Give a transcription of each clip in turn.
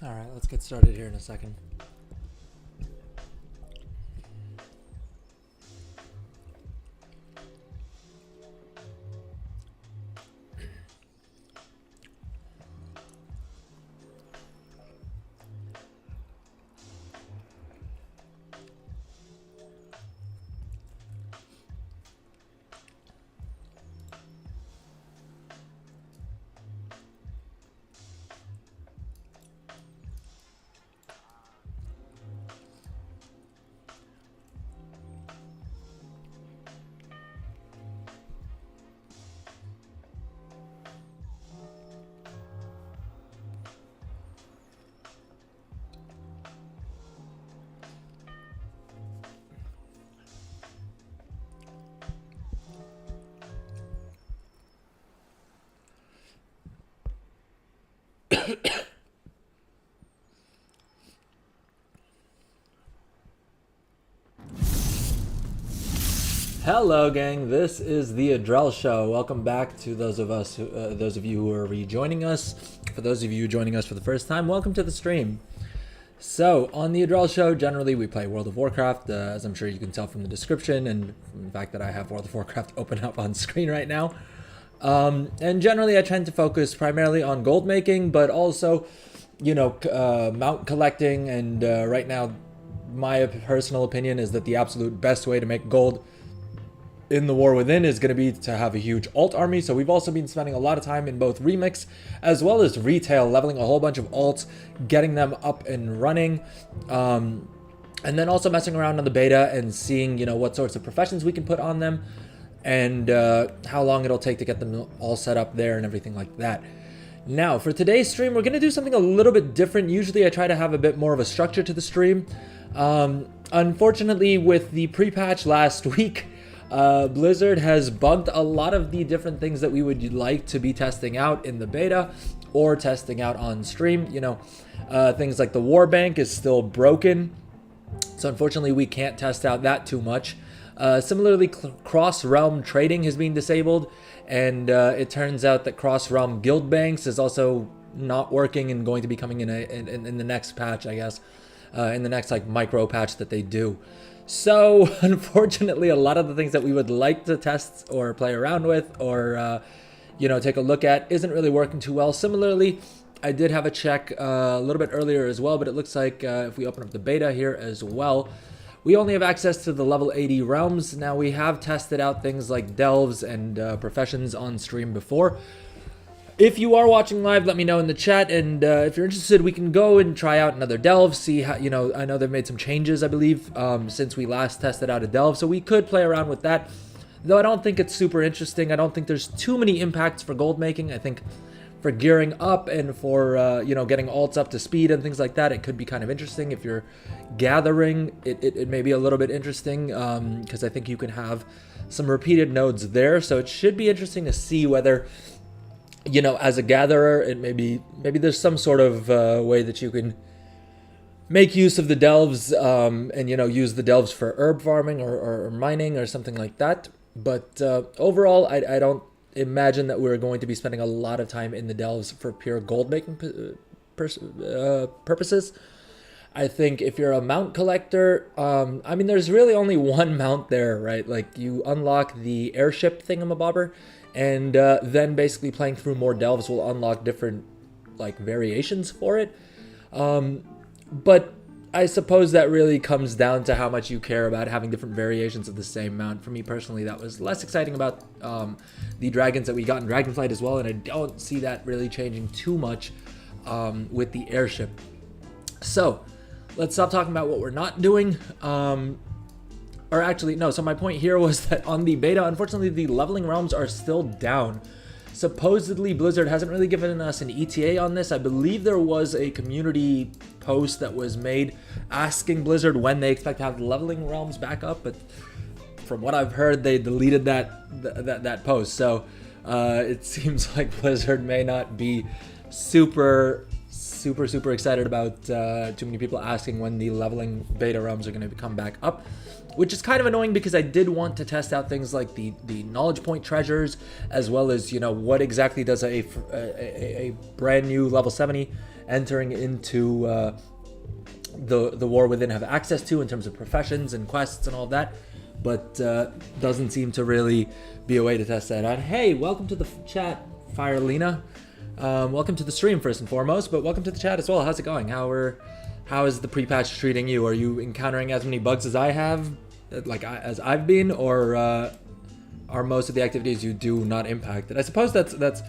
All right, let's get started here in a second. Hello, gang. This is the Adrel Show. Welcome back to those of you who are rejoining us. For those of you joining us for the first time, welcome to the stream. So, on the Adrel Show, generally we play World of Warcraft, as I'm sure you can tell from the description, and from the fact that I have World of Warcraft open up on screen right now. And generally, I tend to focus primarily on gold making, but also, mount collecting. And right now, my personal opinion is that the absolute best way to make gold in the War Within is going to be to have a huge alt army. So we've also been spending a lot of time in both remix as well as retail, leveling a whole bunch of alts, getting them up and running, and then also messing around on the beta and seeing what sorts of professions we can put on them, and how long it'll take to get them all set up there and everything like that. Now, for today's stream, we're going to do something a little bit different. Usually I try to have a bit more of a structure to the stream. Unfortunately, with the pre-patch last week, Blizzard has bugged a lot of the different things that we would like to be testing out in the beta or testing out on stream. Things like the war bank is still broken, so unfortunately we can't test out that too much. Similarly, cross-realm trading has been disabled, and it turns out that cross-realm guild banks is also not working and going to be coming in the next patch, I guess, in the next micro patch that they do. So, unfortunately, a lot of the things that we would like to test or play around with or, take a look at isn't really working too well. Similarly, I did have a check a little bit earlier as well, but it looks like if we open up the beta here as well, we only have access to the level 80 realms. Now, we have tested out things like delves and professions on stream before. If you are watching live, let me know in the chat, and if you're interested, we can go and try out another delve, see how, I know they've made some changes, I believe, since we last tested out a delve, so we could play around with that, though I don't think it's super interesting. I don't think there's too many impacts for gold making. I think for gearing up and for, getting alts up to speed and things like that, it could be kind of interesting. If you're gathering, it may be a little bit interesting, because I think you can have some repeated nodes there, so it should be interesting to see whether, as a gatherer, it maybe there's some sort of way that you can make use of the delves, and use the delves for herb farming or mining or something like that. But overall, I don't imagine that we're going to be spending a lot of time in the delves for pure gold making purposes. I think if you're a mount collector, there's really only one mount there, right? Like, you unlock the airship thingamabobber, and then basically playing through more delves will unlock different variations for it. But I suppose that really comes down to how much you care about having different variations of the same mount. For me personally, that was less exciting about the dragons that we got in Dragonflight as well, and I don't see that really changing too much with the airship. So let's stop talking about what we're not doing. Or actually, no, so my point here was that on the beta, unfortunately, the leveling realms are still down. Supposedly, Blizzard hasn't really given us an ETA on this. I believe there was a community post that was made asking Blizzard when they expect to have the leveling realms back up, but from what I've heard, they deleted that post. So it seems like Blizzard may not be super excited about too many people asking when the leveling beta realms are going to come back up, which is kind of annoying because I did want to test out things like the knowledge point treasures, as well as what exactly does a brand new level 70 entering into the war within have access to in terms of professions and quests and all of that, but doesn't seem to really be a way to test that out. Hey, welcome to the chat, Firelina. Welcome to the stream first and foremost, but welcome to the chat as well. How's it going? How is the pre-patch treating you? Are you encountering as many bugs as I have, as I've been, or are most of the activities you do not impacted? I suppose that's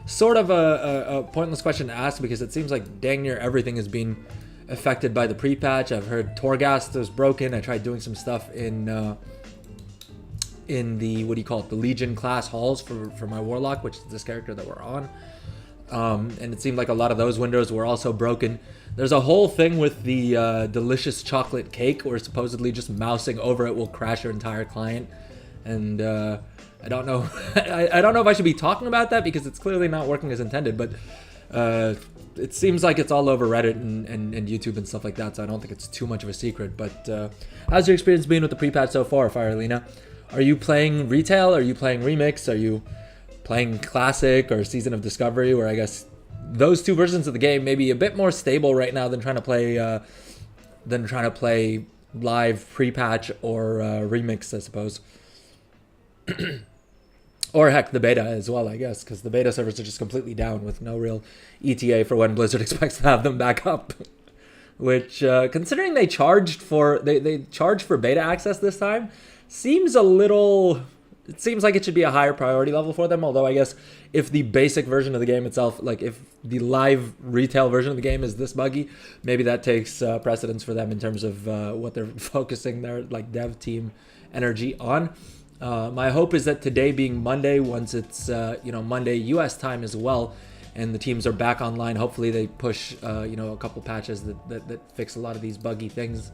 sort of a pointless question to ask, because it seems like dang near everything is being affected by the pre-patch. I've heard Torghast was broken. I tried doing some stuff in the, what do you call it, the Legion class halls for my Warlock, which is this character that we're on. And it seemed like a lot of those windows were also broken. There's a whole thing with the delicious chocolate cake where supposedly just mousing over it will crash your entire client. And I don't know I don't know if I should be talking about that, because it's clearly not working as intended, but it seems like it's all over Reddit and YouTube and stuff like that, so I don't think it's too much of a secret. But how's your experience been with the pre-patch so far, Firelina? Are you playing retail? Are you playing remix? Are you playing classic or season of discovery, where I guess those two versions of the game may be a bit more stable right now than trying to play live pre-patch or remix, I suppose. Or heck, the beta as well, I guess, because the beta servers are just completely down with no real ETA for when Blizzard expects to have them back up. Which, considering they charged for beta access this time, seems a little. It seems like it should be a higher priority level for them. Although I guess if the basic version of the game itself, like if the live retail version of the game is this buggy, maybe that takes precedence for them in terms of what they're focusing their dev team energy on. My hope is that today being Monday, once it's Monday US time as well, and the teams are back online, hopefully they push a couple patches that fix a lot of these buggy things.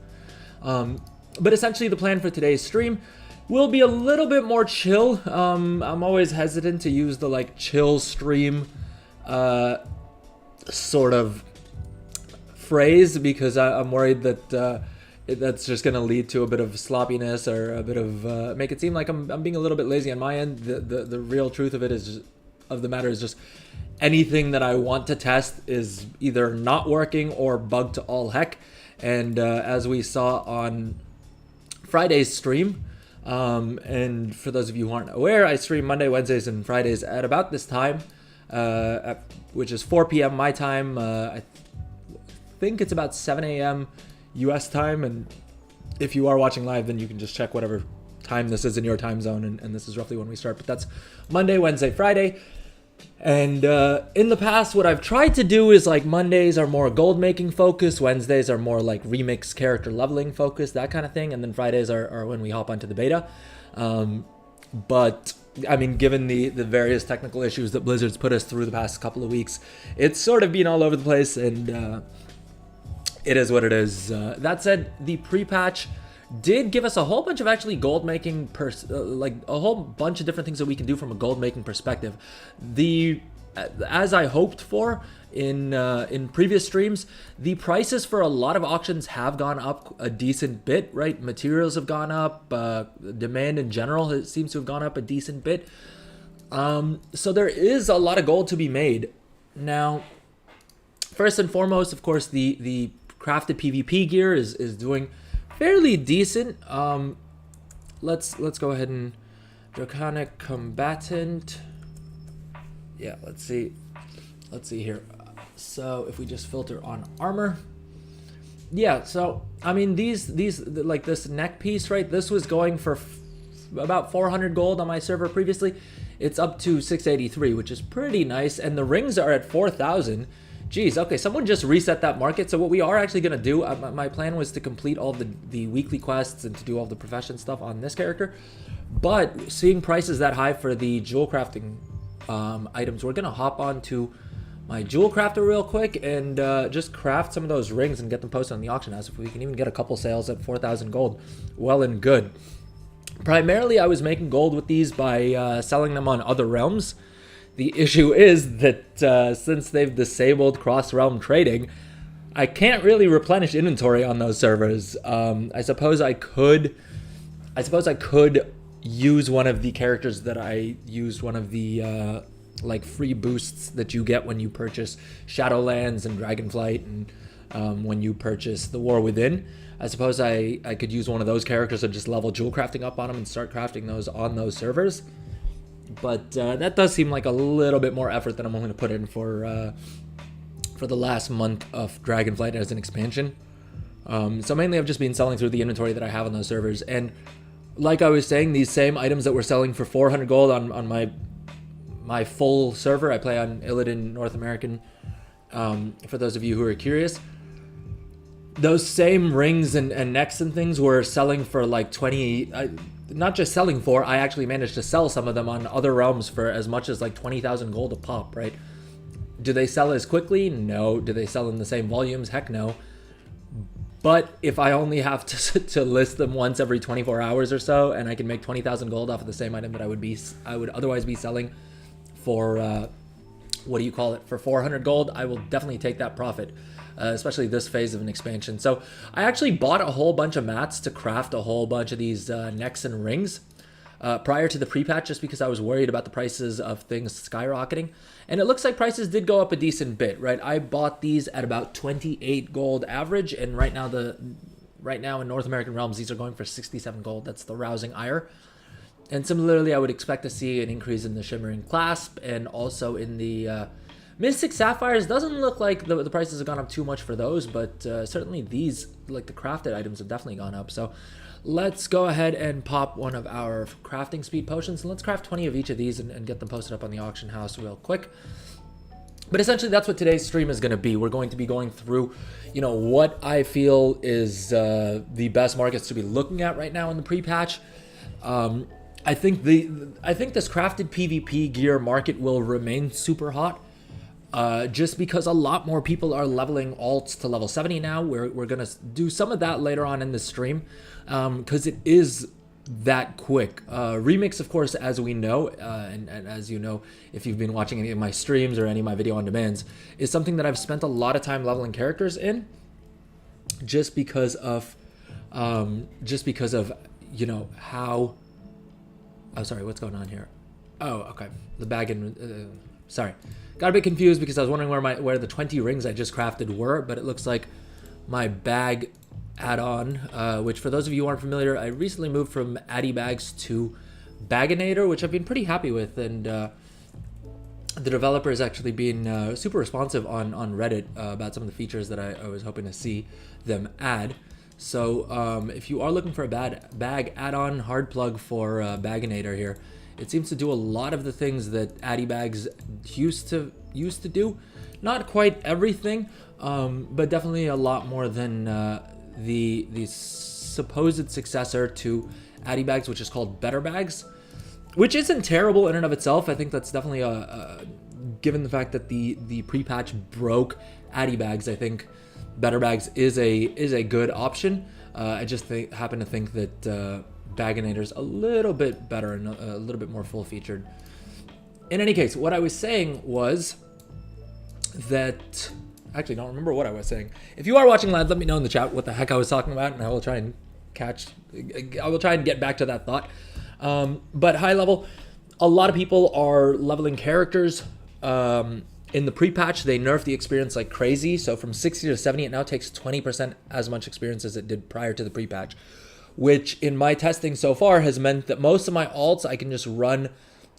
But essentially the plan for today's stream will be a little bit more chill. I'm always hesitant to use the chill stream sort of phrase, because I'm worried that that's just going to lead to a bit of sloppiness, or a bit of make it seem like I'm being a little bit lazy on my end. The real truth of the matter is just anything that I want to test is either not working or bugged to all heck. And as we saw on Friday's stream, and for those of you who aren't aware, I stream Monday, Wednesdays, and Fridays at about this time, which is 4 p.m. my time. I think it's about 7 a.m. US time, and if you are watching live, then you can just check whatever time this is in your time zone, and this is roughly when we start. But that's Monday, Wednesday, Friday. And in the past, what I've tried to do is Mondays are more gold making focused, Wednesdays are more remix character leveling focused, that kind of thing, and then Fridays are when we hop onto the beta. But I mean, given the various technical issues that Blizzard's put us through the past couple of weeks, it's sort of been all over the place, and it is what it is. That said, the pre-patch did give us a whole bunch of actually gold making, a whole bunch of different things that we can do from a gold making perspective. As I hoped for in previous streams, the prices for a lot of auctions have gone up a decent bit, right? Materials have gone up, demand in general seems to have gone up a decent bit. So there is a lot of gold to be made. Now, first and foremost, of course, the crafted PvP gear is doing fairly decent. Let's go ahead and Draconic Combatant. Yeah, let's see here. So if we just filter on armor, yeah. So I mean, these this neck piece, right? This was going for about 400 gold on my server previously. It's up to 683, which is pretty nice, and the rings are at 4,000. Geez, okay, someone just reset that market. So what we are actually going to do, my plan was to complete all the weekly quests and to do all the profession stuff on this character. But seeing prices that high for the jewel crafting items, we're going to hop on to my jewel crafter real quick and just craft some of those rings and get them posted on the auction house. If we can even get a couple sales at 4,000 gold, well and good. Primarily, I was making gold with these by selling them on other realms. The issue is that since they've disabled cross-realm trading, I can't really replenish inventory on those servers. I suppose I could use one of the characters that I used one of the like free boosts that you get when you purchase Shadowlands and Dragonflight, and when you purchase the War Within. I suppose I could use one of those characters and just level jewel crafting up on them and start crafting those on those servers. But that does seem like a little bit more effort than I'm willing to put in for the last month of Dragonflight as an expansion. So mainly I've just been selling through the inventory that I have on those servers. And like I was saying, these same items that we're selling for 400 gold on my full server, I play on Illidan North American, for those of you who are curious, those same rings and necks and things were selling for like 20, not just selling for, I actually managed to sell some of them on other realms for as much as like 20,000 gold a pop, right? Do they sell as quickly? No. Do they sell in the same volumes? Heck no. But if I only have to list them once every 24 hours or so, and I can make 20,000 gold off of the same item that I would otherwise be selling for, for 400 gold, I will definitely take that profit. Especially this phase of an expansion. So I actually bought a whole bunch of mats to craft a whole bunch of these necks and rings prior to the pre-patch, just because I was worried about the prices of things skyrocketing. And it looks like prices did go up a decent bit, right? I bought these at about 28 gold average, and right now in North American realms, these are going for 67 gold. That's the rousing ire. And similarly, I would expect to see an increase in the Shimmering Clasp and also in the Mystic Sapphires. Doesn't look like the prices have gone up too much for those, but certainly these, like the crafted items, have definitely gone up. So let's go ahead and pop one of our crafting speed potions, and let's craft 20 of each of these and get them posted up on the auction house real quick. But essentially, that's what today's stream is going to be. We're going to be going through, what I feel is the best markets to be looking at right now in the pre-patch. I think this crafted PvP gear market will remain super hot. Just because a lot more people are leveling alts to level 70 now. We're going to do some of that later on in the stream, because it is that quick. Remix, of course, as we know, and as you know, if you've been watching any of my streams or any of my video on demands, is something that I've spent a lot of time leveling characters in, just because of how, oh, sorry, what's going on here? Oh, okay. The bag and, sorry. Got a bit confused because I was wondering where the 20 rings I just crafted were, but it looks like my bag add-on, which for those of you who aren't familiar, I recently moved from Addy Bags to Baginator, which I've been pretty happy with, and the developer has actually been super responsive on Reddit about some of the features that I was hoping to see them add. So if you are looking for a bag add-on hard plug for Baginator here, it seems to do a lot of the things that Addy Bags used to do. Not quite everything, but definitely a lot more than the supposed successor to Addy Bags, which is called Better Bags, which isn't terrible in and of itself. I think that's definitely given the fact that the pre-patch broke Addy Bags, I think Better Bags is a good option. I just happen to think that Baginator's a little bit better and a little bit more full-featured. In any case, what I was saying was that... I actually don't remember what I was saying. If you are watching live, let me know in the chat what the heck I was talking about, and I will try and get back to that thought. But high level, a lot of people are leveling characters. In the pre-patch, they nerfed the experience like crazy. So from 60 to 70, it now takes 20% as much experience as it did prior to the pre-patch, which in my testing so far has meant that most of my alts I can just run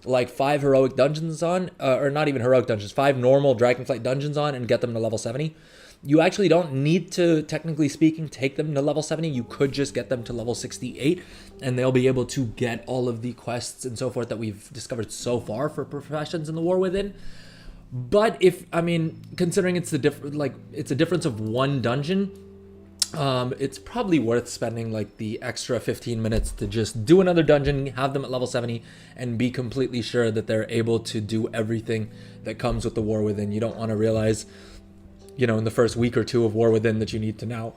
like 5 heroic dungeons on, or not even heroic dungeons, 5 normal Dragonflight dungeons on and get them to level 70. You actually don't need to, technically speaking, take them to level 70. You could just get them to level 68 and they'll be able to get all of the quests and so forth that we've discovered so far for professions in the War Within. But considering it's a difference of 1 dungeon, it's probably worth spending like the extra 15 minutes to just do another dungeon, have them at level 70, and be completely sure that they're able to do everything that comes with the War Within. You don't want to realize, in the first week or 2 of War Within that you need to now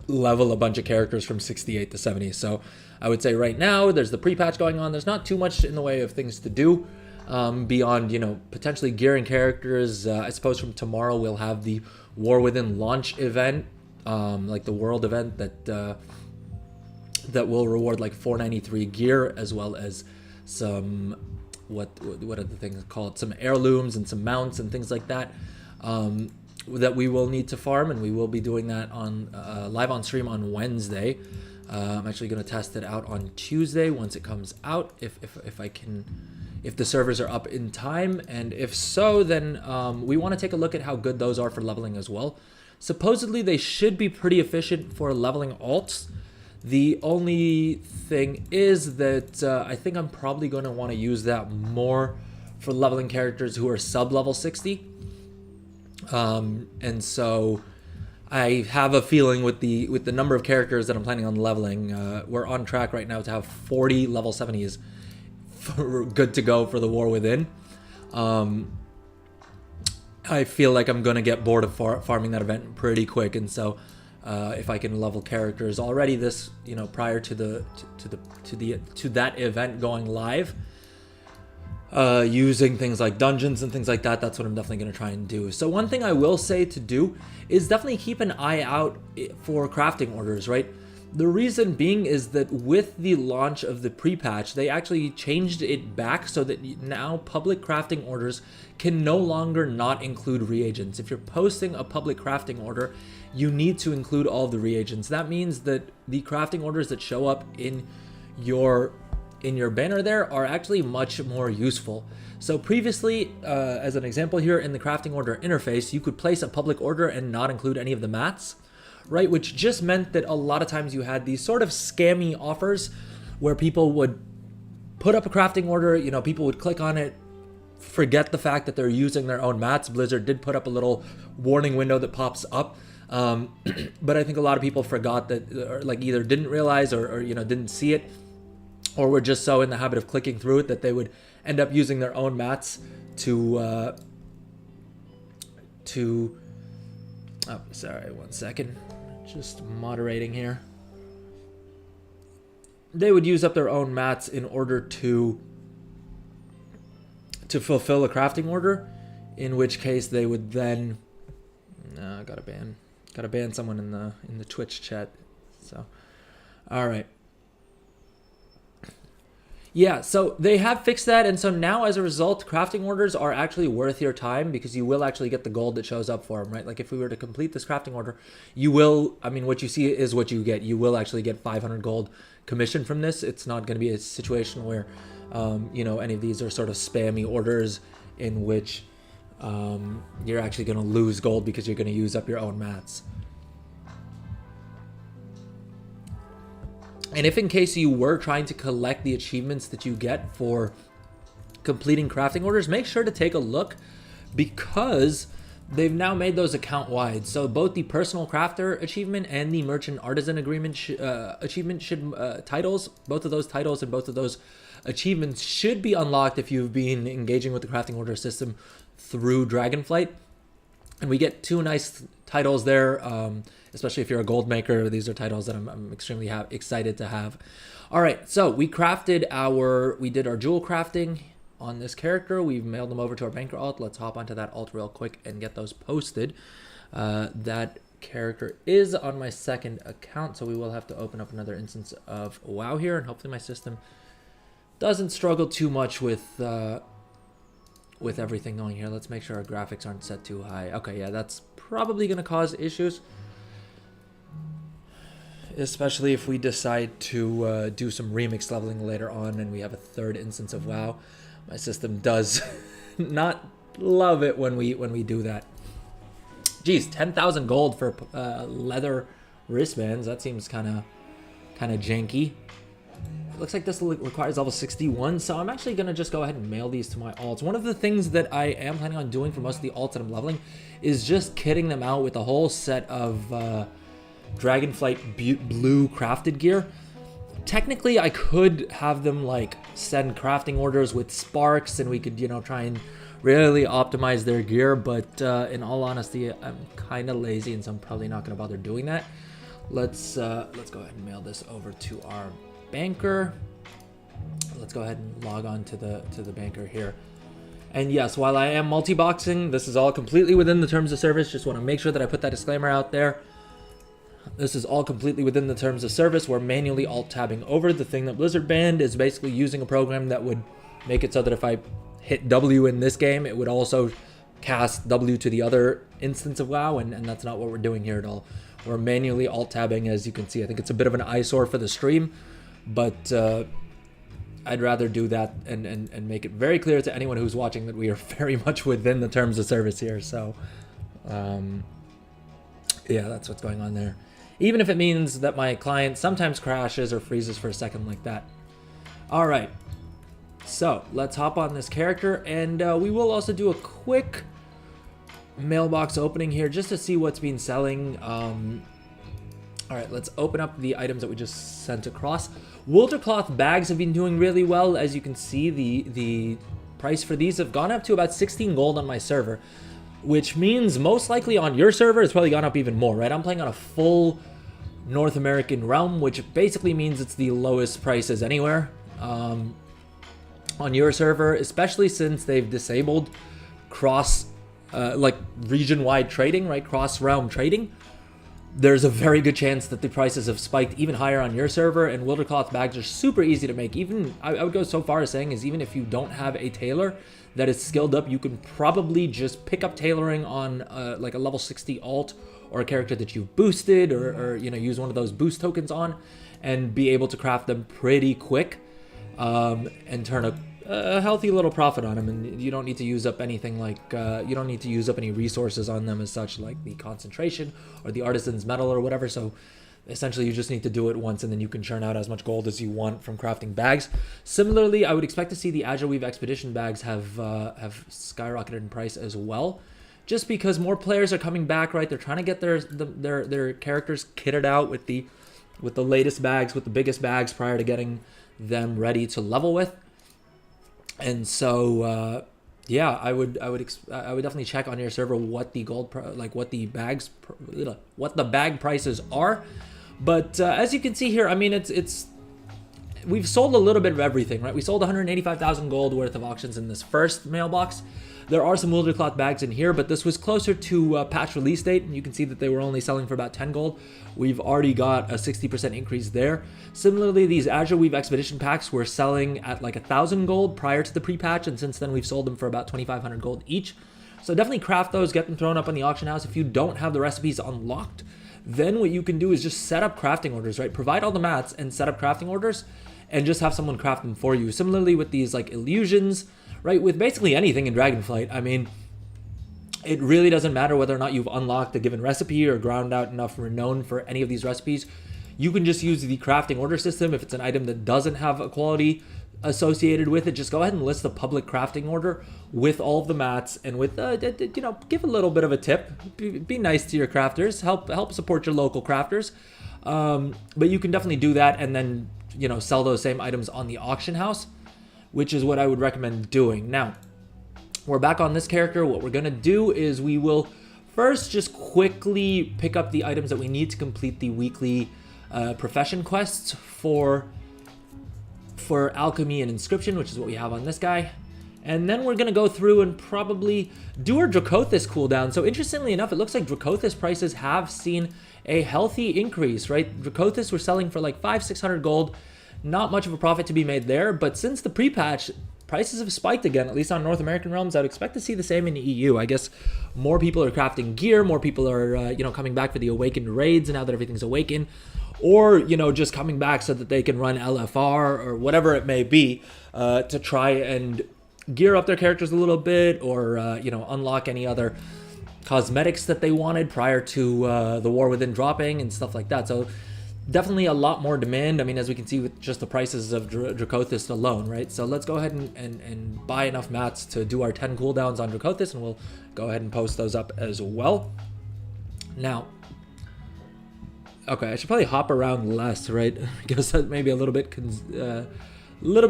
level a bunch of characters from 68 to 70. So I would say right now there's the pre-patch going on. There's not too much in the way of things to do beyond, potentially gearing characters. I suppose from tomorrow we'll have the War Within launch event, like the world event that will reward like 493 gear, as well as some what are the things called, some heirlooms and some mounts and things like that, that we will need to farm, and we will be doing that on live on stream on Wednesday. I'm actually going to test it out on Tuesday once it comes out, if I can, if the servers are up in time, and if so, then we want to take a look at how good those are for leveling as well. Supposedly they should be pretty efficient for leveling alts. The only thing is that I think I'm probably going to want to use that more for leveling characters who are sub level 60. And so I have a feeling with the number of characters that I'm planning on leveling, we're on track right now to have 40 level 70s good to go for the War Within. I feel like I'm gonna get bored of farming that event pretty quick, and so if I can level characters already this, prior to that event going live, using things like dungeons and things like that, that's what I'm definitely going to try and do. So one thing I will say to do is definitely keep an eye out for crafting orders, right? The reason being is that with the launch of the pre-patch, they actually changed it back so that now public crafting orders can no longer not include reagents. If you're posting a public crafting order, you need to include all of the reagents. That means that the crafting orders that show up in your banner there are actually much more useful. So previously, as an example here, in the crafting order interface, you could place a public order and not include any of the mats, right? Which just meant that a lot of times you had these sort of scammy offers where people would put up a crafting order, people would click on it, forget the fact that they're using their own mats. Blizzard did put up a little warning window that pops up. But I think a lot of people forgot that, or like either didn't realize or didn't see it, or were just so in the habit of clicking through it that they would end up using their own mats to oh, sorry, 1 second. Just moderating here. They would use up their own mats in order to fulfill a crafting order, in which case they would then gotta ban someone in the Twitch chat. So all right. Yeah, so they have fixed that, and so now as a result, crafting orders are actually worth your time because you will actually get the gold that shows up for them, right? Like if we were to complete this crafting order, you will, what you see is what you get. You will actually get 500 gold commission from this. It's not going to be a situation where, any of these are sort of spammy orders in which you're actually going to lose gold because you're going to use up your own mats. And if in case you were trying to collect the achievements that you get for completing crafting orders, make sure to take a look because they've now made those account wide. So both the personal crafter achievement and the merchant artisan agreement achievement should titles, both of those titles and both of those achievements should be unlocked if you've been engaging with the crafting order system through Dragonflight. And we get 2 nice titles there, especially if you're a gold maker. These are titles that I'm extremely excited to have. All right, so we did our jewel crafting on this character. We've mailed them over to our banker alt. Let's hop onto that alt real quick and get those posted. That character is on my second account, so we will have to open up another instance of WoW here, and hopefully my system doesn't struggle too much with everything going here. Let's make sure our graphics aren't set too high. Okay, yeah, that's probably going to cause issues, especially if we decide to do some remix leveling later on and we have a third instance of WoW. My system does not love it when we do that. Geez, 10,000 gold for leather wristbands. That seems kind of janky. It looks like this requires level 61, so I'm actually going to just go ahead and mail these to my alts. One of the things that I am planning on doing for most of the alts that I'm leveling is just kitting them out with a whole set of Dragonflight blue crafted gear. Technically, I could have them like send crafting orders with sparks and we could, try and really optimize their gear, but in all honesty, I'm kind of lazy and so I'm probably not going to bother doing that. Let's go ahead and mail this over to our banker. Let's go ahead and log on to the banker here. And yes, while I am multi-boxing, this is all completely within the terms of service. Just want to make sure that I put that disclaimer out there. This is all completely within the terms of service. We're manually alt-tabbing over. The thing that Blizzard banned is basically using a program that would make it so that if I hit W in this game, it would also cast W to the other instance of WoW, and that's not what we're doing here at all. We're manually alt-tabbing, as you can see. I think it's a bit of an eyesore for the stream, but I'd rather do that and make it very clear to anyone who's watching that we are very much within the terms of service here. So, yeah, that's what's going on there. Even if it means that my client sometimes crashes or freezes for a second like that. All right. So let's hop on this character, and we will also do a quick mailbox opening here just to see what's been selling. All right, let's open up the items that we just sent across. Wilder cloth bags have been doing really well. As you can see, the price for these have gone up to about 16 gold on my server, which means most likely on your server it's probably gone up even more, right? I'm playing on a full North American realm, which basically means it's the lowest prices anywhere. On your server, especially since they've disabled cross, like region-wide trading, right? Cross-realm trading. There's a very good chance that the prices have spiked even higher on your server, and Wildercloth bags are super easy to make. Even, I would go so far as saying, is even if you don't have a tailor that is skilled up, you can probably just pick up tailoring on like a level 60 alt or a character that you've boosted, or you know, use one of those boost tokens on, and be able to craft them pretty quick. And turn a healthy little profit on them, and you don't need to use up anything like you don't need to use up any resources on them as such, like the concentration or the artisan's metal or whatever. So essentially you just need to do it once, and then you can churn out as much gold as you want from crafting bags. Similarly, I would expect to see the Agile Weave Expedition bags have skyrocketed in price as well, just because more players are coming back, right? They're trying to get their characters kitted out with the latest bags, with the biggest bags, prior to getting them ready to level with. And so yeah, I would definitely check on your server what the what the bag prices are. But as you can see here, I mean, we've sold a little bit of everything, right? We sold 185,000 gold worth of auctions in this first mailbox. There are some Wildercloth bags in here, but this was closer to patch release date, and you can see that they were only selling for about 10 gold. We've already got a 60% increase there. Similarly, these Agile Weave Expedition packs were selling at like 1,000 gold prior to the pre-patch, and since then we've sold them for about 2,500 gold each. So definitely craft those, get them thrown up on the auction house. If you don't have the recipes unlocked, then what you can do is just set up crafting orders, right? Provide all the mats and set up crafting orders, and just have someone craft them for you. Similarly with these like illusions, right? With basically anything in Dragonflight, I mean, it really doesn't matter whether or not you've unlocked a given recipe or ground out enough renown for any of these recipes. You can just use the crafting order system. If it's an item that doesn't have a quality associated with it, just go ahead and list the public crafting order with all of the mats, and with you know, give a little bit of a tip. Be nice to your crafters. Help support your local crafters. But you can definitely do that, and then, you know, sell those same items on the auction house, which is what I would recommend doing. Now, we're back on this character. What we're gonna do is we will first just quickly pick up the items that we need to complete the weekly profession quests for alchemy and inscription, which is what we have on this guy. And then we're gonna go through and probably do our Dracothis cooldown. So interestingly enough, it looks like Dracothis prices have seen a healthy increase, right? Dracothis were selling for like 500-600 gold. Not much of a profit to be made there, but since the pre-patch, prices have spiked again, at least on North American realms. I would expect to see the same in the EU. I guess more people are crafting gear, more people are, you know, coming back for the Awakened raids now that everything's awakened, or, you know, just coming back so that they can run LFR or whatever it may be, to try and gear up their characters a little bit, or, you know, unlock any other cosmetics that they wanted prior to the War Within dropping and stuff like that. So definitely a lot more demand. I mean, as we can see with just the prices of Dracothis alone, right? So let's go ahead and buy enough mats to do our 10 cooldowns on Dracothis, and we'll go ahead and post those up as well. Now, okay, I should probably hop around less, right? I guess that may be a little bit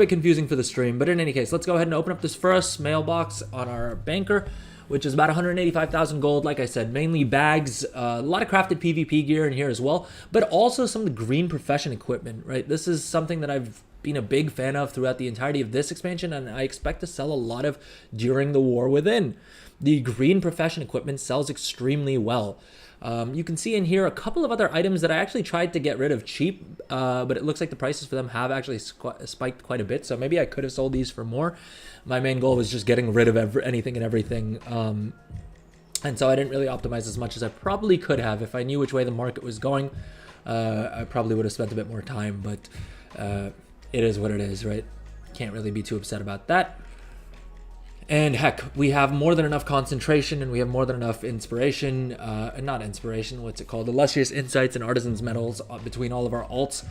confusing for the stream, but in any case, let's go ahead and open up this first mailbox on our banker, which is about 185,000 gold. Like I said, mainly bags, a lot of crafted PvP gear in here as well, but also some of the green profession equipment, right? This is something that I've been a big fan of throughout the entirety of this expansion, and I expect to sell a lot of during the War Within. The green profession equipment sells extremely well. You can see in here a couple of other items that I actually tried to get rid of cheap, but it looks like the prices for them have actually spiked quite a bit. So maybe I could have sold these for more. My main goal was just getting rid of anything and everything. And so I didn't really optimize as much as I probably could have. If I knew which way the market was going, I probably would have spent a bit more time, but it is what it is, right? Can't really be too upset about that. And heck, we have more than enough concentration and we have more than enough inspiration, not inspiration, what's it called? Illustrious Insights and Artisan's Medals between all of our alts,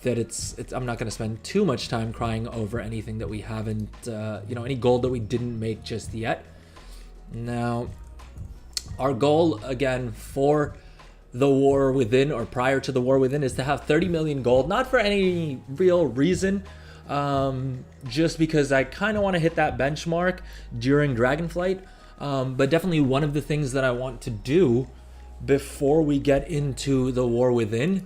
that I'm not going to spend too much time crying over anything that we haven't, any gold that we didn't make just yet. Now, our goal, again, for the War Within, or prior to the War Within, is to have 30 million gold, not for any real reason, just because I kind of want to hit that benchmark during Dragonflight, but definitely one of the things that I want to do before we get into the War Within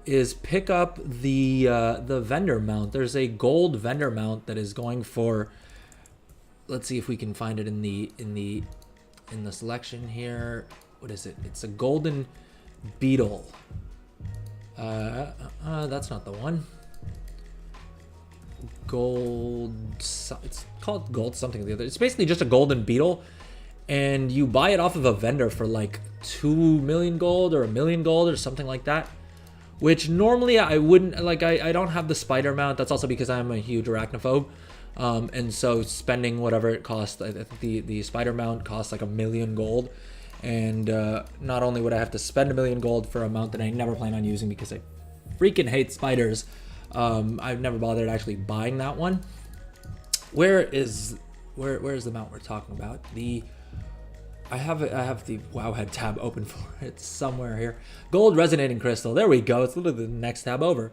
is pick up the vendor mount. There's a gold vendor mount that is going for, let's see if we can find it in the selection here. What is it? It's a golden beetle. That's not the one. Gold, it's called gold something or the other. It's basically just a golden beetle, and you buy it off of a vendor for like 2 million gold or 1 million gold or something like that, which normally I wouldn't like. I don't have the spider mount. That's also because I'm a huge arachnophobe, and so spending whatever it costs, I think the spider mount costs like 1 million gold, and not only would I have to spend 1 million gold for a mount that I never plan on using because I freaking hate spiders, I've never bothered actually buying that one. Where is the mount we're talking about? I have the Wowhead tab open for it. It's somewhere here. Gold resonating crystal. There we go. It's literally the next tab over.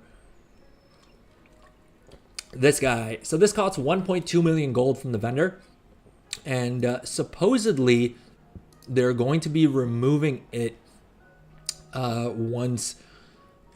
This guy. So this costs 1.2 million gold from the vendor, and supposedly they're going to be removing it once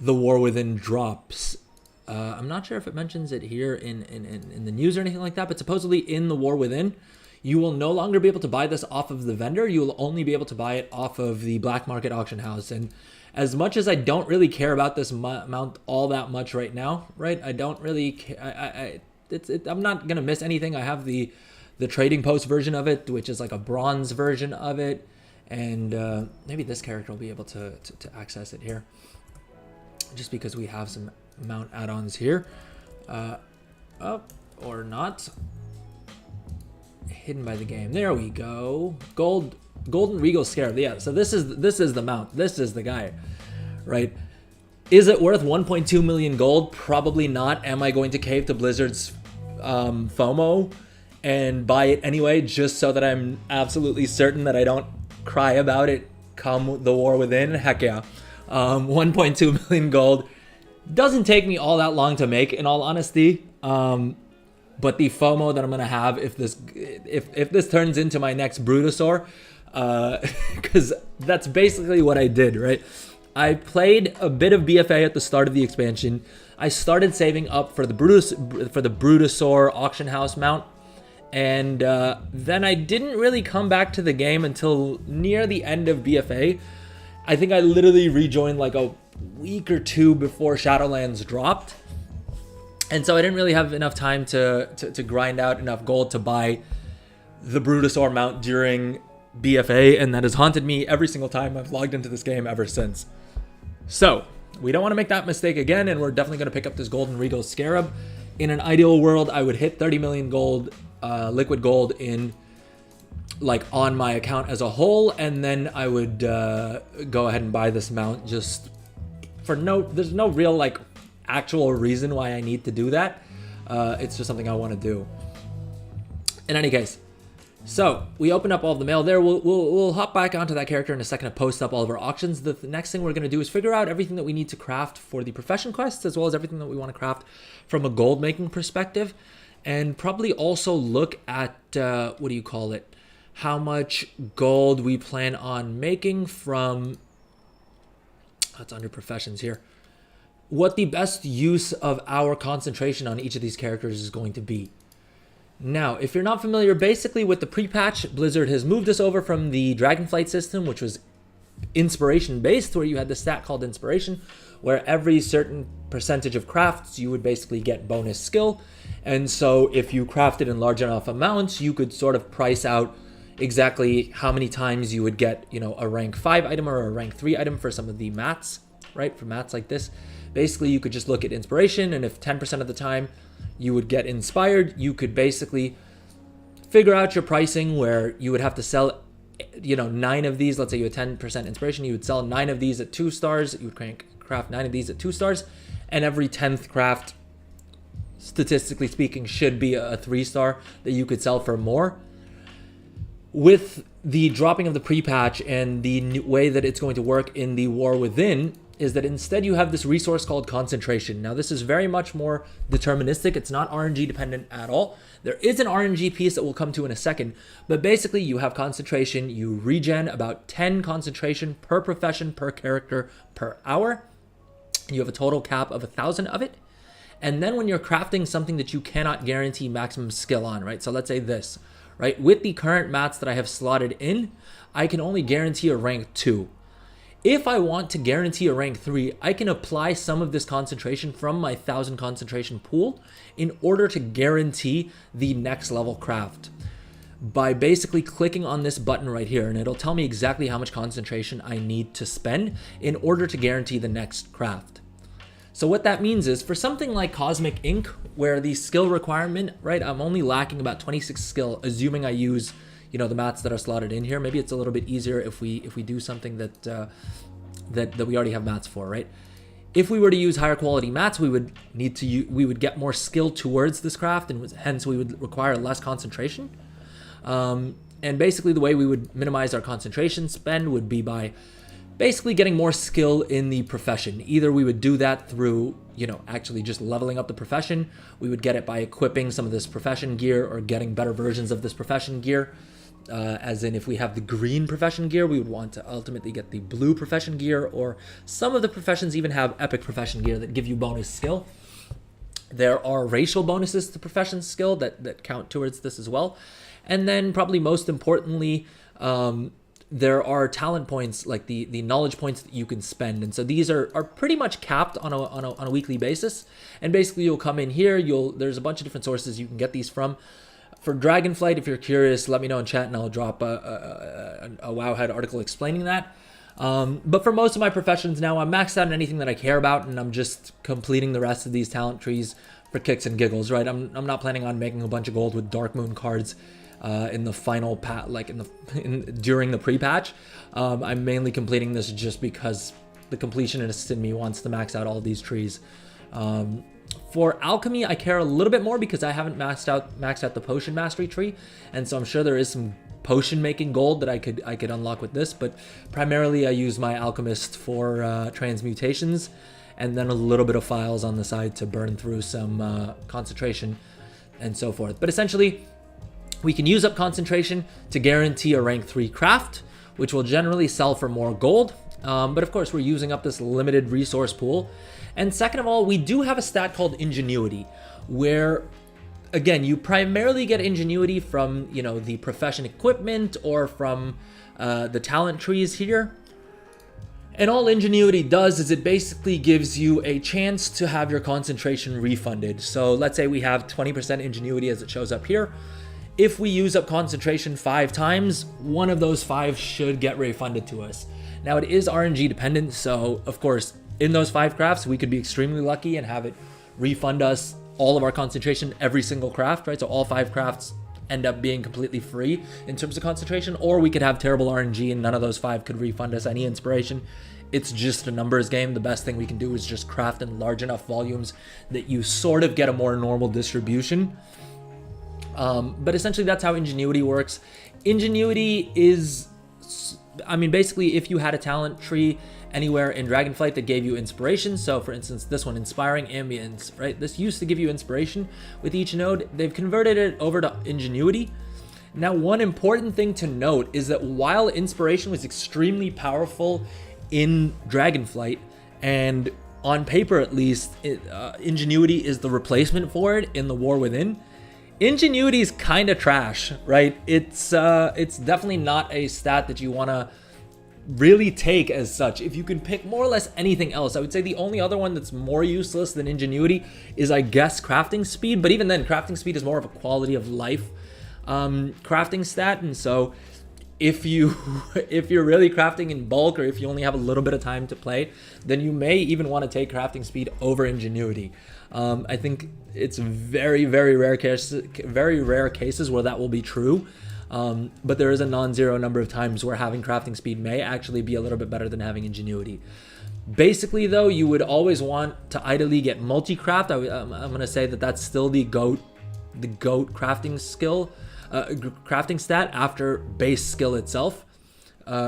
the War Within drops. I'm not sure if it mentions it here in the news or anything like that, but supposedly in the War Within, you will no longer be able to buy this off of the vendor. You will only be able to buy it off of the black market auction house. And as much as I don't really care about this mount all that much right now, right? I don't really care. I'm not going to miss anything. I have the trading post version of it, which is like a bronze version of it. And maybe this character will be able to access it here, just because we have some mount add-ons here, or not, hidden by the game. There we go. Golden Regal Scarab. Yeah, so this is the mount. This is the guy, right? Is it worth 1.2 million gold? Probably not. Am I going to cave to Blizzard's FOMO and buy it anyway, just so that I'm absolutely certain that I don't cry about it come the War Within? Heck yeah. 1.2 million gold doesn't take me all that long to make, in all honesty. But the FOMO that I'm gonna have if this turns into my next Brutosaur, because that's basically what I did, right? I played a bit of BFA at the start of the expansion. I started saving up for the Brutosaur auction house mount, and then I didn't really come back to the game until near the end of BFA. I think I literally rejoined like a week or two before Shadowlands dropped, and so I didn't really have enough time to grind out enough gold to buy the Brutosaur mount during BFA, and that has haunted me every single time I've logged into this game ever since. So we don't want to make that mistake again, and we're definitely going to pick up this Golden Regal Scarab. In an ideal world, I would hit 30 million gold, liquid gold in like on my account as a whole, and then I would go ahead and buy this mount just for there's no real like actual reason why I need to do that. It's just something I want to do. In any case, so we open up all of the mail there. We'll hop back onto that character in a second to post up all of our auctions. The next thing we're going to do is figure out everything that we need to craft for the profession quests, as well as everything that we want to craft from a gold making perspective, and probably also look at how much gold we plan on making from, that's under professions here, what the best use of our concentration on each of these characters is going to be. Now, if you're not familiar, basically with the pre-patch, Blizzard has moved us over from the Dragonflight system, which was inspiration based, where you had the stat called inspiration, where every certain percentage of crafts you would basically get bonus skill. And so if you crafted in large enough amounts, you could sort of price out exactly how many times you would get, you know, a rank 5 item or a rank 3 item for some of the mats, right? For mats like this, basically you could just look at inspiration, and if 10% of the time you would get inspired, you could basically figure out your pricing, where you would have to sell, you know, 9 of these. Let's say you had 10% inspiration, you would sell 9 of these at 2 stars, you would craft 9 of these at 2 stars, and every 10th craft, statistically speaking, should be a 3-star that you could sell for more. With the dropping of the pre-patch and the way that it's going to work in the War Within, is that instead you have this resource called concentration. Now this is very much more deterministic. It's not RNG dependent at all. There is an RNG piece that we'll come to in a second, but basically you have concentration. You regen about 10 concentration per profession, per character, per hour. You have a total cap of 1,000 of it. And then when you're crafting something that you cannot guarantee maximum skill on, right? So let's say this, right? With the current mats that I have slotted in, I can only guarantee a rank 2. If I want to guarantee a rank 3, I can apply some of this concentration from my 1,000 concentration pool in order to guarantee the next level craft, by basically clicking on this button right here, and it'll tell me exactly how much concentration I need to spend in order to guarantee the next craft. So what that means is, for something like Cosmic Ink, where the skill requirement, right, I'm only lacking about 26 skill, assuming I use, you know, the mats that are slotted in here. Maybe it's a little bit easier if we do something that we already have mats for, right? If we were to use higher quality mats, we would get more skill towards this craft, and hence we would require less concentration. And basically the way we would minimize our concentration spend would be by basically getting more skill in the profession. Either we would do that through, you know, actually just leveling up the profession. We would get it by equipping some of this profession gear, or getting better versions of this profession gear. As in, if we have the green profession gear, we would want to ultimately get the blue profession gear, or some of the professions even have epic profession gear that give you bonus skill. There are racial bonuses to profession skill that count towards this as well. And then probably most importantly, there are talent points, like the knowledge points that you can spend. And so these are pretty much capped on a weekly basis. And basically you'll come in here, there's a bunch of different sources you can get these from. For Dragonflight, if you're curious, let me know in chat and I'll drop a Wowhead article explaining that. But for most of my professions now, I'm maxed out on anything that I care about, and I'm just completing the rest of these talent trees for kicks and giggles, right? I'm not planning on making a bunch of gold with Dark Moon cards in the final during the pre-patch. I'm mainly completing this just because the completionist in me wants to max out all these trees. For alchemy, I care a little bit more because I haven't maxed out the potion mastery tree, and so I'm sure there is some potion making gold that I could unlock with this. But primarily, I use my alchemist for transmutations, and then a little bit of files on the side to burn through some concentration and so forth. But essentially, we can use up concentration to guarantee a rank 3 craft, which will generally sell for more gold. But of course, we're using up this limited resource pool. And second of all, we do have a stat called Ingenuity, where, again, you primarily get Ingenuity from, you know, the profession equipment or from the talent trees here. And all Ingenuity does is it basically gives you a chance to have your concentration refunded. So let's say we have 20% Ingenuity as it shows up here. If we use up concentration 5 times, one of those 5 should get refunded to us. Now, it is RNG dependent, so of course, in those 5 crafts, we could be extremely lucky and have it refund us all of our concentration every single craft, right? So all 5 crafts end up being completely free in terms of concentration, or we could have terrible RNG and none of those 5 could refund us any inspiration. It's just a numbers game. The best thing we can do is just craft in large enough volumes that you sort of get a more normal distribution. But essentially that's how Ingenuity works. Ingenuity is, I mean, basically if you had a talent tree anywhere in Dragonflight that gave you inspiration, so for instance this one, Inspiring Ambience, right? This used to give you inspiration with each node. They've converted it over to Ingenuity. Now, one important thing to note is that while inspiration was extremely powerful in Dragonflight, and on paper at least, Ingenuity is the replacement for it in the War Within, Ingenuity is kind of trash, right? It's definitely not a stat that you want to really take as such. If you can pick more or less anything else, I would say the only other one that's more useless than ingenuity is, I guess, crafting speed. But even then, crafting speed is more of a quality of life crafting stat. And so if you if you're really crafting in bulk, or if you only have a little bit of time to play, then you may even want to take crafting speed over ingenuity. I think it's very rare cases where that will be true. But there is a non-zero number of times where having crafting speed may actually be a little bit better than having ingenuity. Basically, though, you would always want to ideally get multi-craft. I'm going to say that that's still the GOAT crafting skill, crafting stat after base skill itself.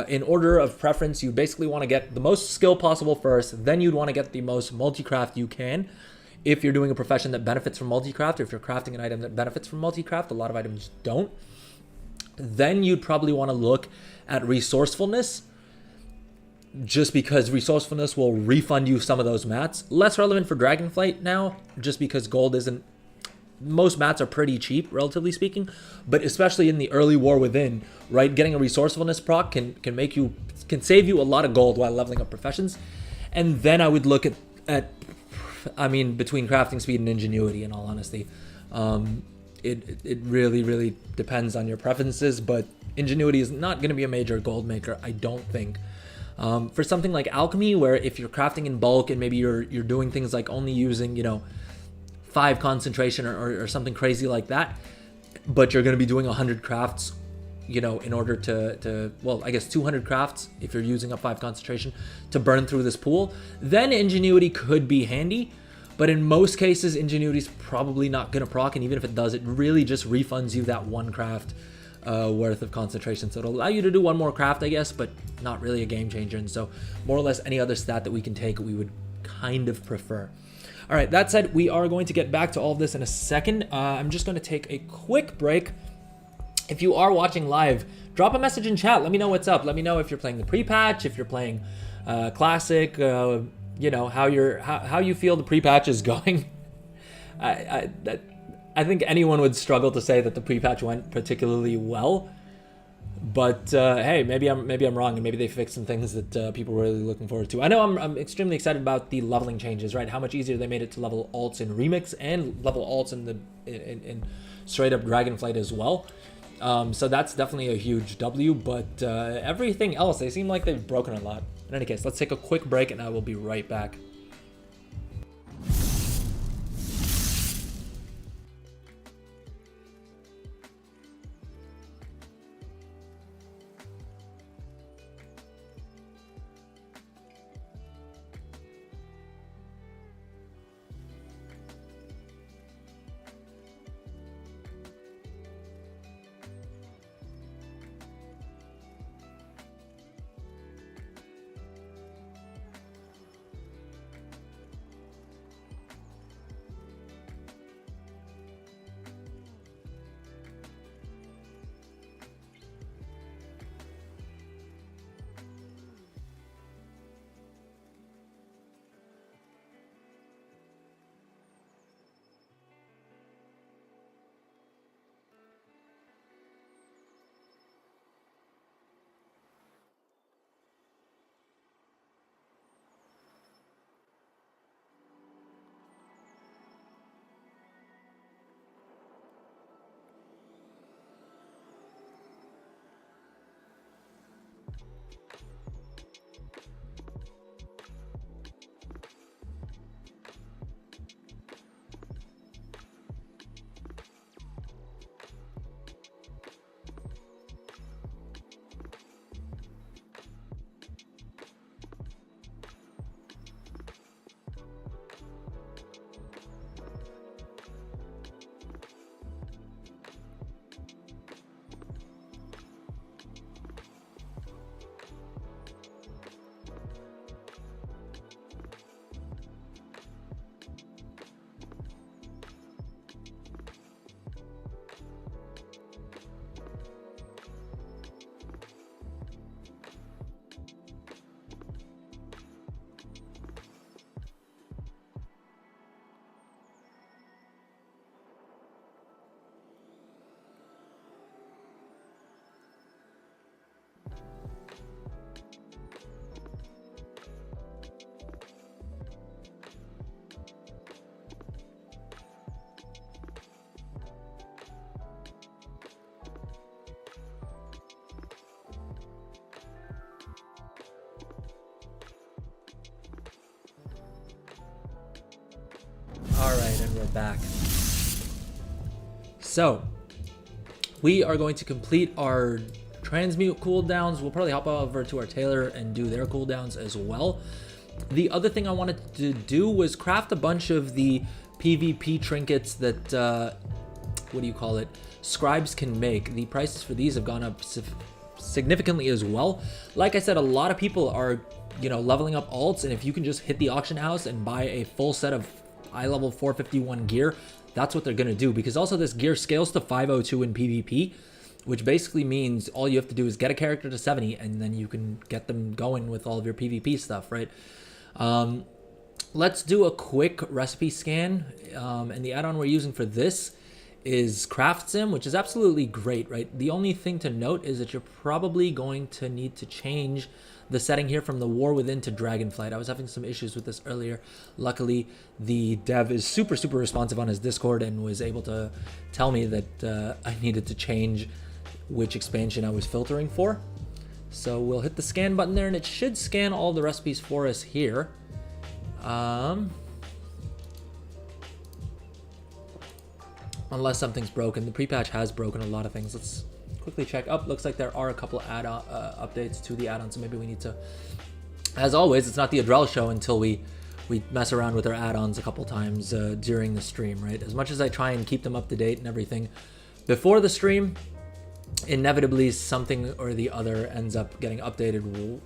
In order of preference, you basically want to get the most skill possible first, then you'd want to get the most multi-craft you can. If you're doing a profession that benefits from multi-craft, or if you're crafting an item that benefits from multi-craft, a lot of items don't. Then you'd probably want to look at resourcefulness, just because resourcefulness will refund you some of those mats. Less relevant for Dragonflight now, just because gold isn't, most mats are pretty cheap, relatively speaking, but especially in the early War Within, right, getting a resourcefulness proc can save you a lot of gold while leveling up professions. And then I would look at between crafting speed and ingenuity, in all honesty. It really depends on your preferences, but ingenuity is not going to be a major gold maker, I don't think. For something like alchemy, where if you're crafting in bulk and maybe you're doing things like only using 5 concentration or something crazy like that, but you're going to be doing 100 crafts, in order to well, I guess 200 crafts if you're using up 5 concentration to burn through this pool, then ingenuity could be handy. But in most cases, ingenuity is probably not going to proc, and even if it does, it really just refunds you that 1 craft worth of concentration. So it'll allow you to do 1 more craft, I guess, but not really a game changer. And so more or less any other stat that we can take, we would kind of prefer. All right, that said, we are going to get back to all of this in a second. I'm just going to take a quick break. If you are watching live, drop a message in chat. Let me know what's up. Let me know if you're playing the pre-patch, if you're playing classic, how you feel the pre-patch is going. I think anyone would struggle to say that the pre-patch went particularly well, but hey, maybe I'm wrong, and maybe they fixed some things that people were really looking forward to. I know I'm extremely excited about the leveling changes, right? How much easier they made it to level alts in Remix and level alts in straight up Dragonflight as well. So that's definitely a huge W, but everything else, they seem like they've broken a lot. In any case, let's take a quick break and I will be right back. Alright, and we're back. So, we are going to complete our transmute cooldowns. We'll probably hop over to our tailor and do their cooldowns as well. The other thing I wanted to do was craft a bunch of the PvP trinkets that, what do you call it, scribes can make. The prices for these have gone up significantly as well. Like I said, a lot of people are, you know, leveling up alts, and if you can just hit the auction house and buy a full set of eye level 451 gear, that's what they're gonna do, because also this gear scales to 502 in PvP, which basically means all you have to do is get a character to 70 and then you can get them going with all of your PvP stuff, right? Let's do a quick recipe scan, and the add-on we're using for this is Craft Sim, which is absolutely great, right? The only thing to note is that you're probably going to need to change the setting here from the War Within to Dragonflight. I was having some issues with this earlier. Luckily, the dev is super responsive on his Discord and was able to tell me that I needed to change which expansion I was filtering for. So we'll hit the scan button there, and it should scan all the recipes for us here. Unless something's broken. The pre-patch has broken a lot of things. Let's quickly check up. Looks like there are a couple of add-on updates to the add-ons, so maybe we need to, as always, it's not the Adrel show until we mess around with our add-ons a couple times during the stream, right? As much as I try and keep them up to date and everything before the stream, inevitably something or the other ends up getting updated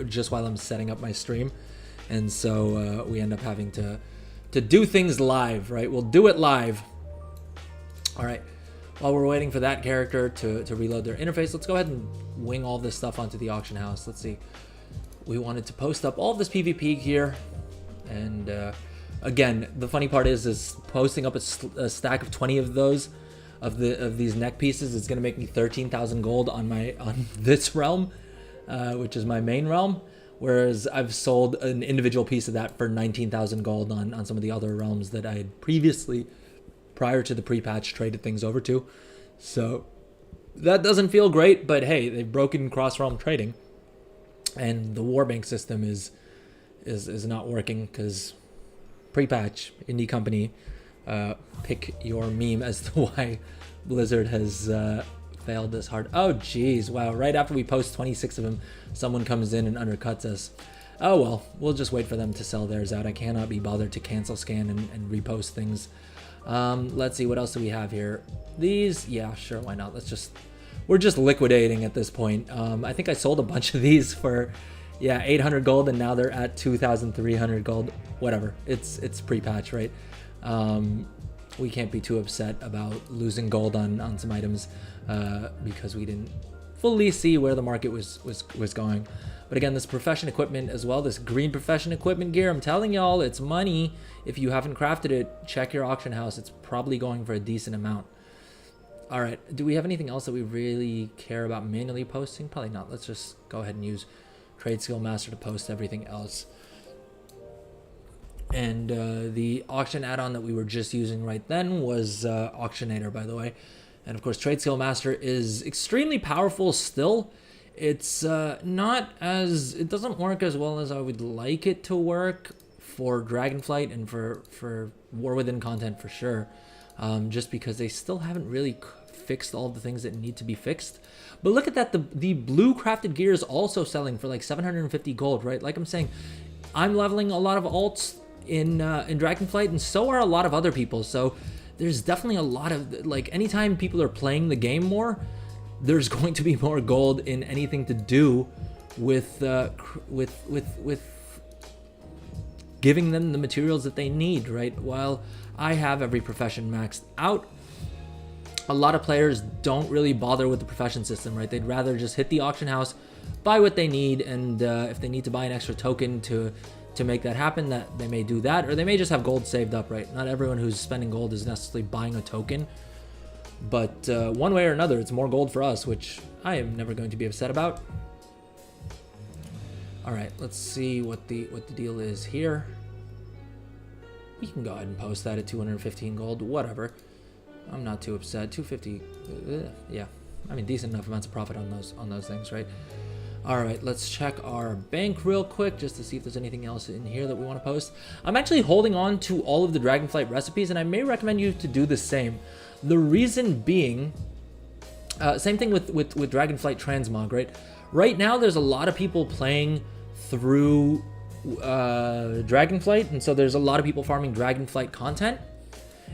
just while I'm setting up my stream, and so we end up having to do things live, right? We'll do it live. All right, while we're waiting for that character to reload their interface, let's go ahead and wing all this stuff onto the auction house. Let's see. We wanted to post up all of this PvP gear, and again, the funny part is posting up a stack of 20 of those of these neck pieces is going to make me 13,000 gold on this realm, which is my main realm, whereas I've sold an individual piece of that for 19,000 gold on some of the other realms that I had previously, prior to the pre-patch, traded things over to. So that doesn't feel great, but hey, they've broken cross-realm trading, and the warbank system is not working because pre-patch indie company, pick your meme as to why Blizzard has failed this hard. Oh geez, wow, right after we post 26 of them, someone comes in and undercuts us. Oh well, we'll just wait for them to sell theirs out. I cannot be bothered to cancel scan and repost things. Let's see, what else do we have here? These, yeah, sure, why not? We're just liquidating at this point. I think I sold a bunch of these for, yeah, 800 gold, and now they're at 2,300 gold. Whatever, it's pre-patch, right? We can't be too upset about losing gold on some items because we didn't fully see where the market was going. But again, this profession equipment as well, this green profession equipment gear, I'm telling y'all, it's money. If you haven't crafted it, check your auction house. It's probably going for a decent amount. All right, do we have anything else that we really care about manually posting? Probably not. Let's just go ahead and use Trade Skill Master to post everything else. And the auction add-on that we were just using right then was Auctionator, by the way. And of course, Trade Skill Master is extremely powerful still. It's not as, it doesn't work as well as I would like it to work for Dragonflight and for War Within content for sure. Just because they still haven't really fixed all the things that need to be fixed. But look at that, the blue crafted gear is also selling for like 750 gold, right? Like I'm saying, I'm leveling a lot of alts in Dragonflight, and so are a lot of other people. So there's definitely a lot of, like, anytime people are playing the game more, there's going to be more gold in anything to do with giving them the materials that they need, right? While I have every profession maxed out, a lot of players don't really bother with the profession system, right? They'd rather just hit the auction house, buy what they need, and if they need to buy an extra token to make that happen, that they may do that, or they may just have gold saved up, right? Not everyone who's spending gold is necessarily buying a token, but one way or another, it's more gold for us, which I am never going to be upset about. All right, let's see what the deal is here. We can go ahead and post that at 215 gold, whatever. I'm not too upset. 250, yeah. I mean, decent enough amounts of profit on those things, right? All right, let's check our bank real quick just to see if there's anything else in here that we want to post. I'm actually holding on to all of the Dragonflight recipes, and I may recommend you to do the same. The reason being, same thing with Dragonflight Transmog, right? Right now, there's a lot of people playing through Dragonflight, and so there's a lot of people farming Dragonflight content.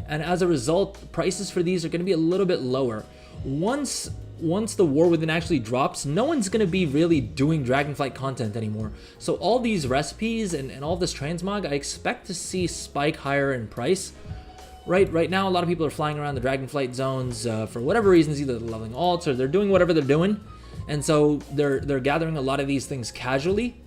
And as a result, prices for these are going to be a little bit lower. Once the War Within actually drops, no one's going to be really doing Dragonflight content anymore. So all these recipes and all this transmog, I expect to see spike higher in price. Right now, a lot of people are flying around the Dragonflight zones for whatever reasons, either they're leveling alts or they're doing whatever they're doing. And so they're gathering a lot of these things casually.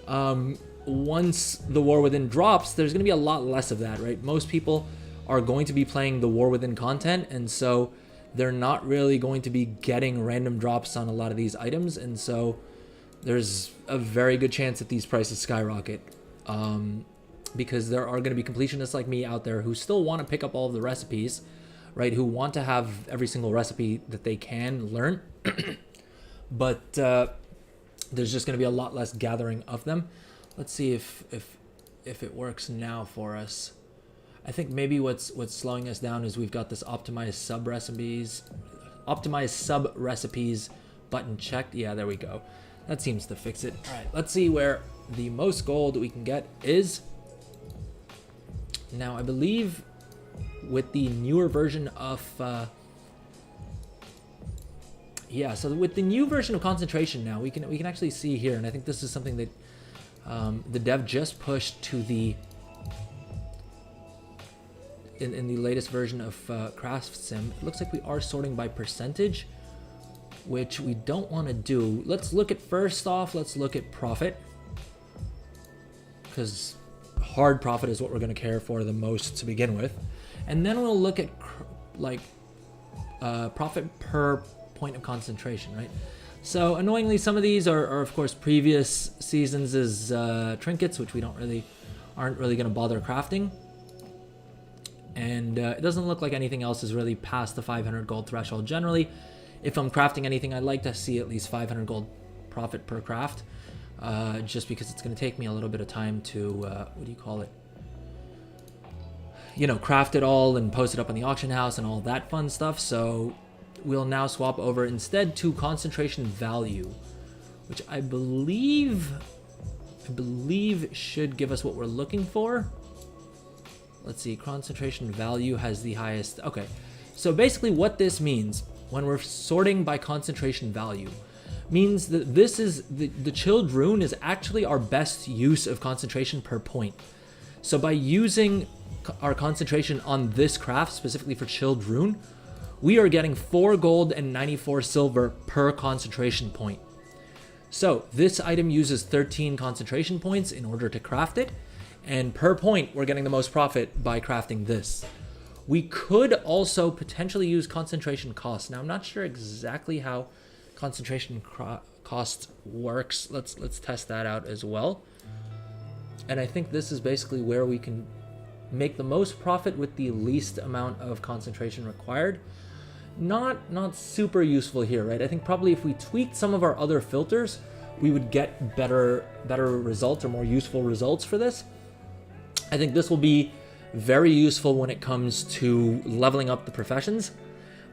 Once the War Within drops, there's going to be a lot less of that, right? Most people are going to be playing the War Within content, and so they're not really going to be getting random drops on a lot of these items, and so there's a very good chance that these prices skyrocket, because there are going to be completionists like me out there who still want to pick up all of the recipes, right? Who want to have every single recipe that they can learn, but there's just going to be a lot less gathering of them. Let's see if it works now for us. I think maybe what's slowing us down is we've got this optimized sub recipes button checked. Yeah, there we go. That seems to fix it. All right, let's see where the most gold we can get is. Now, I believe with the newer version of so with the new version of concentration now, we can actually see here, and I think this is something that the dev just pushed to the in the latest version of Craft Sim. It looks like we are sorting by percentage, which we don't want to do. Let's look at let's look at profit, because hard profit is what we're going to care for the most to begin with, and then we'll look at profit per point of concentration, right? So annoyingly, some of these are of course previous seasons' trinkets, which we aren't really going to bother crafting. And it doesn't look like anything else is really past the 500 gold threshold. Generally, if I'm crafting anything, I'd like to see at least 500 gold profit per craft, just because it's going to take me a little bit of time to, craft it all and post it up on the auction house and all that fun stuff. So we'll now swap over instead to concentration value, which I believe should give us what we're looking for. Let's see, concentration value has the highest. Okay, so basically what this means when we're sorting by concentration value means that this is the chilled rune is actually our best use of concentration per point. So by using our concentration on this craft specifically for chilled rune, we are getting 4 gold and 94 silver per concentration point. So this item uses 13 concentration points in order to craft it. And per point, we're getting the most profit by crafting this. We could also potentially use concentration cost. Now, I'm not sure exactly how concentration cost works. Let's test that out as well. And I think this is basically where we can make the most profit with the least amount of concentration required. Not super useful here, right? I think probably if we tweaked some of our other filters, we would get better results or more useful results for this. I think this will be very useful when it comes to leveling up the professions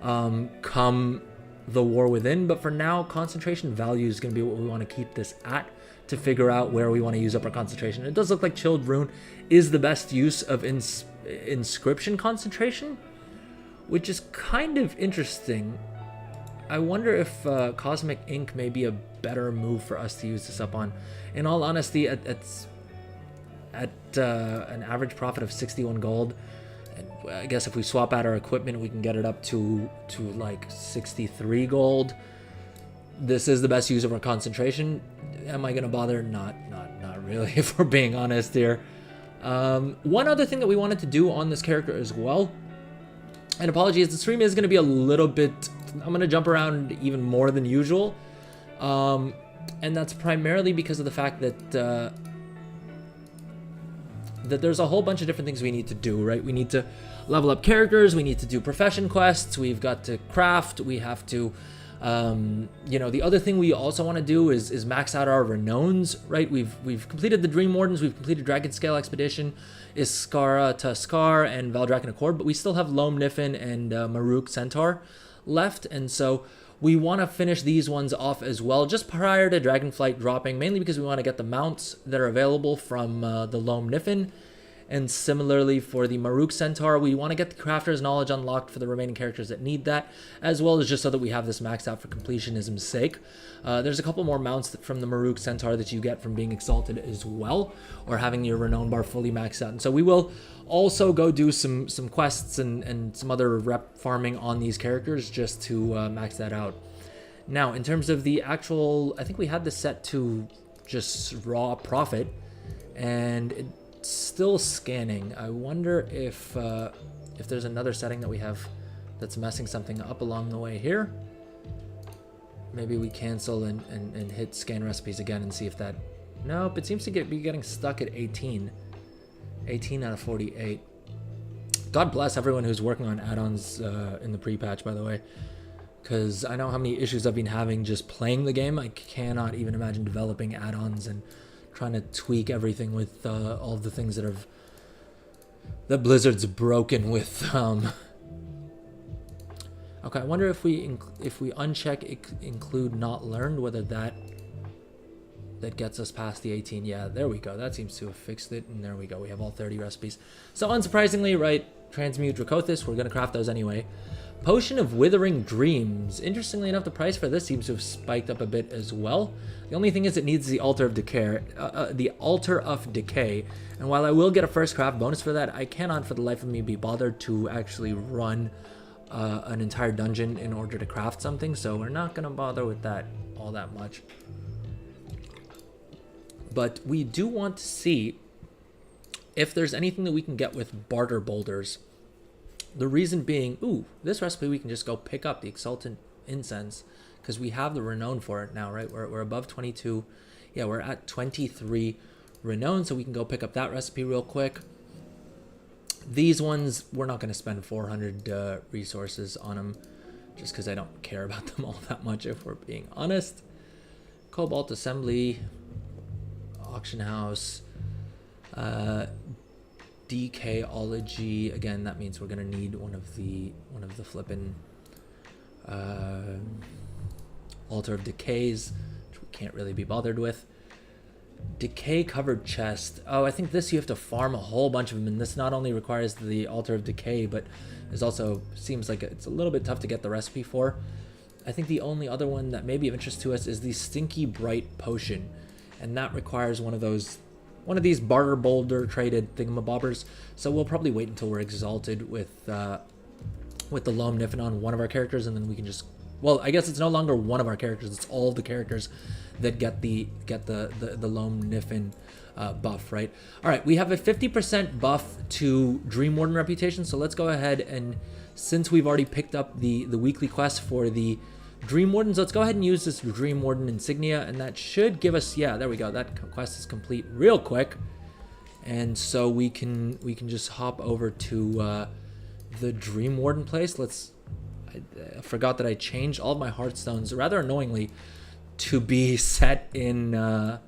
come the War Within, but for now, concentration value is going to be what we want to keep this at to figure out where we want to use up our concentration. It does look like Chilled Rune is the best use of inscription concentration, which is kind of interesting. I wonder if Cosmic Ink may be a better move for us to use this up on. In all honesty, at an average profit of 61 gold, and I guess if we swap out our equipment, we can get it up to like 63 gold. This is the best use of our concentration. Am I gonna bother? Not really, if we're being honest here. One other thing that we wanted to do on this character as well, and apologies, the stream is gonna be a little bit, I'm gonna jump around even more than usual, and that's primarily because of the fact that that there's a whole bunch of different things we need to do, right? We need to level up characters, we need to do profession quests, we've got to craft, we have to You know, the other thing we also want to do is max out our renowns, right? We've completed the Dream Wardens, we've completed Dragon Scale Expedition, Iskara to Scar, and Valdrakken Accord, but we still have Loam Niffin and Maruk Centaur left, and so we want to finish these ones off as well, just prior to Dragonflight dropping, mainly because we want to get the mounts that are available from the Loam Niffin. And similarly for the Maruk Centaur, we want to get the crafter's knowledge unlocked for the remaining characters that need that, as well as just so that we have this maxed out for completionism's sake. There's a couple more mounts from the Maruk Centaur that you get from being exalted as well, or having your renown bar fully maxed out. And so we will also go do some quests and some other rep farming on these characters just to max that out. Now, in terms of the actual, I think we had this set to just raw profit, and it's still scanning. I wonder if there's another setting that we have that's messing something up along the way here. Maybe we cancel and hit scan recipes again and see if that... Nope, it seems to be getting stuck at 18. 18 out of 48. God bless everyone who's working on add-ons in the pre-patch, by the way, because I know how many issues I've been having just playing the game. I cannot even imagine developing add-ons and trying to tweak everything with all the things that Blizzard's broken with. Okay, I wonder if we uncheck include not learned, whether that gets us past the 18. Yeah, there we go. That seems to have fixed it, and there we go. We have all 30 recipes. So unsurprisingly, right, Transmute Dracothis, we're going to craft those anyway. Potion of Withering Dreams. Interestingly enough, the price for this seems to have spiked up a bit as well. The only thing is it needs the Altar of Decay, and while I will get a first craft bonus for that, I cannot for the life of me be bothered to actually run an entire dungeon in order to craft something, so we're not going to bother with that all that much. But we do want to see if there's anything that we can get with barter boulders. The reason being, ooh, this recipe we can just go pick up the Exultant Incense, because we have the renown for it now, right? We're above 22. Yeah, we're at 23 renown, so we can go pick up that recipe real quick. These ones, we're not going to spend 400 resources on them, just because I don't care about them all that much, if we're being honest. Cobalt Assembly, Auction House, DKology. Again, that means we're gonna need one of the flippin' Altar of Decays, which we can't really be bothered with. Decay covered chest. Oh, I think this you have to farm a whole bunch of them, and this not only requires the Altar of Decay, but is also seems like it's a little bit tough to get the recipe for. I think the only other one that may be of interest to us is the Stinky Bright Potion, and that requires one of these barter boulder traded thingamabobbers. So we'll probably wait until we're exalted with the Loam Niffin on one of our characters, and then we can just, well, I guess it's no longer one of our characters, it's all of the characters that get the Loam Niffin buff, right? All right, we have a 50% buff to Dream Warden reputation, so let's go ahead and, since we've already picked up the weekly quest for the Dream Wardens, let's go ahead and use this Dream Warden insignia, and that should give us, yeah, there we go, that quest is complete real quick. And so we can just hop over to the Dream Warden place. I forgot that I changed all of my Hearthstones, rather annoyingly, to be set in the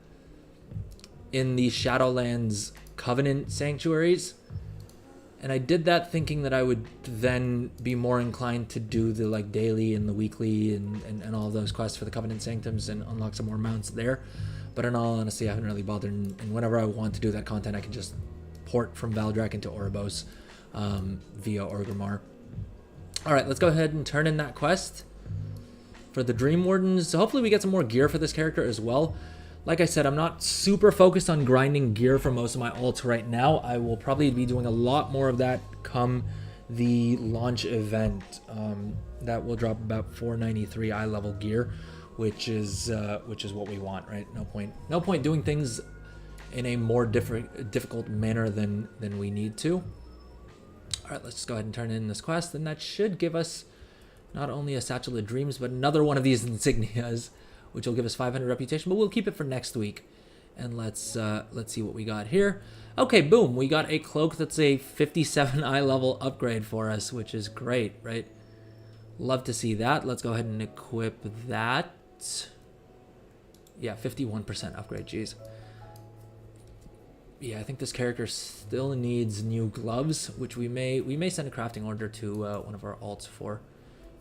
Shadowlands Covenant sanctuaries. And I did that thinking that I would then be more inclined to do the like daily and the weekly and all of those quests for the Covenant Sanctums and unlock some more mounts there. But in all honesty, I haven't really bothered. And whenever I want to do that content, I can just port from Valdrakken to Oribos via Orgrimmar. All right, let's go ahead and turn in that quest for the Dream Wardens. Hopefully we get some more gear for this character as well. Like I said, I'm not super focused on grinding gear for most of my ults right now. I will probably be doing a lot more of that come the launch event. That will drop about 493 eye level gear, which is what we want, right? No point doing things in a more difficult manner than we need to. All right, let's just go ahead and turn in this quest, and that should give us not only a Satchel of Dreams, but another one of these insignias, which will give us 500 reputation, but we'll keep it for next week. And let's see what we got here. Okay, boom, we got a cloak that's a 57 eye level upgrade for us, which is great, right? Love to see that. Let's go ahead and equip that. Yeah, 51% upgrade. Jeez. Yeah, I think this character still needs new gloves, which we may send a crafting order to one of our alts for.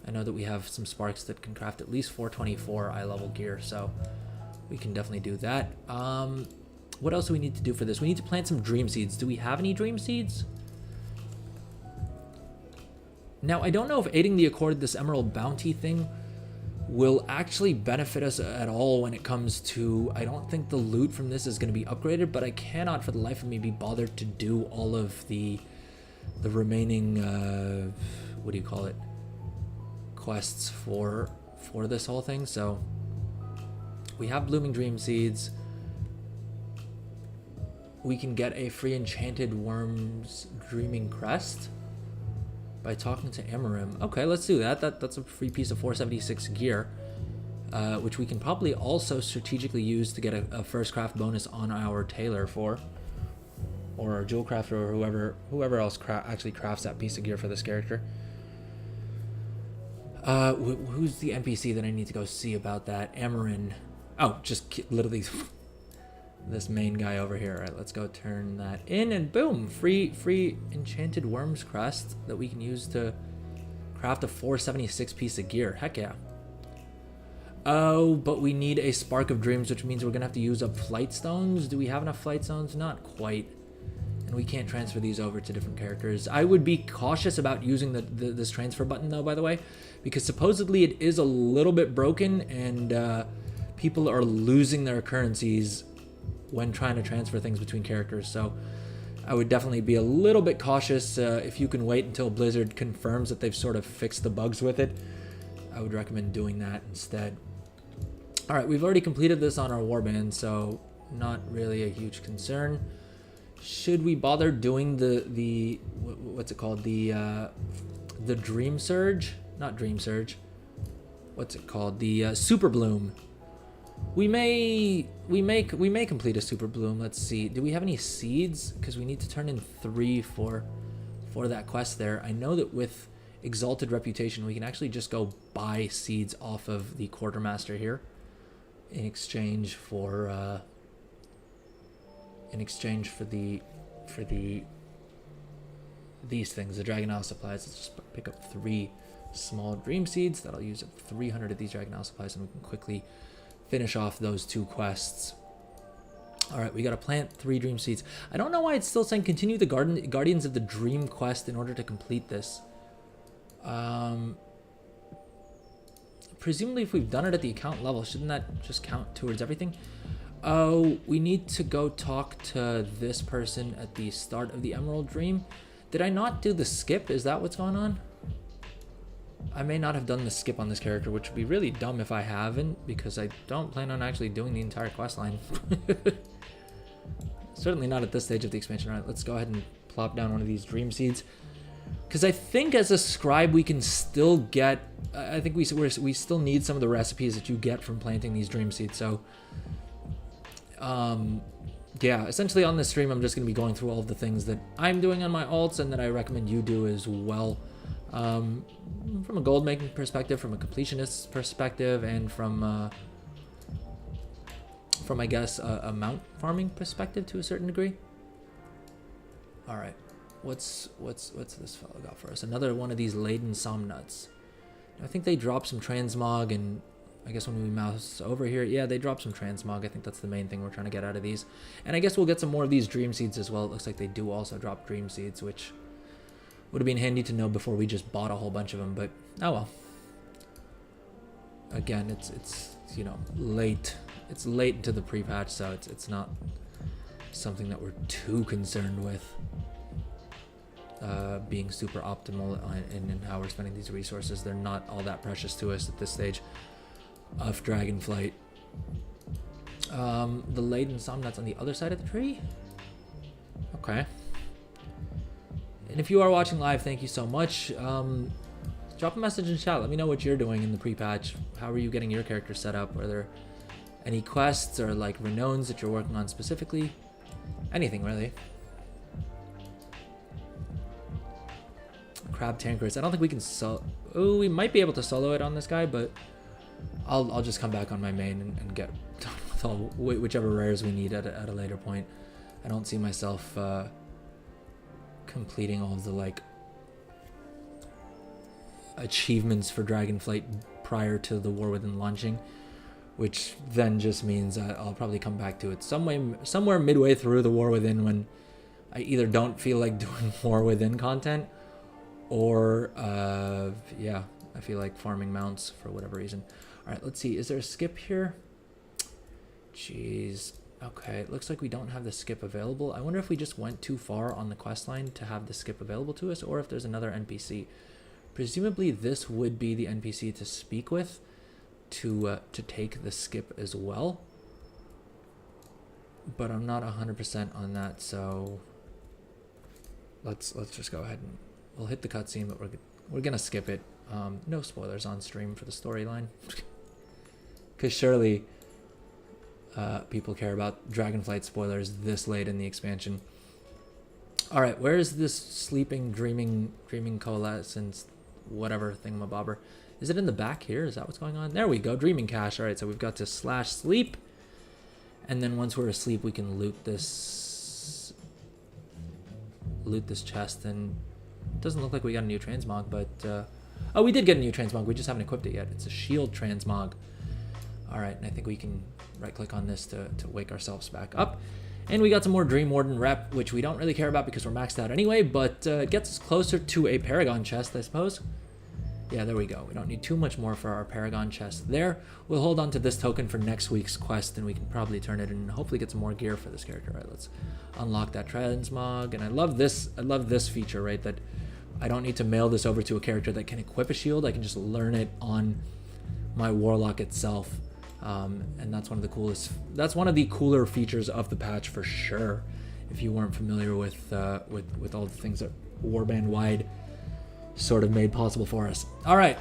I know that we have some sparks that can craft at least 424 eye level gear, so we can definitely do that. What else do we need to do for this? We need to plant some dream seeds. Do we have any dream seeds? Now, I don't know if aiding the Accord, this emerald bounty thing, will actually benefit us at all when it comes to... I don't think the loot from this is going to be upgraded, but I cannot for the life of me be bothered to do all of the remaining, what do you call it, quests for this whole thing. So we have blooming dream seeds. We can get a free enchanted worm's dreaming crest by talking to Amarim. Okay, let's do that. That's a free piece of 476 gear, which we can probably also strategically use to get a first craft bonus on our tailor for, or our jewel crafter, or whoever else actually crafts that piece of gear for this character. Who's the NPC that I need to go see about that? Amarin. Oh, just literally this main guy over here. All right, let's go turn that in, and boom, free enchanted worm's crest that we can use to craft a 476 piece of gear. Heck yeah. Oh, but we need a spark of dreams, which means we're gonna have to use up flight stones. Do we have enough flight stones? Not quite. And we can't transfer these over to different characters. I would be cautious about using this transfer button though, by the way, because supposedly it is a little bit broken, and people are losing their currencies when trying to transfer things between characters. So I would definitely be a little bit cautious. If you can wait until Blizzard confirms that they've sort of fixed the bugs with it, I would recommend doing that instead. All right, we've already completed this on our warband, so not really a huge concern. Should we bother doing the what's it called, the dream surge? Not dream surge. What's it called? The super bloom. We may complete a super bloom. Let's see. Do we have any seeds? Because we need to turn in 3 for that quest there. I know that with exalted reputation, we can actually just go buy seeds off of the quartermaster here in exchange for these things, the Dragon Isle supplies. Let's just pick up 3 small dream seeds. That'll use up 300 of these Dragon Isle supplies, and we can quickly finish off those 2 quests. All right, we got to plant 3 dream seeds. I don't know why it's still saying continue the Guardians of the Dream quest in order to complete this. Presumably if we've done it at the account level, shouldn't that just count towards everything? Oh, we need to go talk to this person at the start of the Emerald Dream. Did I not do the skip? Is that what's going on? I may not have done the skip on this character, which would be really dumb if I haven't, because I don't plan on actually doing the entire quest line. Certainly not at this stage of the expansion. All right, let's go ahead and plop down one of these dream seeds, because I think as a scribe we can still get, I think we still need some of the recipes that you get from planting these dream seeds. So yeah, essentially on this stream I'm just going to be going through all of the things that I'm doing on my alts and that I recommend you do as well. From a gold making perspective, from a completionist perspective, and from I guess a mount farming perspective to a certain degree. All right, what's this fellow got for us? Another one of these laden somnuts. I think they drop some transmog, and I guess when we mouse over here, yeah, they drop some transmog. I think that's the main thing we're trying to get out of these. And I guess we'll get some more of these dream seeds as well. It looks like they do also drop dream seeds, which would have been handy to know before we just bought a whole bunch of them, but oh well. Again, it's you know, late. It's late into the pre-patch, so it's not something that we're too concerned with. Being super optimal in how we're spending these resources. They're not all that precious to us at this stage of Dragonflight. The laden somnuts on the other side of the tree? Okay. And if you are watching live, thank you so much. Drop a message in chat. Let me know what you're doing in the pre-patch. How are you getting your character set up? Are there any quests or like renowns that you're working on specifically? Anything really. Crab tankers. I don't think we can sell. Oh, we might be able to solo it on this guy, but I'll just come back on my main and get done with all whichever rares we need at a later point. I don't see myself completing all of the like achievements for Dragonflight prior to the War Within launching, which then just means I'll probably come back to it somewhere midway through the War Within, when I either don't feel like doing War Within content, or yeah, I feel like farming mounts for whatever reason. All right, let's see. Is there a skip here? Jeez. Okay, it looks like we don't have the skip available. I wonder if we just went too far on the quest line to have the skip available to us, or if there's another NPC. Presumably this would be the NPC to speak with to take the skip as well. But I'm not 100% on that, so let's just go ahead and we'll hit the cutscene, but we're gonna skip it. No spoilers on stream for the storyline, because surely people care about Dragonflight spoilers this late in the expansion. All right, where is this sleeping, dreaming coalescence, whatever thingamabobber? Is it in the back here? Is that what's going on? There we go, dreaming cache. All right, so we've got to /sleep, and then once we're asleep, we can loot this chest. And it doesn't look like we got a new transmog, but oh, we did get a new transmog. We just haven't equipped it yet. It's a shield transmog. All right, and I think we can right-click on this to wake ourselves back up. And we got some more Dream Warden rep, which we don't really care about because we're maxed out anyway, but gets us closer to a Paragon chest, I suppose. Yeah, there we go. We don't need too much more for our Paragon chest there. We'll hold on to this token for next week's quest, and we can probably turn it and hopefully get some more gear for this character. All right, let's unlock that transmog. And I love this feature, right? That I don't need to mail this over to a character that can equip a shield. I can just learn it on my Warlock itself. And that's one of the cooler features of the patch for sure. If you weren't familiar with all the things that Warband wide sort of made possible for us. All right,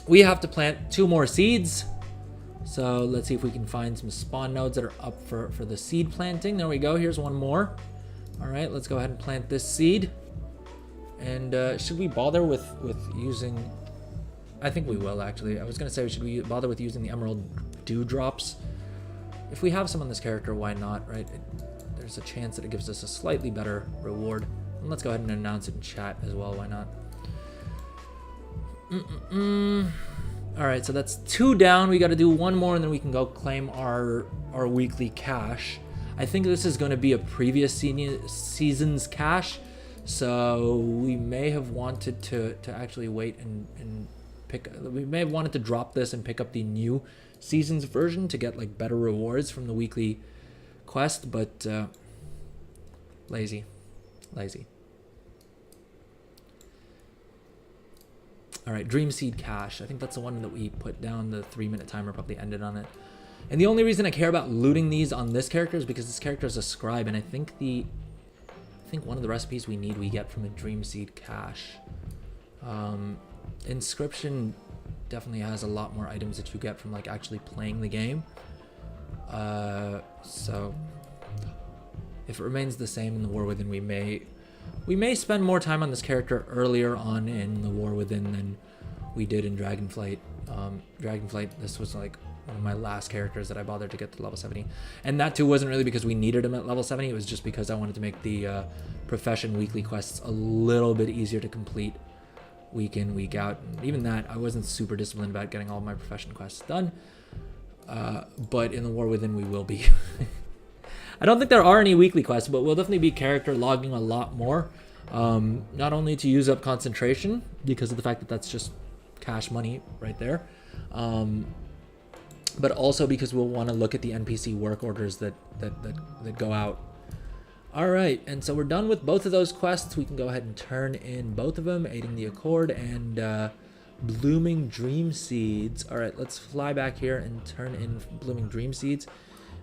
we have to plant 2 more seeds. So let's see if we can find some spawn nodes that are up for the seed planting. There we go. Here's one more. All right, let's go ahead and plant this seed. And should we bother with using? I think we will, actually. I was going to say, should we bother with using the Emerald Dewdrops? If we have some on this character, why not, right? There's a chance that it gives us a slightly better reward. And let's go ahead and announce it in chat as well, why not? All right, so that's 2 down. We got to do 1 more, and then we can go claim our weekly cache. I think this is going to be a previous season's cache, so we may have wanted to actually wait and we may have wanted to drop this and pick up the new season's version to get like better rewards from the weekly quest, but lazy. All right, Dream Seed Cache. I think that's the one that we put down. The 3-minute timer probably ended on it. And the only reason I care about looting these on this character is because this character is a scribe, and I think one of the recipes we get from a Dream Seed Cache. Inscription definitely has a lot more items that you get from like actually playing the game. So if it remains the same in the War Within, we may spend more time on this character earlier on in the War Within than we did in Dragonflight. Dragonflight, this was like one of my last characters that I bothered to get to level 70. And that too wasn't really because we needed him at level 70. It was just because I wanted to make the profession weekly quests a little bit easier to complete week in, week out. And even that, I wasn't super disciplined about getting all my profession quests done. But in the War Within, we will be. I don't think there are any weekly quests, but we'll definitely be character logging a lot more. Not only to use up concentration, because of the fact that that's just cash money right there, but also because we'll want to look at the NPC work orders that go out. All right, and so we're done with both of those quests. We can go ahead and turn in both of them, Aiding the Accord and Blooming Dream Seeds. All right, let's fly back here and turn in Blooming Dream Seeds.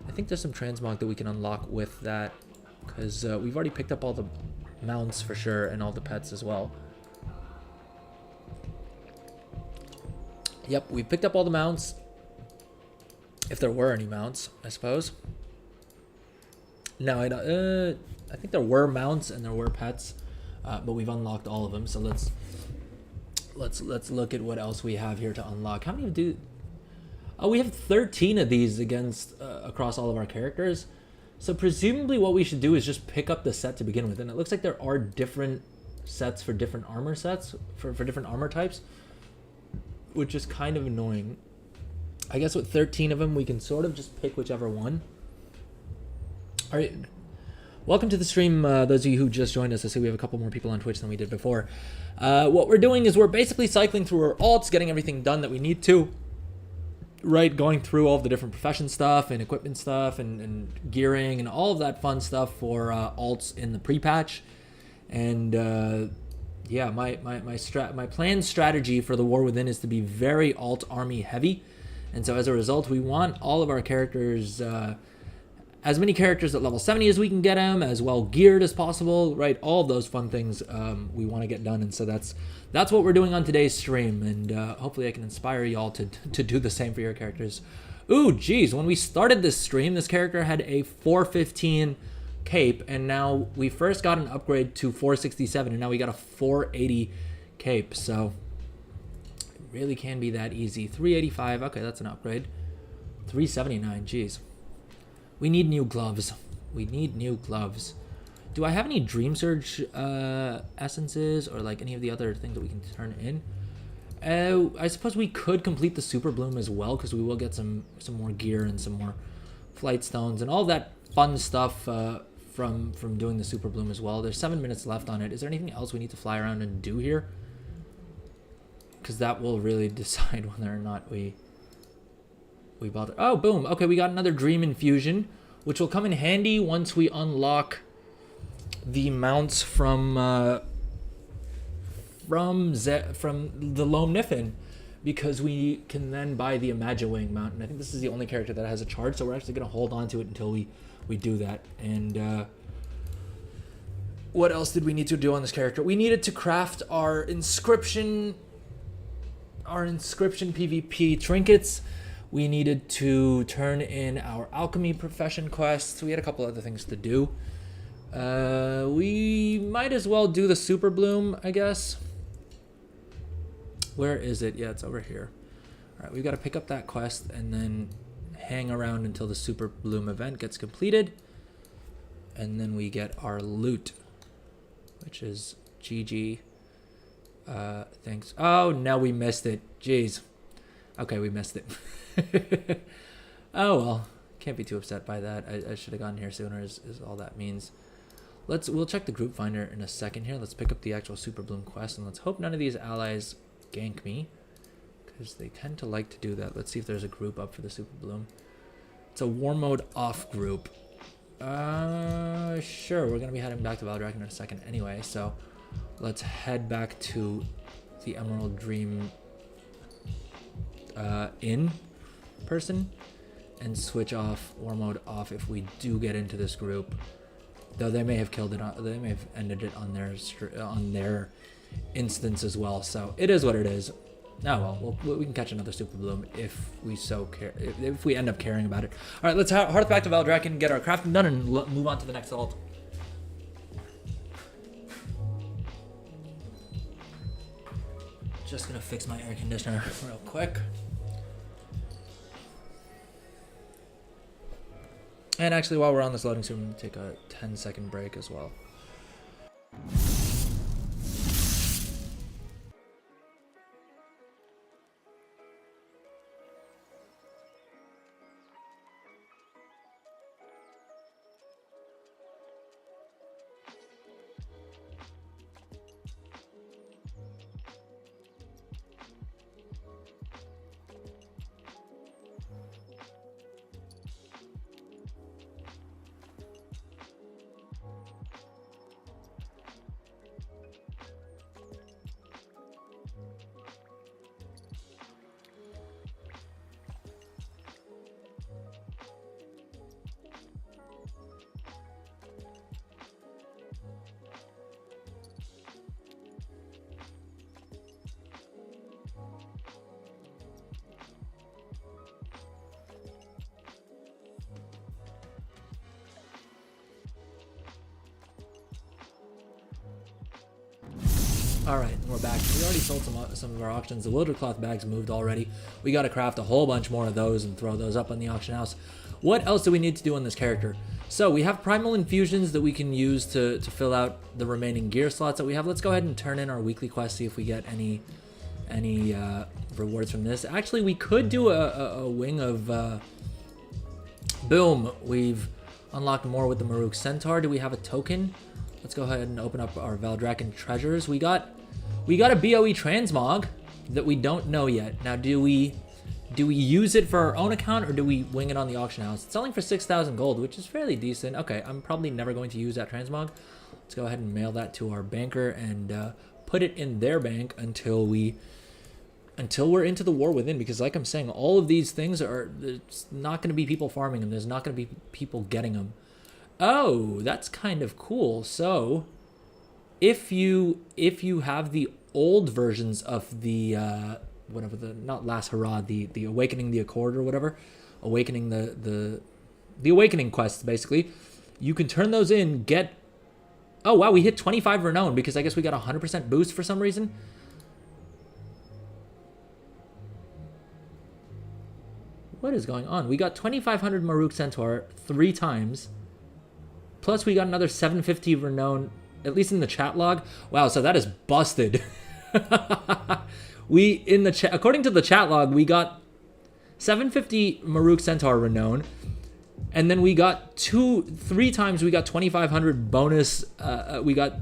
I think there's some transmog that we can unlock with that, because we've already picked up all the mounts for sure and all the pets as well. Yep, we picked up all the mounts, if there were any mounts, I suppose. No, I think there were mounts and there were pets, but we've unlocked all of them. So let's let's look at what else we have here to unlock. How many do? Oh, we have 13 of these against across all of our characters. So presumably what we should do is just pick up the set to begin with. And it looks like there are different sets for different armor sets, for different armor types, which is kind of annoying. I guess with 13 of them, we can sort of just pick whichever one. All right. Welcome to the stream, those of you who just joined us. I see we have a couple more people on Twitch than we did before. What we're doing is we're basically cycling through our alts, getting everything done that we need to. Right, going through all of the different profession stuff and equipment stuff and gearing and all of that fun stuff for alts in the pre-patch. And yeah, my planned strategy for the War Within is to be very alt army heavy. And so as a result, we want all of our characters, as many characters at level 70 as we can get them, as well geared as possible, right? All of those fun things we want to get done. And so that's what we're doing on today's stream. And hopefully I can inspire y'all to do the same for your characters. Ooh, geez, when we started this stream, this character had a 415 cape, and now we first got an upgrade to 467, and now we got a 480 cape. So it really can be that easy. 385, okay, that's an upgrade. 379, geez. We need new gloves. We need new gloves. Do I have any Dream Surge essences or like any of the other things that we can turn in? I suppose we could complete the Super Bloom as well, because we will get some more gear and some more flight stones and all that fun stuff from doing the Super Bloom as well. There's 7 minutes left on it. Is there anything else we need to fly around and do here? Because that will really decide whether or not we bother. Oh, boom. Okay, we got another Dream Infusion, which will come in handy once we unlock the mounts from the Loam Niffin, because we can then buy the Imagine-Wing mount. And I think this is the only character that has a charge, so we're actually going to hold on to it until we do that. And what else did we need to do on this character? We needed to craft our inscription PvP trinkets. We needed to turn in our alchemy profession quests. We had a couple other things to do. We might as well do the Super Bloom, I guess. Where is it? Yeah, it's over here. All right, we've got to pick up that quest and then hang around until the Super Bloom event gets completed. And then we get our loot, which is GG. Thanks. Oh, no, we missed it. Jeez. Okay, we missed it. Oh, well. Can't be too upset by that. I should have gotten here sooner is all that means. We'll check the group finder in a second here. Let's pick up the actual Super Bloom quest, and let's hope none of these allies gank me, because they tend to like to do that. Let's see if there's a group up for the Super Bloom. It's a war mode off group. Sure, we're gonna be heading back to Valdrakken in a second anyway, so let's head back to the Emerald Dream in person and switch off war mode off if we do get into this group. Though they may have killed it they may have ended it on their instance as well. So it is what it is. Oh well, we can catch another Super Bloom if we so care, if we end up caring about it. All right, let's hearth back to Valdrakken, get our crafting done, and move on to the next alt. Just gonna fix my air conditioner real quick. And actually, while we're on this loading screen, I'm gonna take a 10-second break as well. All right, we're back. We already sold some of our auctions. The wilder cloth bags moved already. We got to craft a whole bunch more of those and throw those up on the auction house. What else do we need to do on this character? So we have primal infusions that we can use to fill out the remaining gear slots that we have. Let's go ahead and turn in our weekly quest, see if we get any rewards from this. Actually, we could do a wing of... boom, we've unlocked more with the Maruk Centaur. Do we have a token? Let's go ahead and open up our Valdrakken treasures. We got a BOE transmog that we don't know yet. Now, do we use it for our own account or do we wing it on the auction house? It's selling for 6,000 gold, which is fairly decent. Okay, I'm probably never going to use that transmog. Let's go ahead and mail that to our banker and put it in their bank until we're into the war within, because like I'm saying, all of these things there's not going to be people farming them. There's not going to be people getting them. Oh, that's kind of cool. So if you have the old versions of the whatever, the not Last Hurrah, the Awakening the Accord or whatever, awakening the Awakening quests, basically, you can turn those in, get... Oh wow, we hit 25 renown because I guess we got 100% boost for some reason. What is going on? We got 2,500 Maruk Centaur 3 times. Plus we got another 750 renown, at least in the chat log. Wow, so that is busted. According to the chat log, we got 750 Maruk Centaur renown, and then we got 3 times we got 2,500 bonus. We got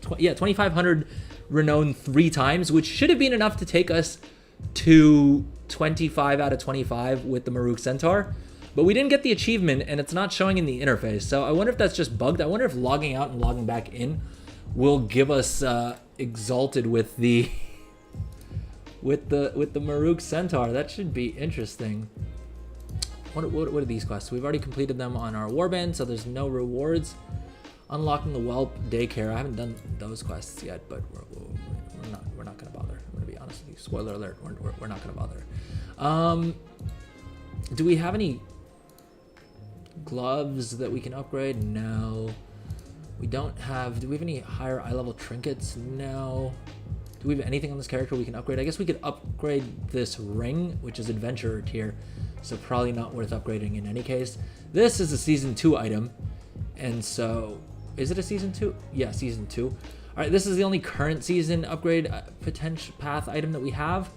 2,500 renown 3 times, which should have been enough to take us to 25 out of 25 with the Maruk Centaur. But we didn't get the achievement, and it's not showing in the interface. So I wonder if that's just bugged. I wonder if logging out and logging back in will give us exalted with the Maruk Centaur. That should be interesting. What are these quests? We've already completed them on our warband, so there's no rewards. Unlocking the whelp daycare. I haven't done those quests yet, but we're not gonna bother. I'm gonna be honest with you. Spoiler alert. We're not gonna bother. Do we have any gloves that we can upgrade? No. We don't have... Do we have any higher eye level trinkets? No. Do we have anything on this character we can upgrade? I guess we could upgrade this ring, which is adventurer tier, so probably not worth upgrading in any case. This is a season 2 item, and so... Is it a season 2? Yeah, season 2. All right, this is the only current season upgrade potential path item that we have,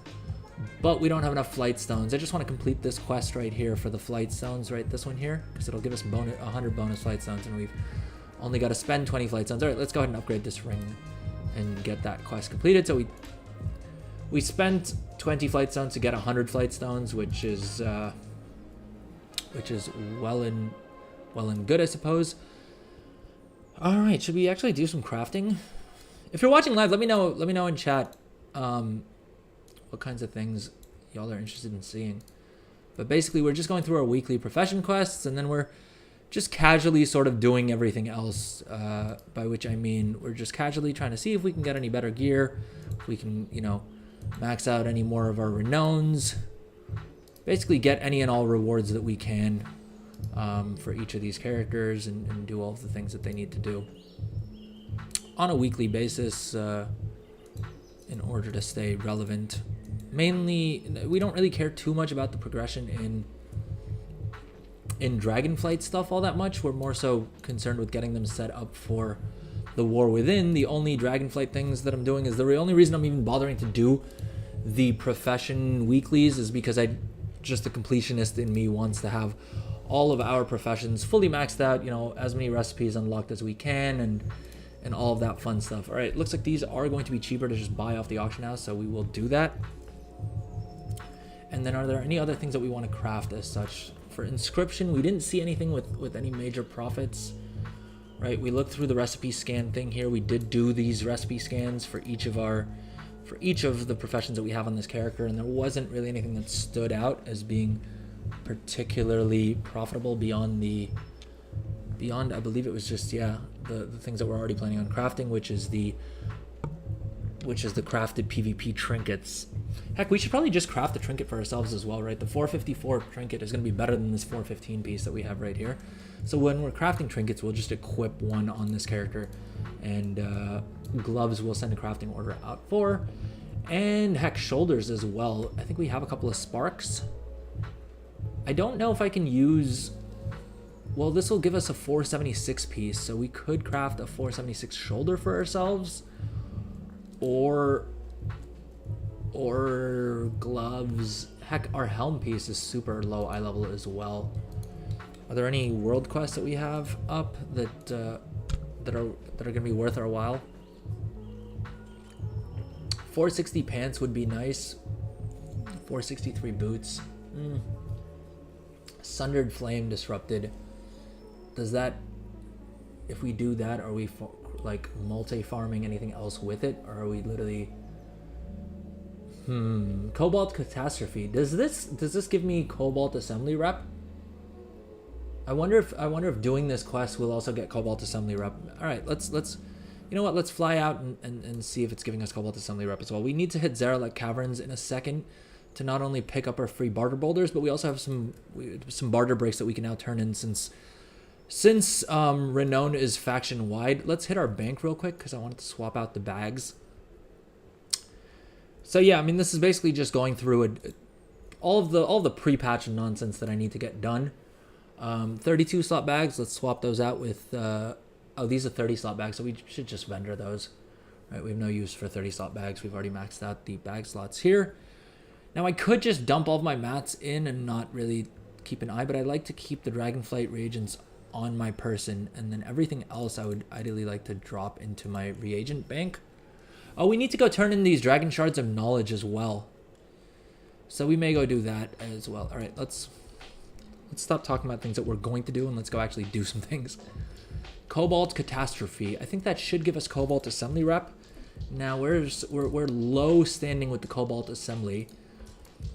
but we don't have enough flight stones. I just want to complete this quest right here for the flight stones, right? This one here, because it'll give us 100 bonus flight stones, and we've only got to spend 20 flight stones. All right, let's go ahead and upgrade this ring and get that quest completed. So we spent 20 flight stones to get 100 flight stones, which is well and good, I suppose. All right, should we actually do some crafting? If you're watching live, let me know in chat what kinds of things y'all are interested in seeing. But basically, we're just going through our weekly profession quests, and then we're just casually sort of doing everything else, by which I mean we're just casually trying to see if we can get any better gear, if we can, max out any more of our renowns, basically get any and all rewards that we can for each of these characters, and do all of the things that they need to do on a weekly basis in order to stay relevant. Mainly, we don't really care too much about the progression in Dragonflight stuff all that much. We're more so concerned with getting them set up for the war within. The only Dragonflight things that I'm doing is the only reason I'm even bothering to do the profession weeklies is because just the completionist in me wants to have all of our professions fully maxed out, as many recipes unlocked as we can, and all of that fun stuff. All right, looks like these are going to be cheaper to just buy off the auction house, so we will do that. And then are there any other things that we want to craft as such? For inscription, we didn't see anything with any major profits, right? We looked through the recipe scan thing here. We did do these recipe scans for each of the professions that we have on this character, and there wasn't really anything that stood out as being particularly profitable beyond I believe it was just the things that we're already planning on crafting, which is the crafted PvP trinkets. Heck, we should probably just craft the trinket for ourselves as well, right? The 454 trinket is going to be better than this 415 piece that we have right here. So when we're crafting trinkets, we'll just equip one on this character And gloves we'll send a crafting order out for. And heck, shoulders as well. I think we have a couple of sparks. I don't know if I can use... Well, this will give us a 476 piece, so we could craft a 476 shoulder for ourselves. Or gloves. Heck, our helm piece is super low eye level as well. Are there any world quests that we have up that are gonna be worth our while? 460 pants would be nice. 463 boots. Sundered flame disrupted. Does that, if we do that, are we like multi-farming anything else with it, or are we literally... Cobalt catastrophe. Does this give me cobalt assembly rep? I wonder if doing this quest will also get cobalt assembly rep. All right, let's you know what? Let's fly out and see if it's giving us cobalt assembly rep as well. We need to hit Zaralek Caverns in a second to not only pick up our free barter boulders, but we also have some barter breaks that we can now turn in since Renown is faction wide. Let's hit our bank real quick because I wanted to swap out the bags. So yeah, I mean, this is basically just going through all of the pre-patch nonsense that I need to get done. 32 slot bags. Let's swap those out with. Oh, these are 30 slot bags, so we should just vendor those. Right, we have no use for 30 slot bags. We've already maxed out the bag slots here. Now I could just dump all of my mats in and not really keep an eye, but I like to keep the Dragonflight reagents on my person, and then everything else I would ideally like to drop into my reagent bank. Oh, we need to go turn in these dragon shards of knowledge as well. So we may go do that as well. All right, let's stop talking about things that we're going to do and let's go actually do some things. Cobalt catastrophe. I think that should give us cobalt assembly rep. Now we're low standing with the cobalt assembly.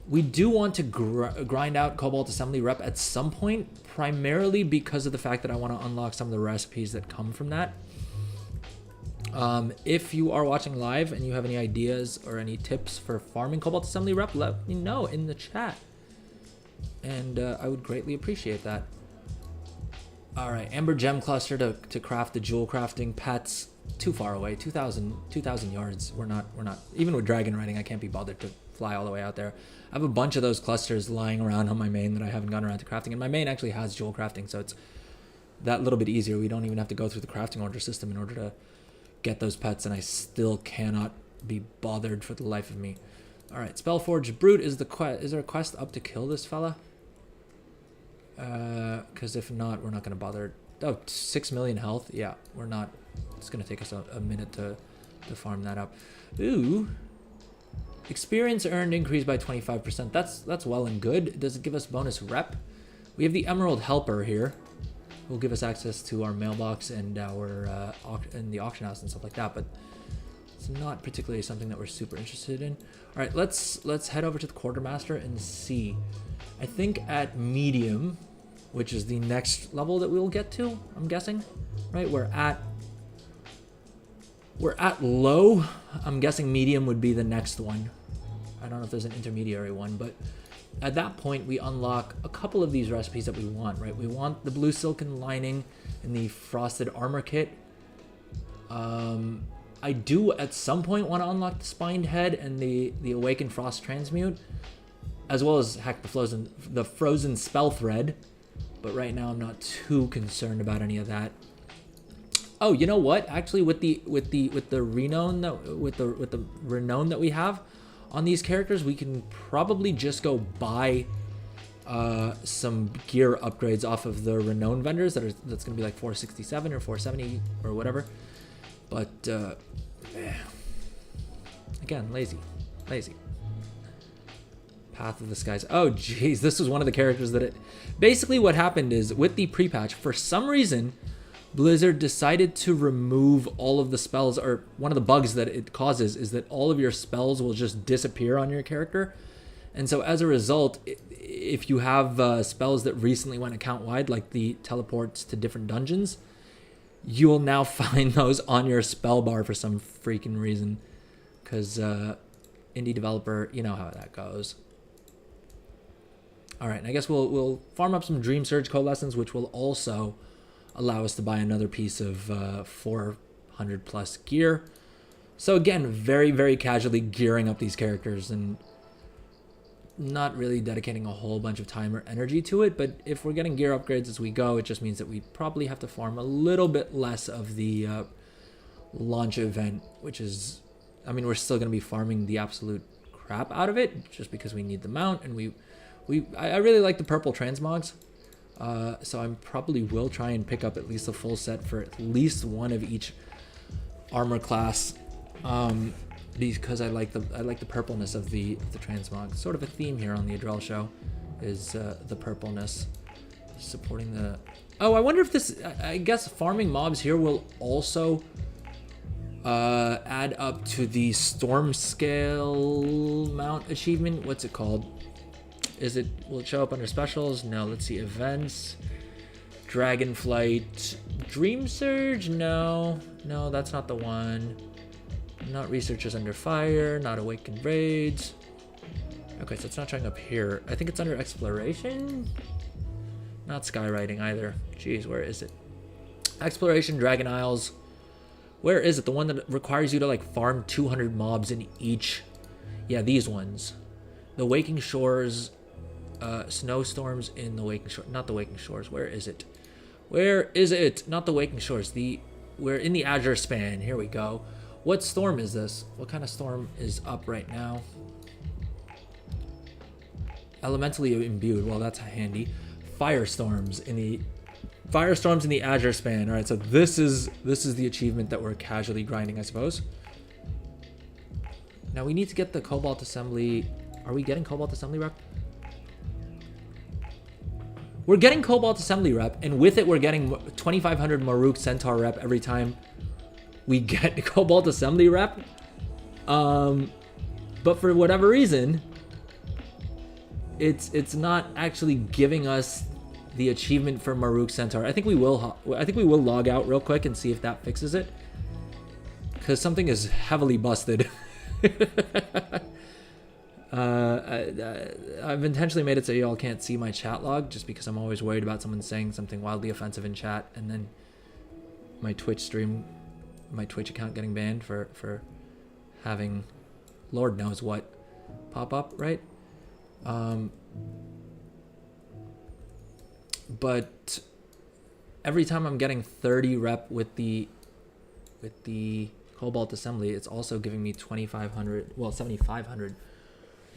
We do want to grind out cobalt assembly rep at some point, primarily because of the fact that I want to unlock some of the recipes that come from that. If you are watching live and you have any ideas or any tips for farming cobalt assembly rep, let me know in the chat. And I would greatly appreciate that. All right, Amber Gem Cluster to craft the jewel crafting pets. Too far away, 2,000 yards. We're not, even with dragon riding, I can't be bothered to fly all the way out there. I have a bunch of those clusters lying around on my main that I haven't gone around to crafting. And my main actually has jewel crafting, so it's that little bit easier. We don't even have to go through the crafting order system in order to get those pets, and I still cannot be bothered for the life of me. All right, Spellforged Brute is the quest. Is there a quest up to kill this fella? Because if not, we're not going to bother. Oh, 6 million health. Yeah, we're not. It's going to take us a minute to farm that up. Ooh. Experience earned increased by 25%. That's well and good. Does it give us bonus rep? We have the Emerald Helper here. Will give us access to our mailbox and our and the auction house and stuff like that, but it's not particularly something that we're super interested in. All right, let's head over to the quartermaster and see. I think at medium, which is the next level that we'll get to, I'm guessing, right? We're at low. I'm guessing medium would be the next one. I don't know if there's an intermediary one, but at that point, we unlock a couple of these recipes that we want, right? We want the blue silken lining and the frosted armor kit. I do at some point want to unlock the spined head and the awakened frost transmute, as well as heck the frozen spell thread. But right now, I'm not too concerned about any of that. Oh, you know what? Actually, with the renown that we have on these characters, we can probably just go buy some gear upgrades off of the renown vendors that's gonna be like 467 or 470 or whatever. But again, lazy. Path of the Skies. Oh geez, this was one of the characters that basically what happened is with the pre-patch, for some reason Blizzard decided to remove all of the spells, or one of the bugs that it causes is that all of your spells will just disappear on your character. And so as a result, if you have spells that recently went account-wide, like the teleports to different dungeons, you will now find those on your spell bar for some freaking reason. Because indie developer, you know how that goes. All right, and I guess we'll farm up some Dream Surge coalescence, which will also allow us to buy another piece of 100 plus gear. So again, very, very casually gearing up these characters and not really dedicating a whole bunch of time or energy to it. But if we're getting gear upgrades as we go, it just means that we probably have to farm a little bit less of the launch event, which is, I mean, we're still going to be farming the absolute crap out of it just because we need the mount. And I really like the purple transmogs. So I probably will try and pick up at least a full set for at least one of each armor class. Because I like the purpleness of the transmog. Sort of a theme here on the Adrel show is the purpleness supporting the. Oh, I wonder if this. I guess farming mobs here will also add up to the storm scale mount achievement. What's it called? Will it show up under specials? No. Let's see, events. Dragonflight, Dream Surge. No, that's not the one. Not Researchers Under Fire, not Awakened Raids. Okay, so it's not showing up here. I think it's under Exploration. Not Skywriting either. Jeez, where is it? Exploration, Dragon Isles. Where is it? The one that requires you to like farm 200 mobs in each. Yeah, these ones. The Waking Shores, snowstorms in the Waking Shores. Not the Waking Shores. Where is it? Where is it? Not the Waking Shores. We're in the Azure Span. Here we go. What storm is this? What kind of storm is up right now? Elementally imbued. Well, that's handy. Firestorms in the Azure Span. All right, so this is the achievement that we're casually grinding, I suppose. Now we need to get the Cobalt Assembly. Are we getting Cobalt Assembly rep? We're getting Cobalt Assembly rep, and with it we're getting 2500 Maruk Centaur rep every time we get Cobalt Assembly rep. But for whatever reason, it's not actually giving us the achievement for Maruk Centaur. I think we will log out real quick and see if that fixes it, because something is heavily busted. I've intentionally made it so y'all can't see my chat log, just because I'm always worried about someone saying something wildly offensive in chat and then my Twitch account getting banned for having Lord knows what pop up, right? But every time I'm getting 30 rep with the Cobalt Assembly, it's also giving me 7,500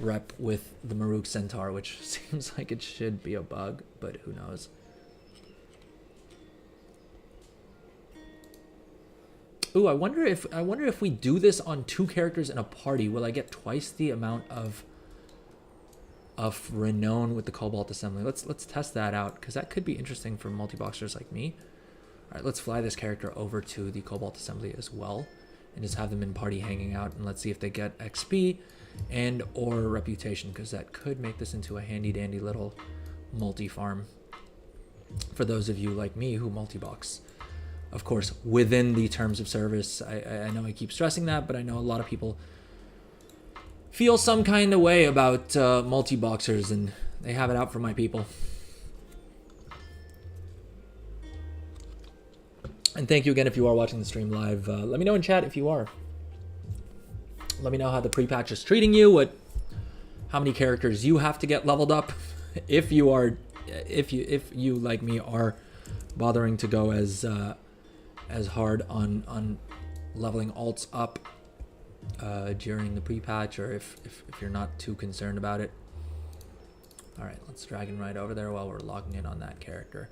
rep with the Maruk Centaur, which seems like it should be a bug, but who knows. Ooh, I wonder if we do this on 2 characters in a party, will I get twice the amount of renown with the Cobalt Assembly? Let's test that out, because that could be interesting for multi-boxers like me. All right, let's fly this character over to the Cobalt Assembly as well, and just have them in party hanging out, and let's see if they get XP and or reputation, because that could make this into a handy dandy little multi-farm for those of you like me who multi-box. Of course, within the terms of service. I know I keep stressing that, but I know a lot of people feel some kind of way about multi-boxers, and they have it out for my people. And thank you again if you are watching the stream live. Let me know in chat if you are. Let me know how the pre-patch is treating you, how many characters you have to get leveled up, if you like me are bothering to go as hard on leveling alts up during the pre-patch, or if you're not too concerned about it. All right, let's dragon right over there while we're logging in on that character.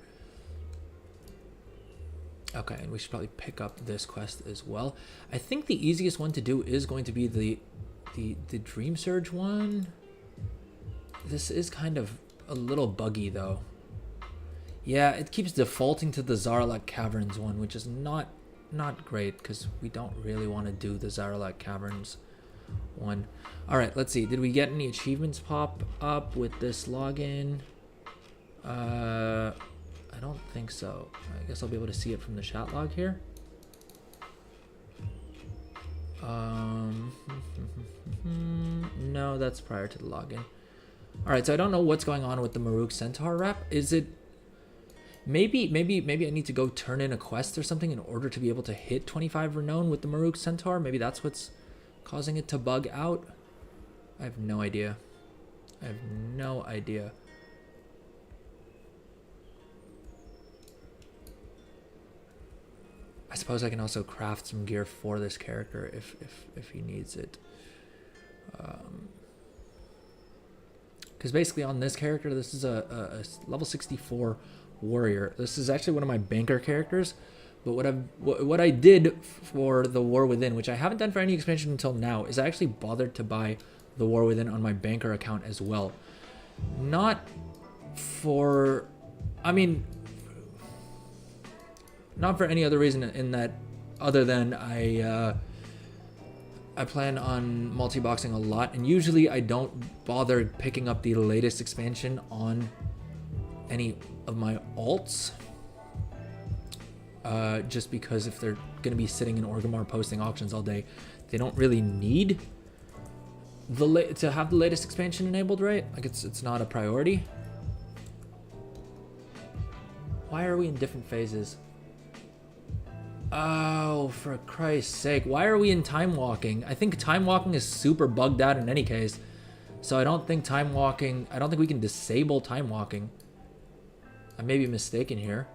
Okay, and we should probably pick up this quest as well. I think the easiest one to do is going to be the Dream Surge one. This is kind of a little buggy though. Yeah, it keeps defaulting to the Zaralek Caverns one, which is not great, because we don't really want to do the Zaralek Caverns one. All right, let's see. Did we get any achievements pop up with this login? I don't think so. I guess I'll be able to see it from the chat log here. No, that's prior to the login. All right, so I don't know what's going on with the Maruk Centaur rep. Is it? Maybe I need to go turn in a quest or something in order to be able to hit 25 renown with the Maruk Centaur. Maybe that's what's causing it to bug out. I have no idea. I have no idea. I suppose I can also craft some gear for this character if he needs it. Because basically on this character, this is a level 64 warrior. This is actually one of my banker characters. But what I did for the War Within, which I haven't done for any expansion until now, is I actually bothered to buy the War Within on my banker account as well. Not for, I mean, not for any other reason in that other than I plan on multi-boxing a lot, and usually I don't bother picking up the latest expansion on any of my alts. Just because if they're going to be sitting in Orgrimmar posting auctions all day, they don't really need to have the latest expansion enabled, right? Like it's not a priority. Why are we in different phases? Oh, for Christ's sake. Why are we in time walking? I think time walking is super bugged out in any case. So I don't think we can disable time walking. I may be mistaken here.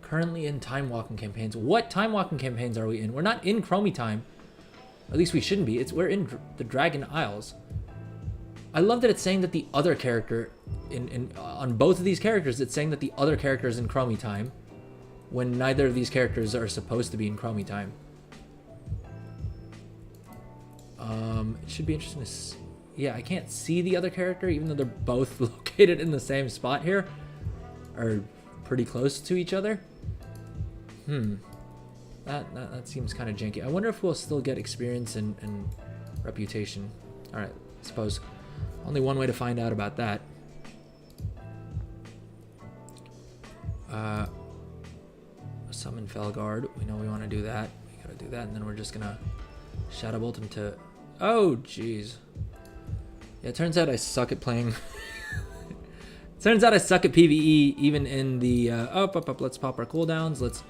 Currently in time walking campaigns. What time walking campaigns are we in? We're not in Chromie time. At least we shouldn't be. We're in the Dragon Isles. I love that it's saying that the other character on both of these characters, it's saying that the other character is in Chromie time, when neither of these characters are supposed to be in Chromie time. It should be interesting to see. Yeah, I can't see the other character, even though they're both located in the same spot here, or pretty close to each other. That seems kind of janky. I wonder if we'll still get experience and reputation. All right, I suppose only one way to find out about that. Summon Felguard. We know we want to do that. We gotta do that, and then we're just gonna Shadow Bolt him to. Oh, jeez. Yeah, it turns out I suck at playing. Turns out I suck at PvE, even in the. Let's pop our cooldowns. Let's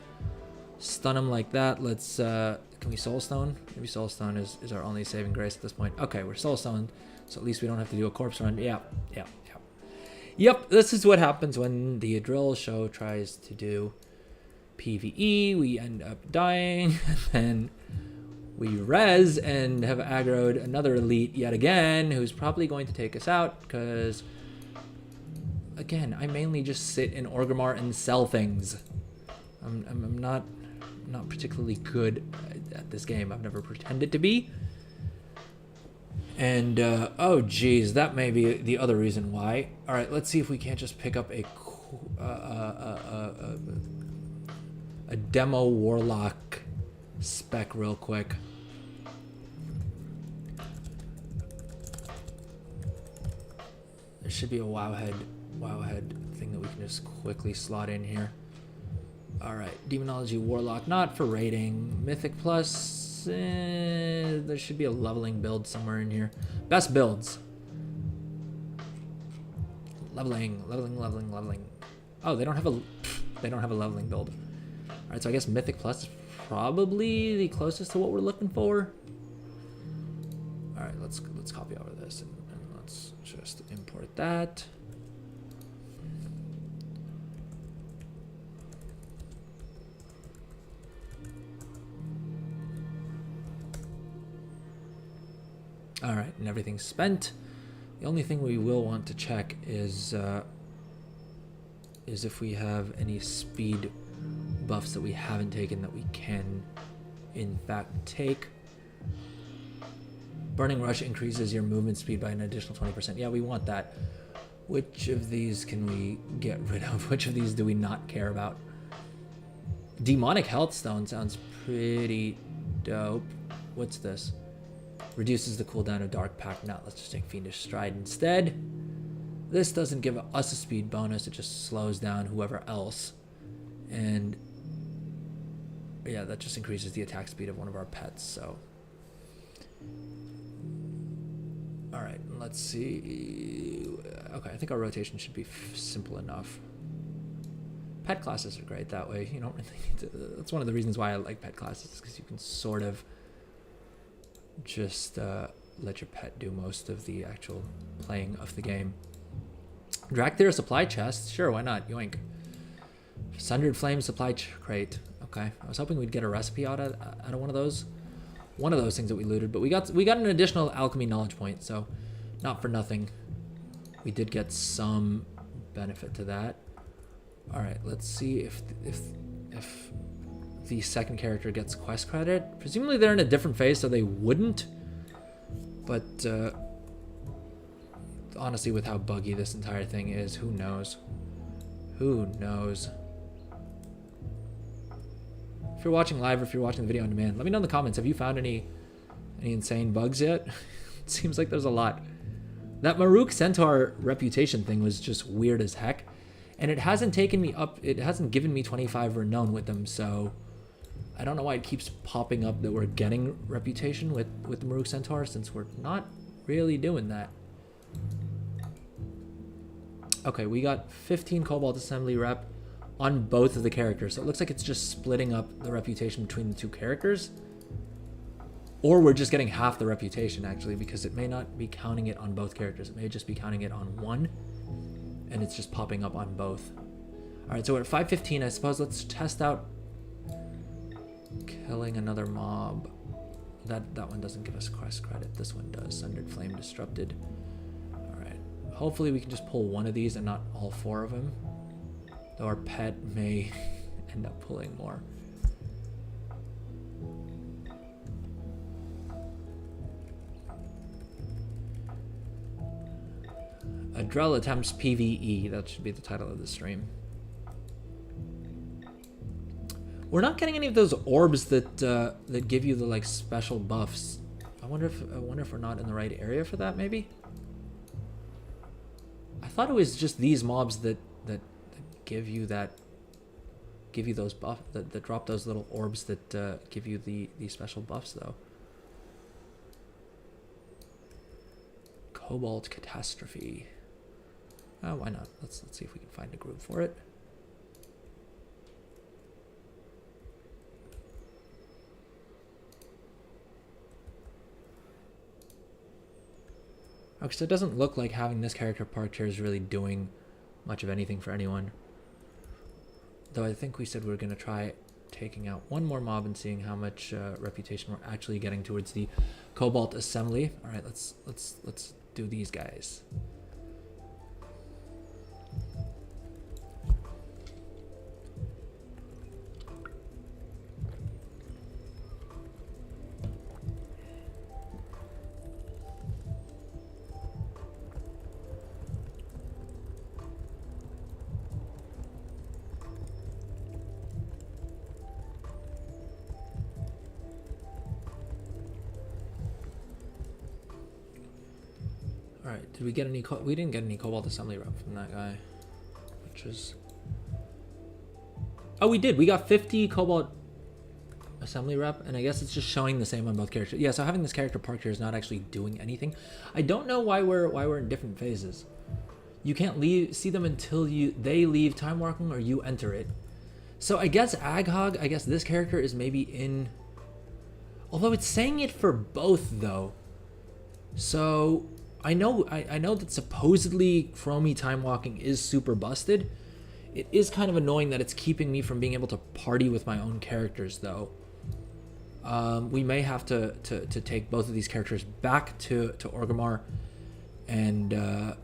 stun him like that. Let's. Can we Soulstone? Maybe Soulstone is our only saving grace at this point. Okay, we're Soulstoned, so at least we don't have to do a corpse run. Yeah. Yep, this is what happens when the drill show tries to do PvE. We end up dying, and then we res and have aggroed another elite yet again, who's probably going to take us out, because, again, I mainly just sit in Orgrimmar and sell things. I'm not particularly good at this game. I've never pretended to be. And, oh geez, that may be the other reason why. All right, let's see if we can't just pick up a demo warlock spec real quick. There should be a wowhead thing that we can just quickly slot in here. All right, Demonology Warlock, not for rating. Mythic Plus, there should be a leveling build somewhere in here. Best builds. Leveling. Oh, they don't have a leveling build. All right, so I guess Mythic Plus is probably the closest to what we're looking for. All right, let's copy over this and let's just import that. All right, and everything's spent. The only thing we will want to check is if we have any speed buffs that we haven't taken that we can, in fact, take. Burning Rush increases your movement speed by an additional 20%. Yeah, we want that. Which of these can we get rid of? Which of these do we not care about? Demonic Health Stone sounds pretty dope. What's this? Reduces the cooldown of Dark Pact. Now let's just take Fiendish Stride instead. This doesn't give us a speed bonus, it just slows down whoever else. And yeah, that just increases the attack speed of one of our pets, so. Alright, let's see. Okay, I think our rotation should be simple enough. Pet classes are great that way. You don't really need to. That's one of the reasons why I like pet classes, because you can sort of just let your pet do most of the actual playing of the game. Dracthyr supply chest, sure, why not? Yoink. Sundered Flame supply crate. Okay, I was hoping we'd get a recipe out of one of those things that we looted, but we got an additional alchemy knowledge point, so not for nothing. We did get some benefit to that. All right, let's see if the second character gets quest credit. Presumably they're in a different phase, so they wouldn't. But honestly, with how buggy this entire thing is, who knows? Who knows? If you're watching live or if you're watching the video on demand, let me know in the comments. Have you found any insane bugs yet? It seems like there's a lot. That Maruk Centaur reputation thing was just weird as heck. And it hasn't taken me up, it hasn't given me 25 renown with them, so I don't know why it keeps popping up that we're getting reputation with the Maruk Centaur, since we're not really doing that. Okay, we got 15 Cobalt Assembly rep on both of the characters, so it looks like it's just splitting up the reputation between the two characters. Or we're just getting half the reputation, actually, because it may not be counting it on both characters. It may just be counting it on one, and it's just popping up on both. All right, so we're at 515, I suppose. Let's test out killing another mob. That one doesn't give us quest credit. This one does. Sundered Flame Disrupted. All right. Hopefully we can just pull one of these and not all four of them. Though our pet may end up pulling more. Adrel attempts PvE. That should be the title of the stream. We're not getting any of those orbs that that give you the like special buffs. I wonder if we're not in the right area for that. Maybe. I thought it was just these mobs that give you those buffs that drop those little orbs that give you the special buffs though. Cobalt Catastrophe. Oh, why not? Let's see if we can find a group for it. Okay, so it doesn't look like having this character parked here is really doing much of anything for anyone. Though I think we said we were going to try taking out one more mob and seeing how much reputation we're actually getting towards the Cobalt Assembly. All right, let's do these guys. Alright, did we get any... We didn't get any Cobalt Assembly rep from that guy. Which is... Oh, we did! We got 50 Cobalt Assembly rep, and I guess it's just showing the same on both characters. Yeah, so having this character parked here is not actually doing anything. I don't know why we're in different phases. You can't see them until they leave time walking or you enter it. So I guess Aghog, I guess this character is maybe in... Although it's saying it for both, though. So... I know that supposedly Chromie time walking is super busted. It is kind of annoying that it's keeping me from being able to party with my own characters, though. We may have to take both of these characters back to Orgrimmar and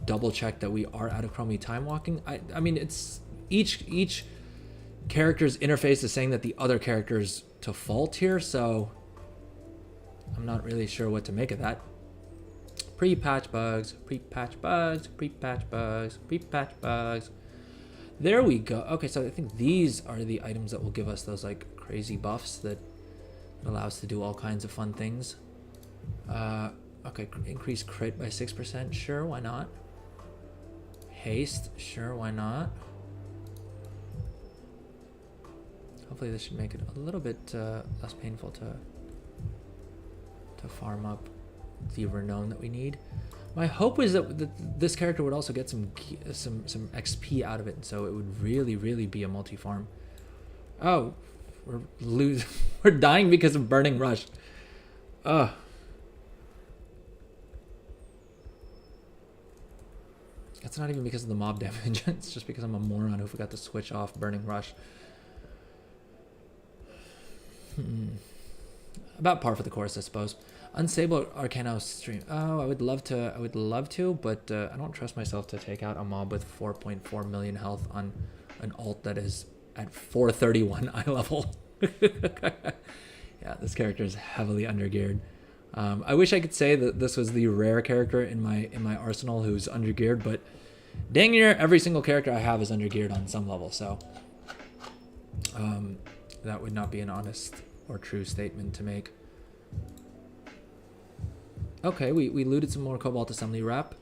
double check that we are out of Chromie time walking. I mean, it's each character's interface is saying that the other character's to fault here, so I'm not really sure what to make of that. Pre-patch bugs, pre-patch bugs, pre-patch bugs, pre-patch bugs. There we go. Okay, so I think these are the items that will give us those like crazy buffs that allow us to do all kinds of fun things. Okay, increase crit by 6%. Sure, why not? Haste. Sure, why not? Hopefully this should make it a little bit less painful to farm up the renown that we need. My hope is that this character would also get some XP out of it, and so it would really be a multi-farm. Oh, we're dying because of Burning Rush. Ugh. It's not even because of the mob damage. It's just because I'm a moron who forgot to switch off Burning Rush. About par for the course, I suppose. Unstable Arcano stream. Oh, I would love to, but I don't trust myself to take out a mob with 4.4 million health on an alt that is at 431 eye level. Yeah, this character is heavily undergeared. I wish I could say that this was the rare character in my arsenal who's undergeared, but dang near every single character I have is undergeared on some level, so that would not be an honest or true statement to make. Okay, we looted some more Cobalt Assembly Wrap.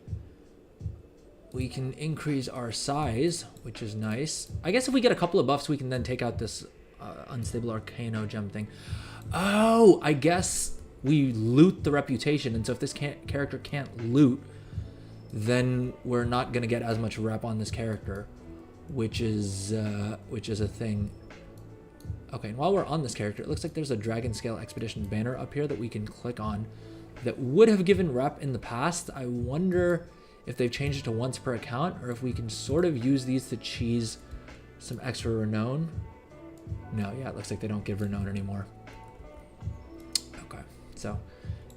We can increase our size, which is nice. I guess if we get a couple of buffs, we can then take out this Unstable Arcano gem thing. Oh, I guess we loot the reputation, and so if this character can't loot, then we're not going to get as much rep on this character, which is a thing. Okay, and while we're on this character, it looks like there's a Dragon Scale Expedition banner up here that we can click on that would have given rep in the past. I wonder if they've changed it to once per account, or if we can sort of use these to cheese some extra renown. No, yeah, it looks like they don't give renown anymore. Okay, so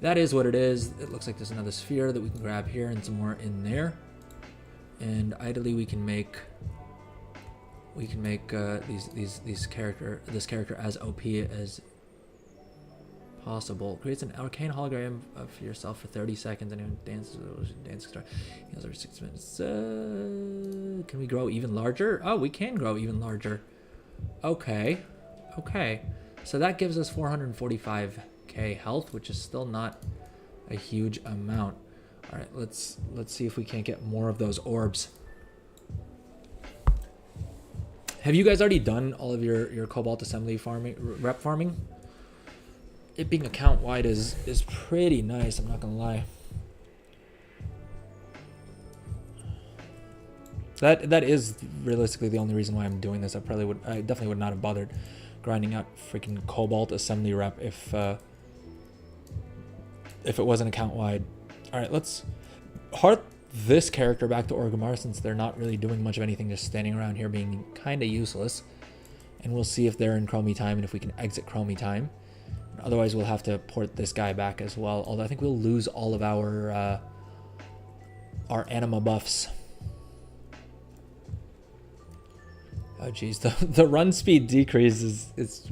that is what it is. It looks like there's another sphere that we can grab here and some more in there. And ideally we can make this character as OP as possible. Creates an arcane hologram of yourself for 30 seconds and then dances star. Heals every 6 minutes. Can we grow even larger? Oh, we can grow even larger. Okay. So that gives us 445k health, which is still not a huge amount. All right, let's see if we can't get more of those orbs. Have you guys already done all of your Cobalt Assembly rep farming? It being account wide is pretty nice, I'm not gonna lie. That is realistically the only reason why I'm doing this. I definitely would not have bothered grinding out freaking Cobalt Assembly rep if it wasn't account wide. All right, let's heart this character back to Orgrimmar, since they're not really doing much of anything, just standing around here being kind of useless. And we'll see if they're in Chromie time and if we can exit Chromie time. Otherwise, we'll have to port this guy back as well. Although I think we'll lose all of our anima buffs. Oh geez, the run speed decrease is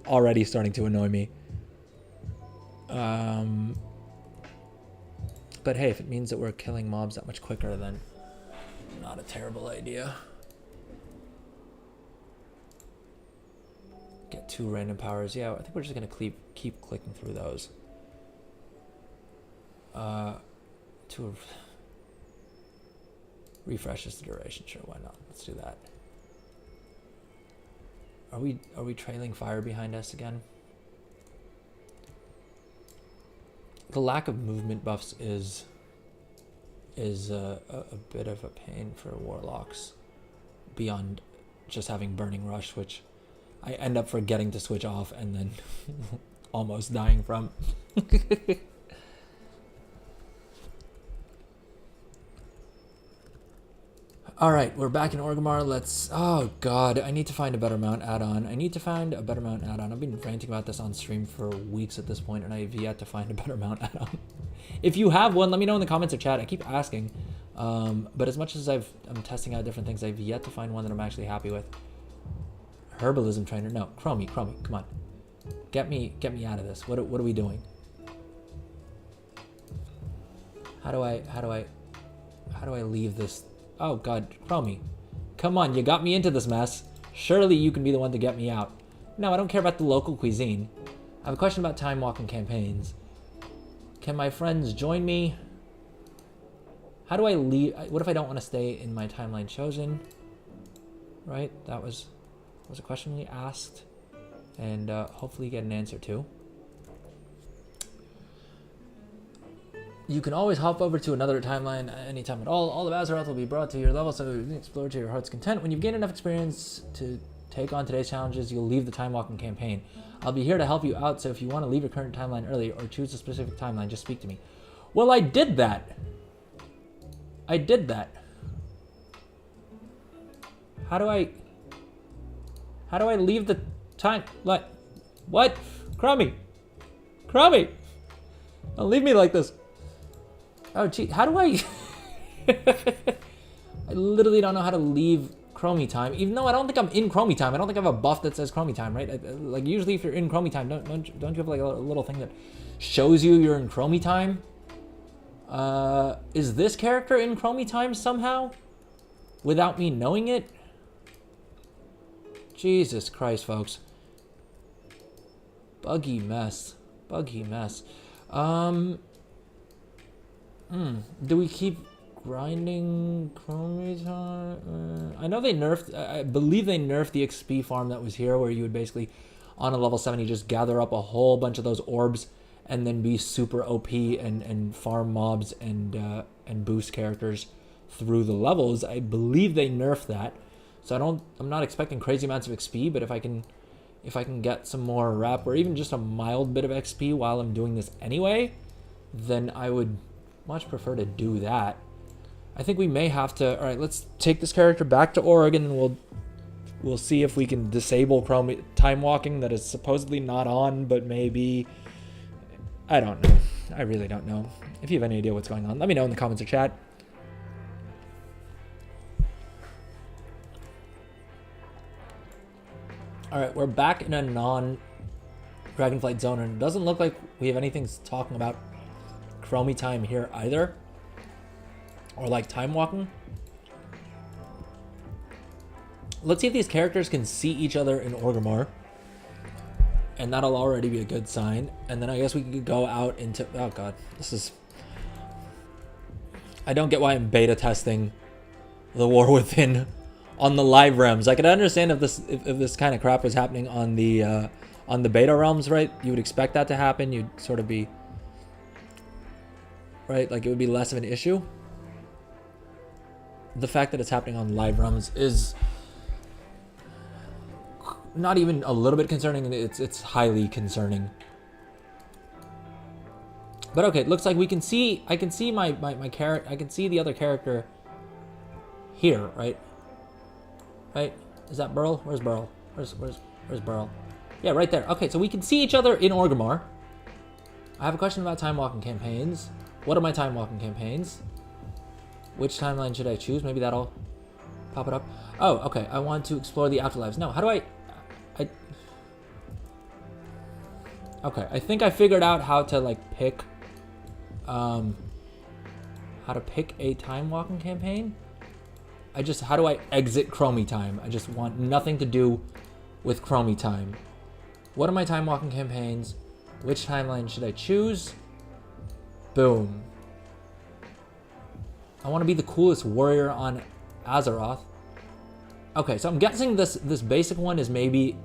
already starting to annoy me. But hey, if it means that we're killing mobs that much quicker, then not a terrible idea. Get 2 random powers. Yeah, I think we're just gonna keep clicking through those. To refreshes the duration. Sure, why not? Let's do that. Are we trailing fire behind us again? The lack of movement buffs is a bit of a pain for warlocks, beyond just having Burning Rush, which I end up forgetting to switch off and then almost dying from. All right, we're back in Orgrimmar. Oh god, I need to find a better mount add-on. I've been ranting about this on stream for weeks at this point, and I have yet to find a better mount add-on. If you have one, let me know in the comments or chat. I keep asking, but as much as I'm testing out different things, I've yet to find one that I'm actually happy with. Herbalism trainer, no, Chromie, come on, get me out of this. What are we doing? How do I leave this? Oh god, Chromie, come on, you got me into this mess. Surely you can be the one to get me out. No, I don't care about the local cuisine. I have a question about time walking campaigns. Can my friends join me? How do I leave? What if I don't want to stay in my timeline chosen? Right, that was a question we asked, and hopefully get an answer to. You can always hop over to another timeline anytime at all. All of Azeroth will be brought to your level, so you can explore to your heart's content. When you've gained enough experience to take on today's challenges, you'll leave the time walking campaign. I'll be here to help you out, so if you want to leave your current timeline early or choose a specific timeline, just speak to me. Well, I did that. I did that. How do I leave the time? Like, what? Crummy. Crummy. Don't leave me like this. Oh, gee, how do I... I literally don't know how to leave Chromie time, even though I don't think I'm in Chromie time. I don't think I have a buff that says Chromie time, right? Like, usually if you're in Chromie time, don't you have like a little thing that shows you you're in Chromie time? Is this character in Chromie time somehow? Without me knowing it? Jesus Christ, folks. Buggy mess. Buggy mess. Do we keep grinding Chromie time? I know they nerfed, I believe they nerfed the XP farm that was here, where you would basically, on a level 70, just gather up a whole bunch of those orbs and then be super OP and farm mobs and boost characters through the levels. I believe they nerfed that. So I'm not expecting crazy amounts of XP, but if I can get some more rep or even just a mild bit of XP while I'm doing this anyway, then I would much prefer to do that. I think we may have to. All right, let's take this character back to Oregon, and we'll see if we can disable time walking that is supposedly not on, but maybe. I don't know. I really don't know. If you have any idea what's going on, let me know in the comments or chat. All right, we're back in a non-Dragonflight zone, and it doesn't look like we have anything talking about Chromie time here either, or like time walking. Let's see if these characters can see each other in Orgrimmar, and that'll already be a good sign. And then I guess we could go out into, oh god, this is, I don't get why I'm beta testing the War Within on the live realms. I could understand if this kind of crap was happening on the beta realms, right? You would expect that to happen. You'd sort of be right, like it would be less of an issue. The fact that it's happening on live realms is not even a little bit concerning. It's highly concerning. But okay, it looks like we can see. I can see my character. I can see the other character here, right? Right? Is that Burl? Where's Burl? Where's Burl? Yeah, right there. Okay, so we can see each other in Orgrimmar. I have a question about time walking campaigns. What are my time walking campaigns? Which timeline should I choose? Maybe that'll pop it up. Oh, okay. I want to explore the afterlives. No, how do I... Okay, I think I figured out how to like pick how to pick a time walking campaign. How do I exit Chromie time? I just want nothing to do with Chromie time. What are my time walking campaigns? Which timeline should I choose? Boom. I want to be the coolest warrior on Azeroth. Okay, so I'm guessing this basic one is maybe.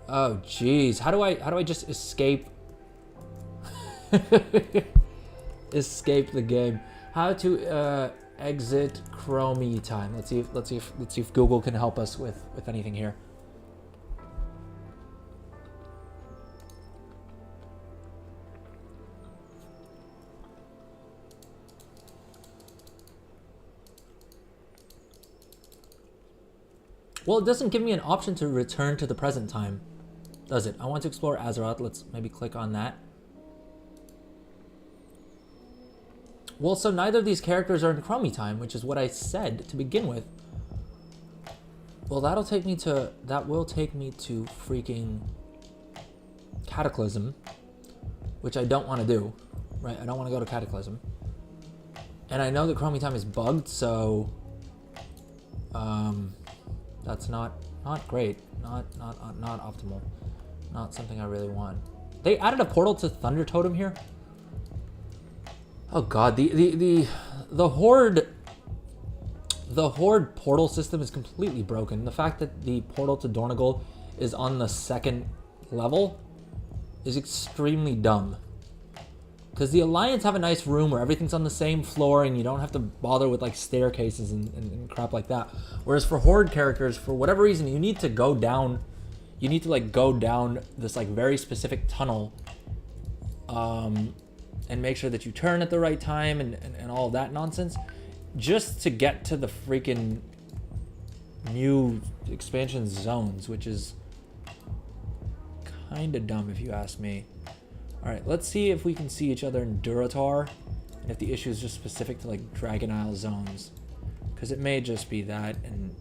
Oh jeez, how do I just escape? Escape the game. How to exit Chromie time? Let's see if Google can help us with anything here. Well, it doesn't give me an option to return to the present time, does it? I want to explore Azeroth. Let's maybe click on that. Well, so neither of these characters are in Chromie time, which is what I said to begin with. Well, that will take me to freaking Cataclysm, which I don't want to do, right? I don't want to go to Cataclysm. And I know that Chromie time is bugged, so that's not great, not optimal, not something I really want. They added a portal to Thunder Totem here. Oh god, the Horde portal system is completely broken. The fact that the portal to Dornogal is on the 2nd level is extremely dumb. Because the Alliance have a nice room where everything's on the same floor and you don't have to bother with like staircases and crap like that. Whereas for Horde characters, for whatever reason, you need to go down. You need to like go down this like very specific tunnel, and make sure that you turn at the right time and all of that nonsense, just to get to the freaking new expansion zones, which is kind of dumb if you ask me. Alright, let's see if we can see each other in Durotar, and if the issue is just specific to like Dragon Isle zones. Because it may just be that, and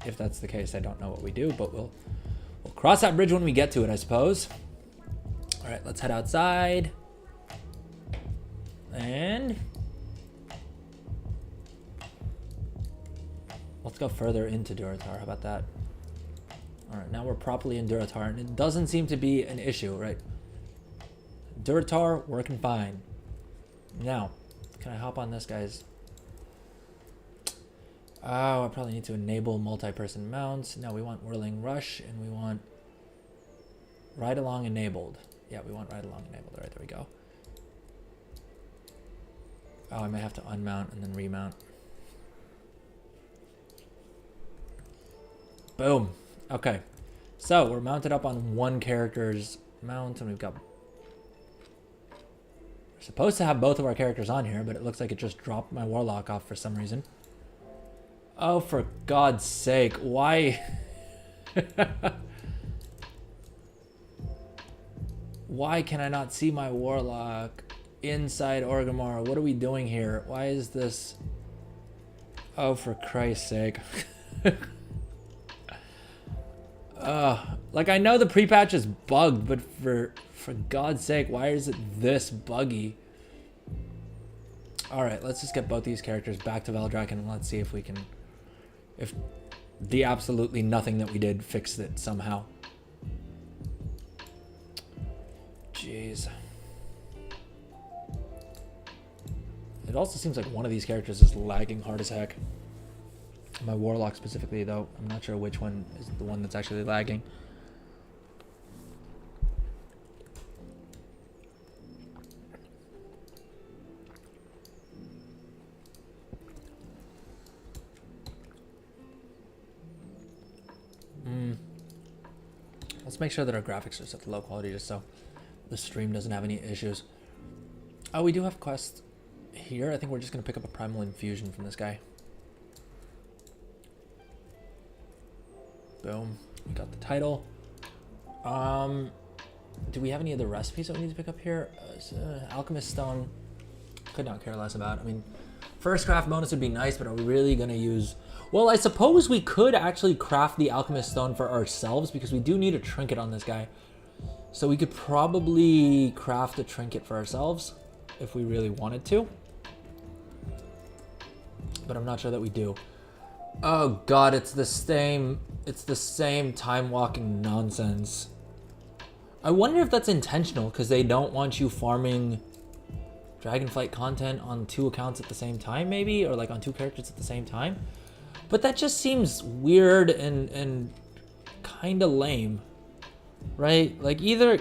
if that's the case, I don't know what we do, but we'll cross that bridge when we get to it, I suppose. Alright, let's head outside. And let's go further into Durotar. How about that? Alright, now we're properly in Durotar, and it doesn't seem to be an issue, right? Durotar working fine. Now, can I hop on this, guys? Oh, I probably need to enable multi-person mounts. No, we want Whirling Rush, and we want Ride Along enabled. Yeah, we want Ride Along enabled. All right, there we go. Oh, I might have to unmount and then remount. Boom. Okay. So, we're mounted up on one character's mount, and we've got... We're supposed to have both of our characters on here, but it looks like it just dropped my Warlock off for some reason. Oh, for God's sake, why? Why can I not see my Warlock inside Orgrimmar? What are we doing here? Why is this? Oh, for Christ's sake. Like, I know the pre-patch is bugged, but for God's sake, why is it this buggy? Alright, let's just get both these characters back to Veldrak, and let's see if we can... If the absolutely nothing that we did fixed it somehow. Jeez. It also seems like one of these characters is lagging hard as heck. My Warlock specifically, though. I'm not sure which one is the one that's actually lagging. Let's make sure that our graphics are set to low quality just so the stream doesn't have any issues. Oh, we do have a quest here. I think we're just going to pick up a Primal Infusion from this guy. Boom. We got the title. Do we have any other recipes that we need to pick up here? Alchemist Stone. Could not care less about. I mean, first craft bonus would be nice, but are we really going to use... Well, I suppose we could actually craft the Alchemist Stone for ourselves because we do need a trinket on this guy. So we could probably craft a trinket for ourselves if we really wanted to. But I'm not sure that we do. Oh God, it's the same time walking nonsense. I wonder if that's intentional because they don't want you farming Dragonflight content on 2 accounts at the same time, maybe, or like on 2 characters at the same time. But that just seems weird and kind of lame, right? Like either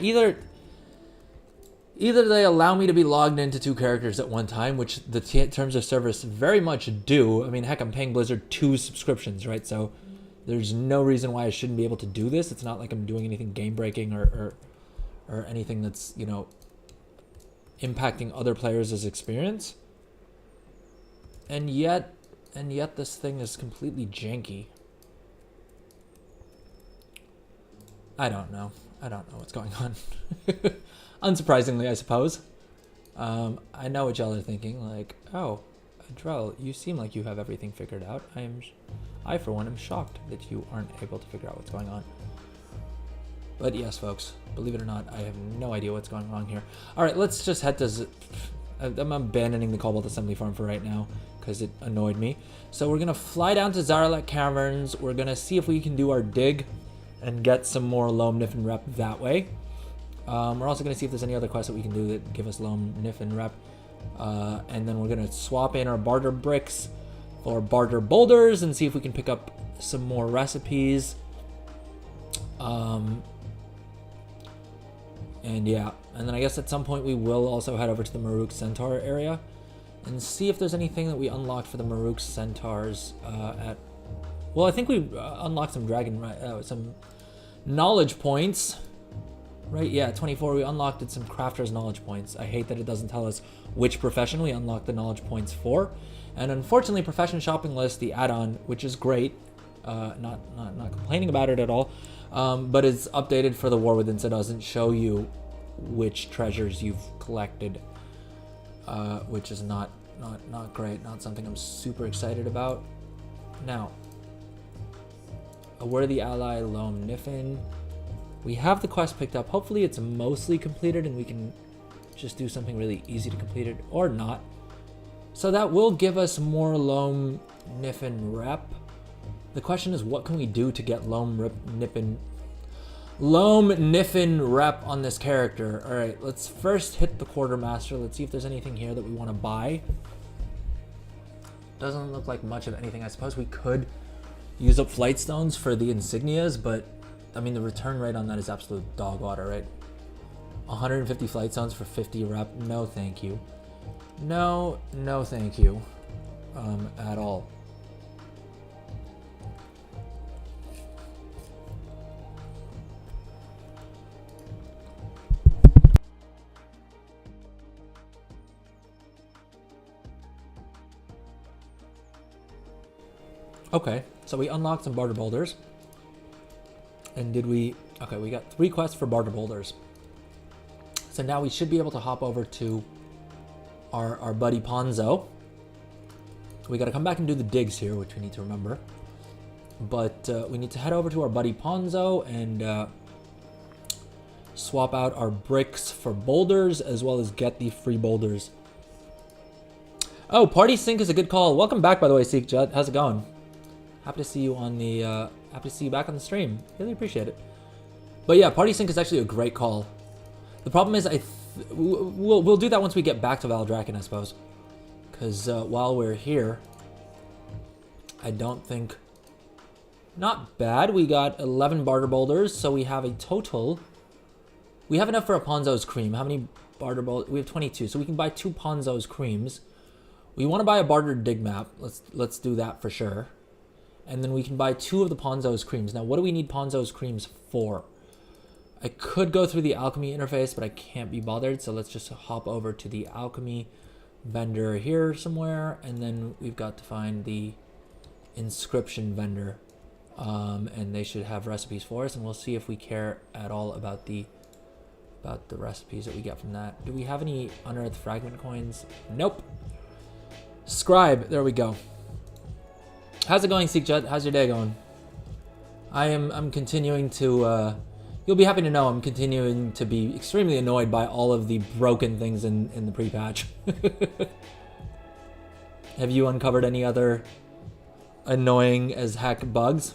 they allow me to be logged into 2 characters at one time, which the terms of service very much do. I mean, heck, I'm paying Blizzard 2 subscriptions, right? So there's no reason why I shouldn't be able to do this. It's not like I'm doing anything game breaking or anything that's, you know, impacting other players' experience. And yet this thing is completely janky. I don't know what's going on. Unsurprisingly, I suppose. I know what y'all are thinking, like, oh, Drell, you seem like you have everything figured out. I for one am shocked that you aren't able to figure out what's going on. But yes, folks, believe it or not, I have no idea what's going on here. All right, let's just head to... I'm abandoning the Cobalt Assembly Farm for right now because it annoyed me. So we're going to fly down to Zaralek Caverns. We're going to see if we can do our dig and get some more Loam, Nif, and Rep that way. We're also going to see if there's any other quests that we can do that give us Loam, Nif, and Rep. And then we're going to swap in our barter bricks for barter boulders and see if we can pick up some more recipes. And yeah, and then I guess at some point we will also head over to the Maruk Centaur area and see if there's anything that we unlocked for the Maruk Centaurs at... Well, I think we unlocked some knowledge points. Right, yeah, 24, we unlocked some crafters knowledge points. I hate that it doesn't tell us which profession we unlocked the knowledge points for. And unfortunately, profession shopping list, the add-on, which is great, not complaining about it at all, but it's updated for the War Within, so it doesn't show you which treasures you've collected, which is not great, not something I'm super excited about. Now, a worthy ally, Loam Niffin. We have the quest picked up. Hopefully it's mostly completed and we can just do something really easy to complete it, or not. So that will give us more Loam Niffin rep. The question is, what can we do to get Loam Niffin rep on this character? All right, let's first hit the quartermaster. Let's see if there's anything here that we want to buy. Doesn't look like much of anything. I suppose we could use up flight stones for the insignias, but I mean, the return rate on that is absolute dog water, right? 150 flight stones for 50 rep. No, thank you. No, thank you. At all. Okay, so we unlocked some barter boulders. And did we... Okay, we got 3 quests for barter boulders. So now we should be able to hop over to our buddy Ponzo. We got to come back and do the digs here, which we need to remember. But we need to head over to our buddy Ponzo and swap out our bricks for boulders, as well as get the free boulders. Oh, Party Sync is a good call. Welcome back, by the way, Seek Jut. How's it going? Happy to see you on the... happy to see you back on the stream. Really appreciate it. But yeah, Party Sync is actually a great call. The problem is, we'll do that once we get back to Valdrakken, I suppose. Because while we're here, I don't think... Not bad. We got 11 barter boulders, so we have a total... We have enough for a Ponzo's cream. How many barter boulders? We have 22, so we can buy 2 Ponzo's creams. We want to buy a barter dig map. Let's do that for sure. And then we can buy 2 of the Ponzo's creams. Now, what do we need Ponzo's creams for? I could go through the alchemy interface, but I can't be bothered. So let's just hop over to the alchemy vendor here somewhere. And then we've got to find the inscription vendor. And they should have recipes for us. And we'll see if we care at all about the recipes that we get from that. Do we have any unearthed fragment coins? Nope. Scribe. There we go. How's it going, Seekjet? How's your day going? I'm continuing to, you'll be happy to know I'm continuing to be extremely annoyed by all of the broken things in the pre-patch. Have you uncovered any other annoying as heck bugs?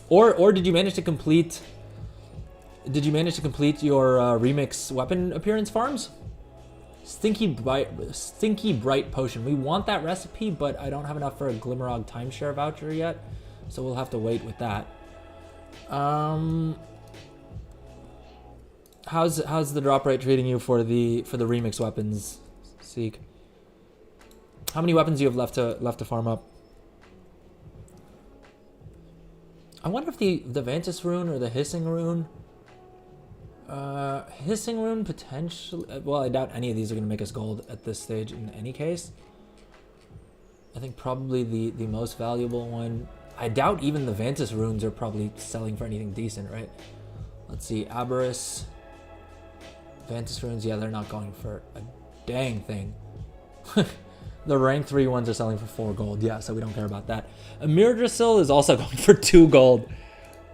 Or did you manage to complete your remix weapon appearance farms? Stinky bright potion. We want that recipe, but I don't have enough for a Glimmerog timeshare voucher yet, so we'll have to wait with that. How's the drop rate treating you for the remix weapons, Seek? How many weapons do you have left to farm up? I wonder if the Vantis rune or the hissing rune. Hissing rune potentially. Well, I doubt any of these are going to make us gold at this stage in any case. I think probably the most valuable one. I doubt even the Vantis runes are probably selling for anything decent, right? Let's see. Aberrus. Vantis runes, yeah, they're not going for a dang thing. The rank 3 ones are selling for 4 gold, yeah, so we don't care about that. Amirdrasil is also going for 2 gold.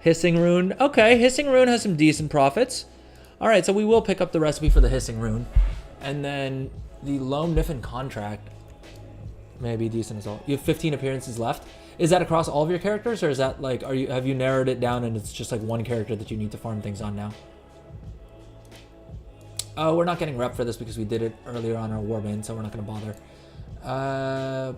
Hissing rune. Okay, hissing rune has some decent profits. All right, so we will pick up the recipe for the hissing rune. And then the Loam Niffin contract may be decent as well. You have 15 appearances left. Is that across all of your characters, or is that like, have you narrowed it down and it's just like one character that you need to farm things on now? Oh, we're not getting rep for this because we did it earlier on our warband, so we're not going to bother.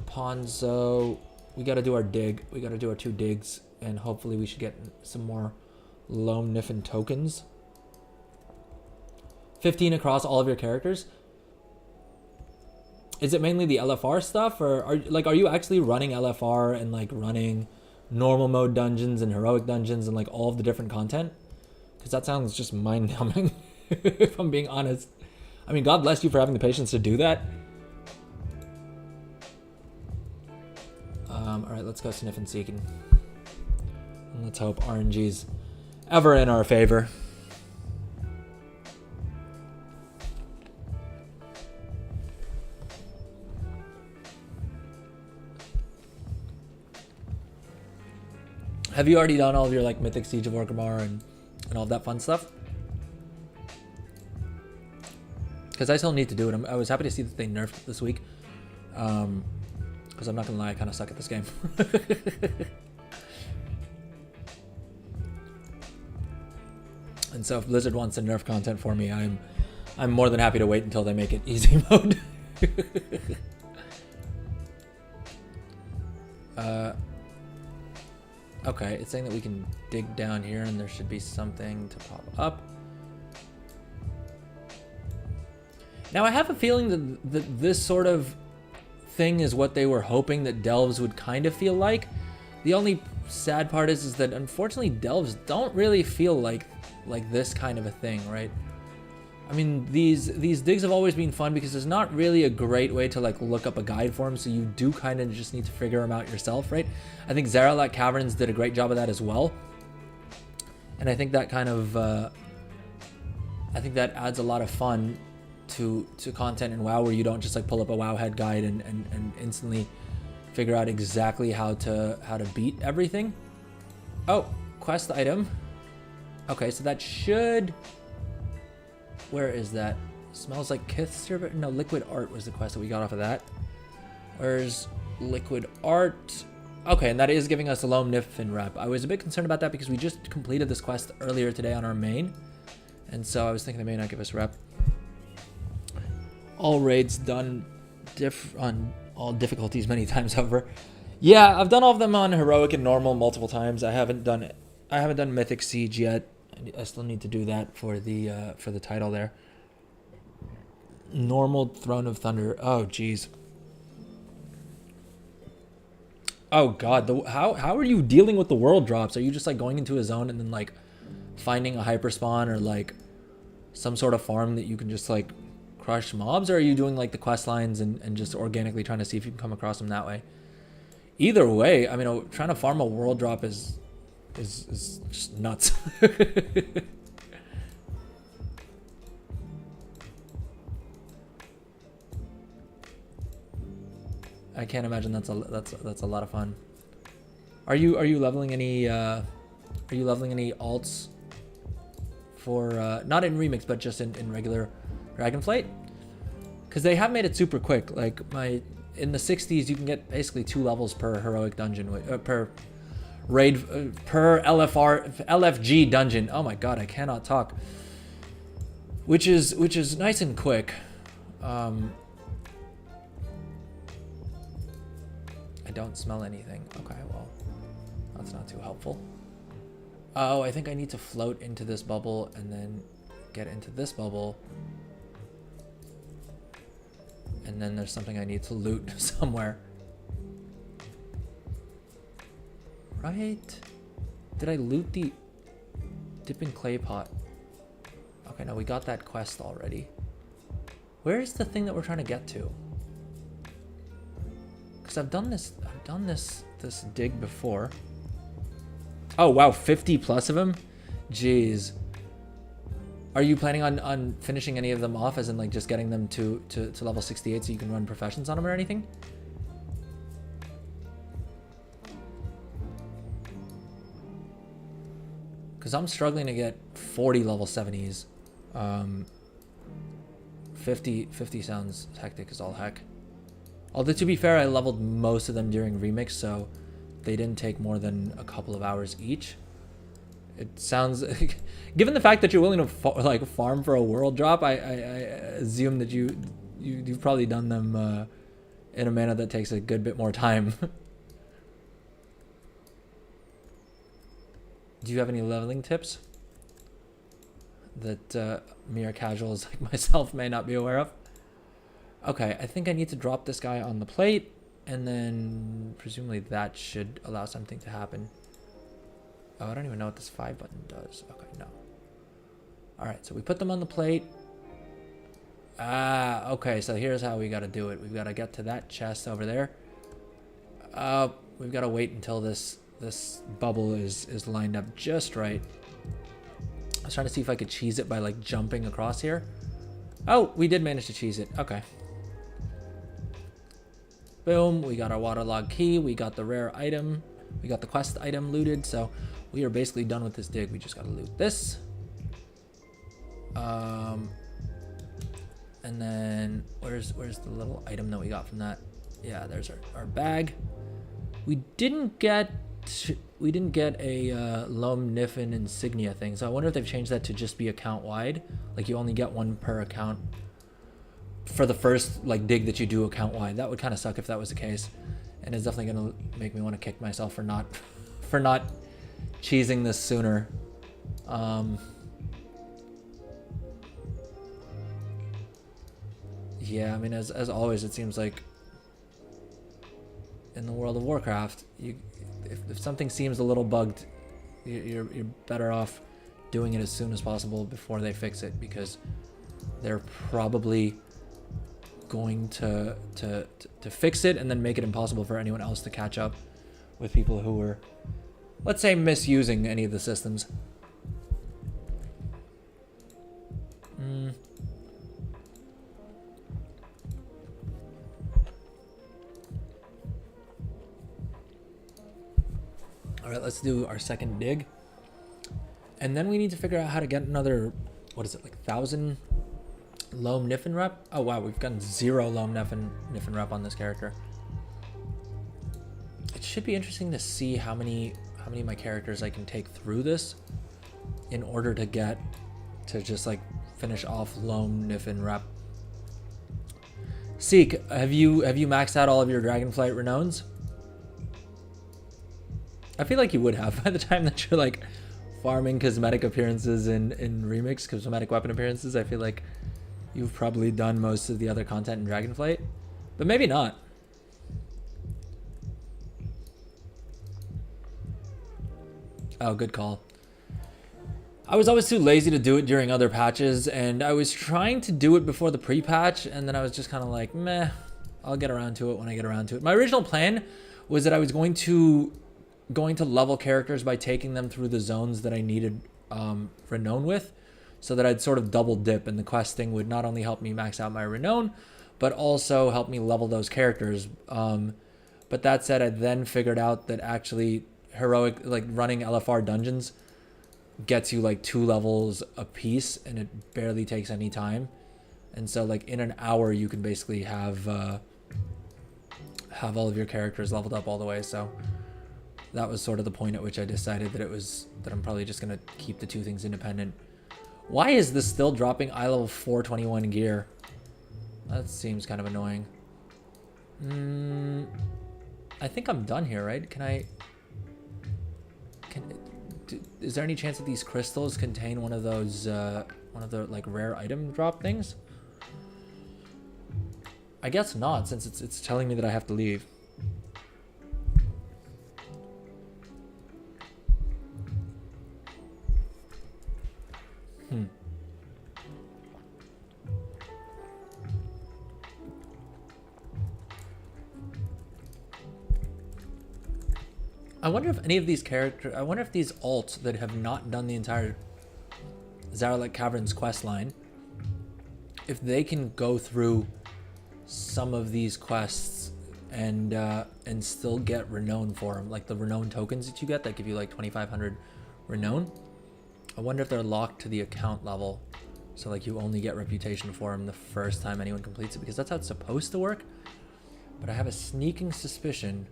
Ponzo. We got to do our dig. We got to do our 2 digs, and hopefully we should get some more Loam Niffin tokens. 15 across all of your characters. Is it mainly the LFR stuff, or are you actually running LFR and like running normal mode dungeons and heroic dungeons and like all of the different content? Because that sounds just mind-numbing, if I'm being honest. I mean, God bless you for having the patience to do that. All right, let's go sniff and seek, and let's hope RNG's ever in our favor. Have you already done all of your like Mythic Siege of Orgrimmar and all of that fun stuff? Because I still need to do it. I was happy to see that they nerfed it this week. Because I'm not gonna lie, I kind of suck at this game. And so if Blizzard wants to nerf content for me, I'm more than happy to wait until they make it easy mode. Okay, it's saying that we can dig down here and there should be something to pop up. Now I have a feeling that this sort of thing is what they were hoping that delves would kind of feel like. The only sad part is that unfortunately delves don't really feel like this kind of a thing, right? I mean, these digs have always been fun because there's not really a great way to like look up a guide for them, so you do kind of just need to figure them out yourself, right? I think Zaralak Caverns did a great job of that as well, and I think that kind of I think that adds a lot of fun to content in WoW, where you don't just like pull up a WoW head guide and instantly figure out exactly how to beat everything. Oh, quest item. Okay, so that should. Where is that? Smells like Kith server. No, Liquid Art was the quest that we got off of that. Where's Liquid Art? Okay, and that is giving us a Loam Niffin rep. I was a bit concerned about that because we just completed this quest earlier today on our main, and so I was thinking they may not give us rep. All raids done on all difficulties many times over. Yeah, I've done all of them on heroic and normal multiple times. I haven't done Mythic Siege yet. I still need to do that for the title there. Normal Throne of Thunder. Oh jeez. Oh god, how are you dealing with the world drops? Are you just like going into a zone and then like finding a hyper spawn or like some sort of farm that you can just like crush mobs, or are you doing like the quest lines and just organically trying to see if you can come across them that way? Either way, I mean, trying to farm a world drop is just nuts. I can't imagine that's a lot of fun. Are you leveling any alts for not in remix but just in regular Dragonflight? Because they have made it super quick. Like in the 60s you can get basically 2 levels per heroic dungeon, per raid, per LFG dungeon. Oh my god, I cannot talk. Which is nice and quick. I don't smell anything. Okay, well, that's not too helpful. Oh, I think I need to float into this bubble and then get into this bubble. And then there's something I need to loot somewhere. Right? Did I loot the dipping clay pot? Okay, no, we got that quest already. Where is the thing that we're trying to get to? Because I've done this dig before. Oh wow, 50 plus of them? Jeez. Are you planning on finishing any of them off, as in like just getting them to level 68 so you can run professions on them or anything? Because I'm struggling to get 40 level 70s. 50 sounds hectic as all heck. Although to be fair, I leveled most of them during remix, so they didn't take more than a couple of hours each. It sounds, given the fact that you're willing to farm for a world drop, I assume that you've probably done them in a manner that takes a good bit more time. Do you have any leveling tips that mere casuals like myself may not be aware of? Okay, I think I need to drop this guy on the plate, and then presumably that should allow something to happen. Oh, I don't even know what this 5 button does. Okay, no. All right, so we put them on the plate. Ah, okay, so here's how we got to do it. We've got to get to that chest over there. We've got to wait until this bubble is lined up just right. I was trying to see if I could cheese it by like jumping across here. Oh, we did manage to cheese it. Okay. Boom, we got our waterlog key. We got the rare item. We got the quest item looted. So we are basically done with this dig. We just got to loot this. And then where's the little item that we got from that? Yeah, there's our bag. We didn't get a Loam Niffin insignia thing, so I wonder if they've changed that to just be account wide. Like you only get one per account for the first like dig that you do account wide. That would kind of suck if that was the case, and it's definitely gonna make me want to kick myself for not cheesing this sooner. Yeah, I mean, as always, it seems like in the world of Warcraft, if something seems a little bugged, you're better off doing it as soon as possible before they fix it, because they're probably going to fix it and then make it impossible for anyone else to catch up with people who were, let's say, misusing any of the systems. All right, let's do our second dig. And then we need to figure out how to get another, what is it, like 1,000 Loam Niffin rep? Oh wow, we've gotten 0 Loam Niffin rep on this character. It should be interesting to see how many of my characters I can take through this in order to get to just like finish off Loam Niffin rep. Seek, have you maxed out all of your Dragonflight renowns? I feel like you would have by the time that you're like farming cosmetic appearances in Remix, cosmetic weapon appearances. I feel like you've probably done most of the other content in Dragonflight, but maybe not. Oh, good call. I was always too lazy to do it during other patches, and I was trying to do it before the pre-patch, and then I was just kind of like, meh, I'll get around to it when I get around to it. My original plan was that I was going to level characters by taking them through the zones that I needed renown with, so that I'd sort of double dip, and the quest thing would not only help me max out my renown, but also help me level those characters. But that said, I then figured out that actually heroic, like running LFR dungeons, gets you like 2 levels a piece, and it barely takes any time. And so like in an hour you can basically have all of your characters leveled up all the way. So that was sort of the point at which I decided that I'm probably just gonna keep the 2 things independent. Why is this still dropping eye level 421 gear? That seems kind of annoying. I think I'm done here, right? Is there any chance that these crystals contain one of those, one of the like rare item drop things? I guess not, since it's telling me that I have to leave. I wonder if any of these characters, I wonder if these alts that have not done the entire Zaralek Caverns quest line, if they can go through some of these quests and still get renown for them, like the renown tokens that you get that give you like 2,500 renown. I wonder if they're locked to the account level, so like you only get reputation for them the first time anyone completes it, because that's how it's supposed to work. But I have a sneaking suspicion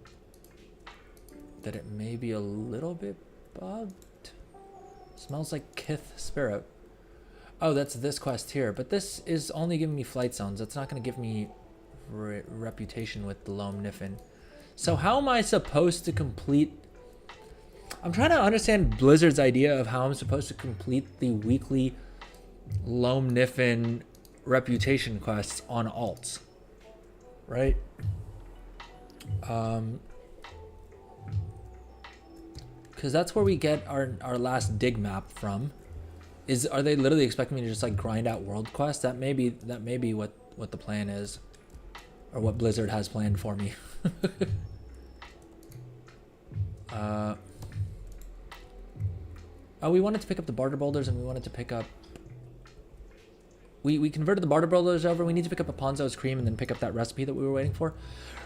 that it may be a little bit bugged. Smells like Kith Spirit. Oh, that's this quest here, but this is only giving me flight zones. That's not going to give me reputation with the Loam Niffin. So how am I supposed to complete I'm trying to understand Blizzard's idea of how I'm supposed to complete the weekly Loam Niffin reputation quests on alts, right? Because that's where we get our last dig map from. Are they literally expecting me to just like grind out world quests? That may be what the plan is, or what Blizzard has planned for me. Oh, we wanted to pick up the barter boulders, and we wanted to pick up. We converted the barter boulders over. We need to pick up a Ponzo's cream and then pick up that recipe that we were waiting for.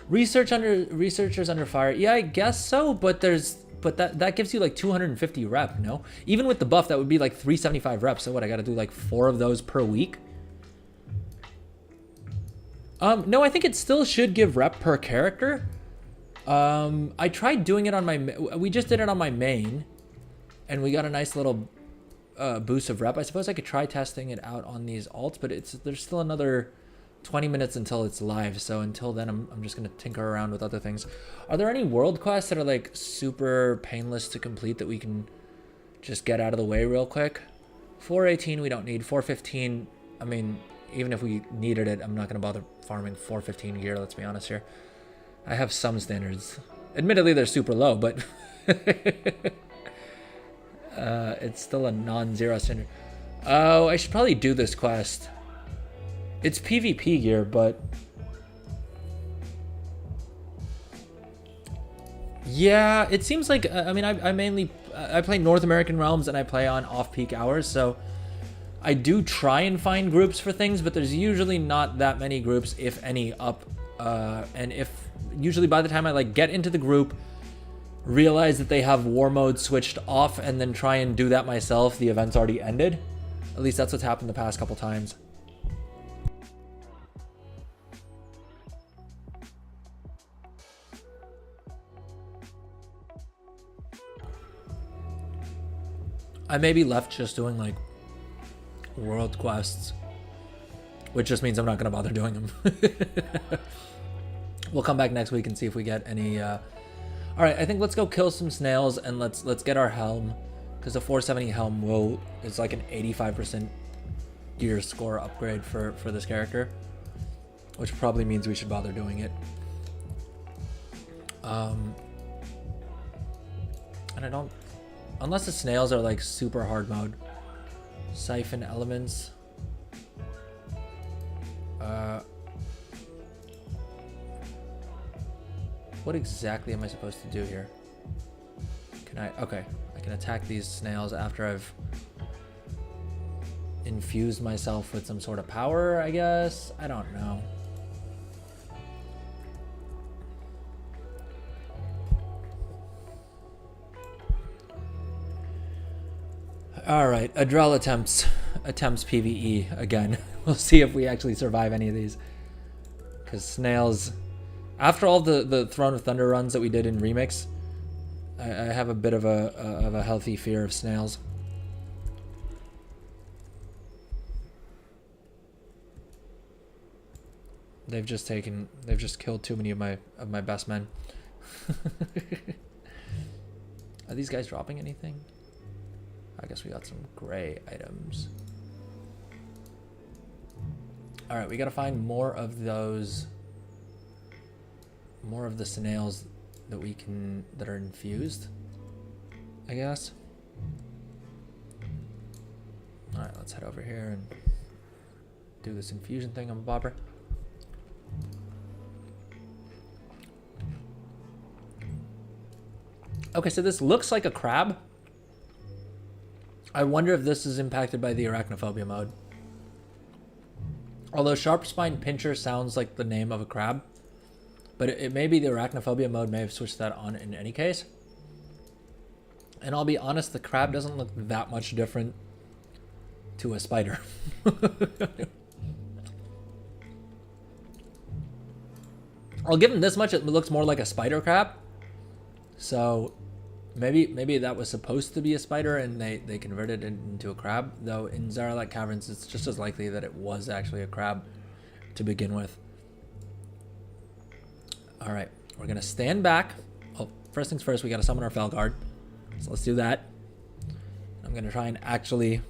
Researchers under fire. Yeah, I guess so. But that gives you like 250 rep. No, even with the buff, that would be like 375 reps. So what? I got to do like 4 of those per week. No, I think it still should give rep per character. I tried doing it on my. We just did it on my main, and we got a nice little boost of rep. I suppose I could try testing it out on these alts, but there's still another 20 minutes until it's live. So until then, I'm just gonna tinker around with other things. Are there any world quests that are like super painless to complete that we can just get out of the way real quick? 418 we don't need. 415. I mean, even if we needed it, I'm not gonna bother farming 415 gear. Let's be honest here. I have some standards. Admittedly, they're super low, but it's still a non-zero standard. Oh, I should probably do this quest. It's PvP gear, but yeah, it seems like I mean, I play North American Realms and I play on off-peak hours, so I do try and find groups for things, but there's usually not that many groups, if any, up. And usually by the time I like get into the group, realize that they have war mode switched off, and then try and do that myself, the event's already ended. At least that's what's happened the past couple times. I may be left just doing like world quests, which just means I'm not gonna bother doing them. We'll come back next week and see if we get any. All right, I think let's go kill some snails and let's get our helm, because the 470 helm is like an 85% gear score upgrade for this character, which probably means we should bother doing it. And I don't, unless the snails are like super hard mode. Siphon elements. What exactly am I supposed to do here? Okay, I can attack these snails after I've infused myself with some sort of power, I guess. I don't know. All right, Adrel attempts PvE again. We'll see if we actually survive any of these, because snails, after all the Throne of Thunder runs that we did in Remix, I have a bit of a healthy fear of snails. They've just killed too many of my best men. Are these guys dropping anything? I guess we got some gray items. All right, we gotta find more of those, more of the snails that are infused, I guess. All right, let's head over here and do this infusion thing on Bobber. Okay, so this looks like a crab. I wonder if this is impacted by the arachnophobia mode. Although Sharp Spine Pincher sounds like the name of a crab, but it may be the arachnophobia mode may have switched that on in any case. And I'll be honest, the crab doesn't look that much different to a spider. I'll give him this much, it looks more like a spider crab. So maybe that was supposed to be a spider and they converted it into a crab. Though in Zaralek Caverns, it's just as likely that it was actually a crab to begin with. All right, we're gonna stand back. Oh, first things first, we gotta summon our Felguard. So let's do that. I'm going to try and actually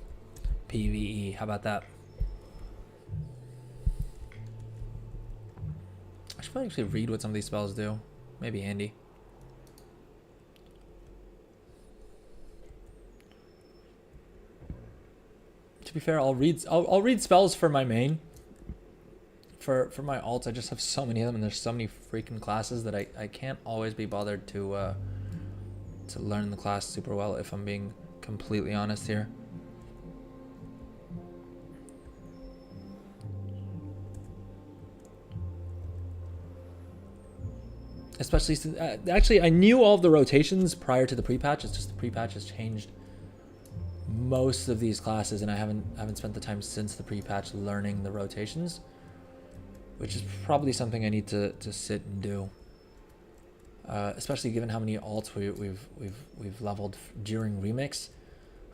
PvE. How about that? I should probably actually read what some of these spells do. Maybe handy. To be fair, I'll read spells for my main. For my alts, I just have so many of them, and there's so many freaking classes that I can't always be bothered to learn the class super well, if I'm being completely honest here. Especially since, actually, I knew all of the rotations prior to the pre-patch. It's just the pre-patch has changed most of these classes, and I haven't spent the time since the pre-patch learning the rotations, which is probably something I need to sit and do. Especially given how many alts we've leveled during remix.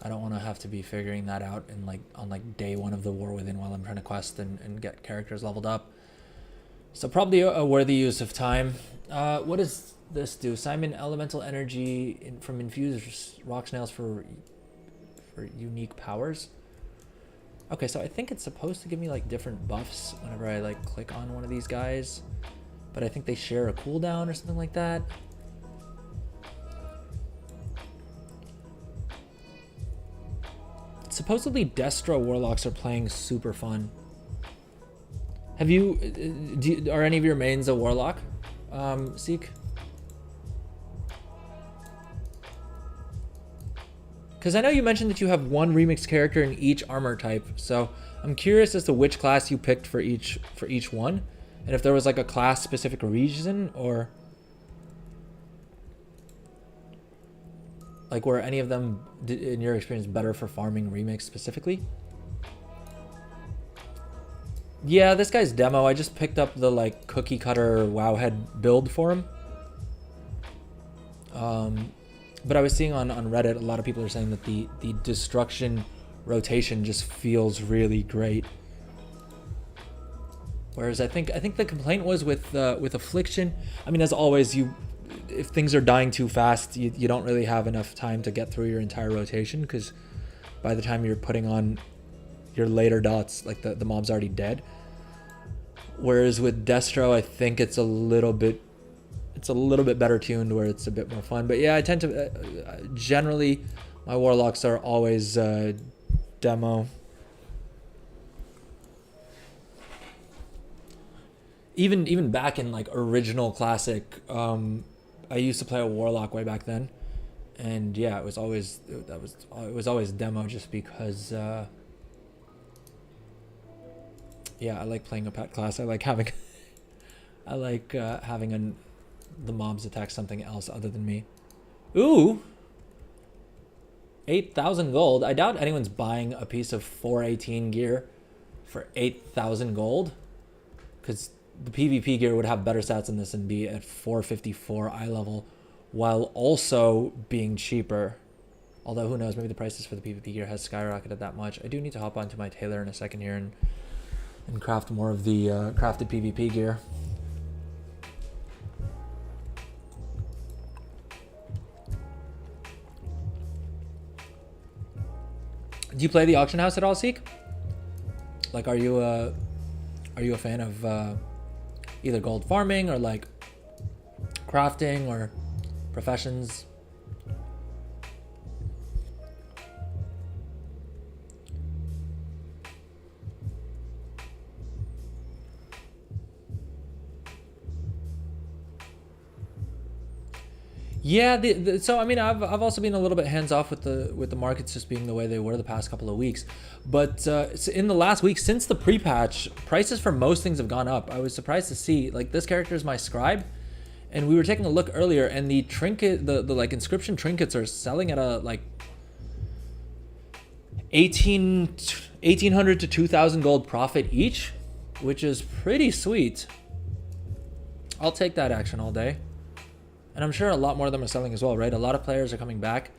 I don't want to have to be figuring that out in on day one of the War Within while I'm trying to quest and get characters leveled up. So probably a worthy use of time. What does this do? Simon elemental energy from infused rock snails for unique powers. Okay, so I think it's supposed to give me different buffs whenever I click on one of these guys, but I think they share a cooldown or something like that. Supposedly Destro Warlocks are playing super fun. Have you, are any of your mains a Warlock, Seek? Because I know you mentioned that you have one remixed character in each armor type, so I'm curious as to which class you picked for each one, and if there was a class specific reason, or were any of them, in your experience, better for farming remix specifically? Yeah, this guy's demo, I just picked up the cookie cutter Wowhead build for him. But I was seeing on Reddit, a lot of people are saying that the destruction rotation just feels really great. Whereas I think the complaint was with Affliction. I mean, as always, if things are dying too fast, you don't really have enough time to get through your entire rotation, because by the time you're putting on your later dots, the mob's already dead. Whereas with Destro, I think it's a little bit better tuned, where it's a bit more fun. But yeah, I tend to generally my Warlocks are always demo. Even back in original classic, I used to play a Warlock way back then, and yeah, it was always demo, just because yeah, I like playing a pet class. I like having the mobs attack something else other than me. Ooh, 8,000 gold. I doubt anyone's buying a piece of 418 gear for 8,000 gold, because the PvP gear would have better stats than this and be at 454 eye level, while also being cheaper. Although who knows, maybe the prices for the PvP gear has skyrocketed that much. I do need to hop onto my tailor in a second here and craft more of the crafted PvP gear. Do you play the auction house at all, Seek? Are you a fan of either gold farming or crafting or professions? Yeah, so I mean, I've also been a little bit hands off with the markets just being the way they were the past couple of weeks, but in the last week since the pre-patch, prices for most things have gone up. I was surprised to see this character is my scribe, and we were taking a look earlier, and the trinket, the inscription trinkets are selling at a 1,800 to 2,000 gold profit each, which is pretty sweet. I'll take that action all day. And I'm sure a lot more of them are selling as well, right? A lot of players are coming back,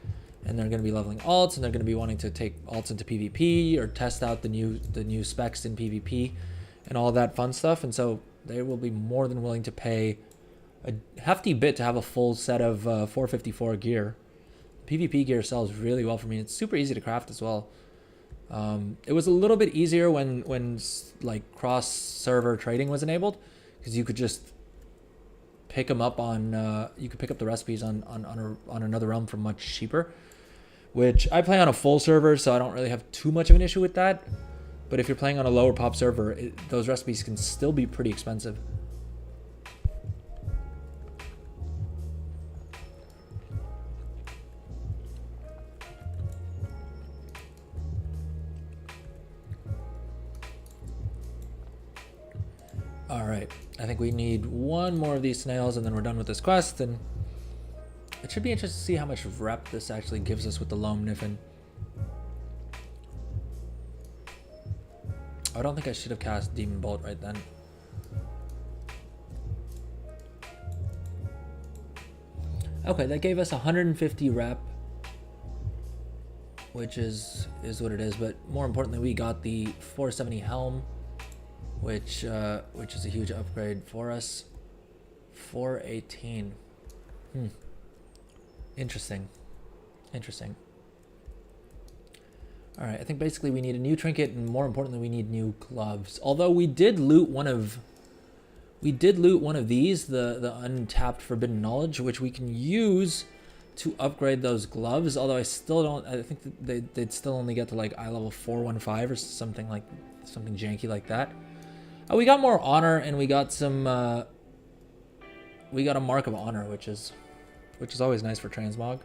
and they're going to be leveling alts, and they're going to be wanting to take alts into PvP or test out the new specs in PvP and all that fun stuff. And so they will be more than willing to pay a hefty bit to have a full set of 454 gear. PvP gear sells really well for me. It's super easy to craft as well. It was a little bit easier when like cross server trading was enabled, because you could just pick them up on you could pick up the recipes on another realm for much cheaper, which I play on a full server, so I don't really have too much of an issue with that. But if you're playing on a lower pop server, those recipes can still be pretty expensive. All right, I think we need one more of these snails and then we're done with this quest, and it should be interesting to see how much rep this actually gives us with the Loam Niffin. I don't think I should have cast Demon Bolt right then. Okay, that gave us 150 rep, which is what it is, but more importantly, we got the 470 helm, which is a huge upgrade for us. 418. Interesting. All right, I think basically we need a new trinket, and more importantly, we need new gloves. Although we did loot one of these, the untapped forbidden knowledge, which we can use to upgrade those gloves. Although I still don't. I think that they'd still only get to like eye level 415 or something janky like that. We got more honor, and we got some. We got a mark of honor, which is always nice for transmog.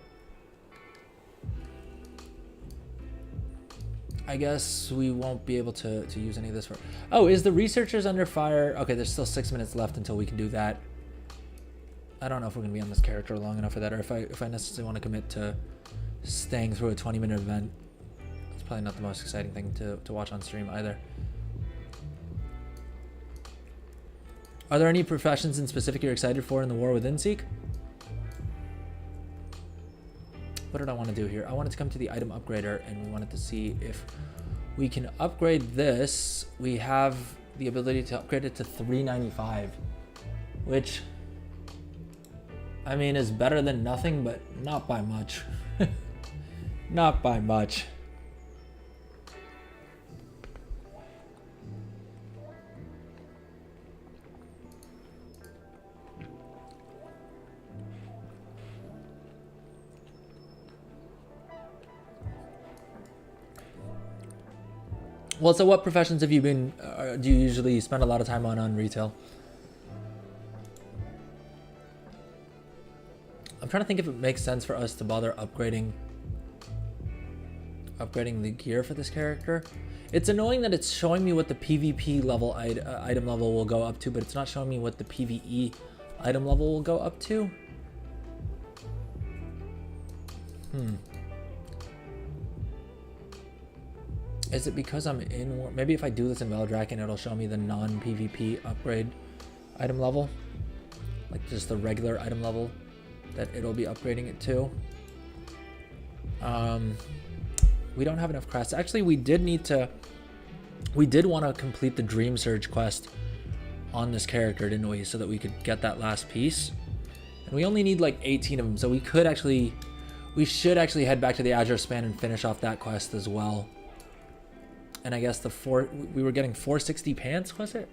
I guess we won't be able to use any of this for... Oh, is the researchers under fire? Okay, there's still 6 minutes left until we can do that. I don't know if we're going to be on this character long enough for that, or if I necessarily want to commit to staying through a 20-minute event. It's probably not the most exciting thing to watch on stream either. Are there any professions in specific you're excited for in the War Within Seek? What did I want to do here? I wanted to come to the item upgrader, and we wanted to see if we can upgrade this. We have the ability to upgrade it to 395, which, I mean, is better than nothing, but not by much. Not by much. Well, so what professions have you been, do you usually spend a lot of time on retail? I'm trying to think if it makes sense for us to bother upgrading the gear for this character. It's annoying that it's showing me what the PvP level item level will go up to, but it's not showing me what the PvE item level will go up to. Is it because I'm in War? Maybe if I do this in Valdraken, it'll show me the non-PvP upgrade item level, like just the regular item level that it'll be upgrading it to. We don't have enough crests. Actually, we did want to complete the Dream Surge quest on this character, didn't we? So that we could get that last piece. And we only need like 18 of them, so we should actually head back to the Azure Span and finish off that quest as well. And I guess we were getting 460 pants, was it?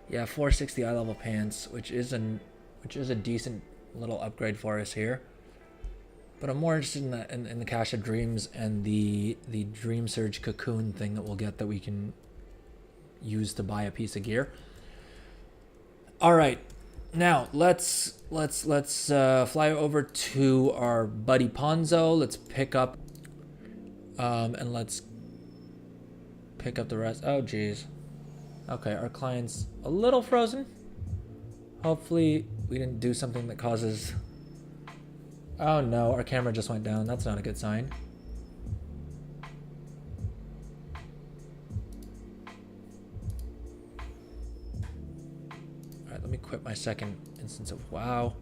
Yeah, 460 eye level pants, which is a decent little upgrade for us here. But I'm more interested in the Cache of Dreams and the Dream Surge cocoon thing that we'll get, that we can use to buy a piece of gear. All right, now let's fly over to our buddy Ponzo. Let's pick up and let's pick up the rest. Oh geez. Okay, our client's a little frozen. Hopefully we didn't do something that causes... Oh no, our camera just went down. That's not a good sign. Alright, let me quit my second instance of WoW.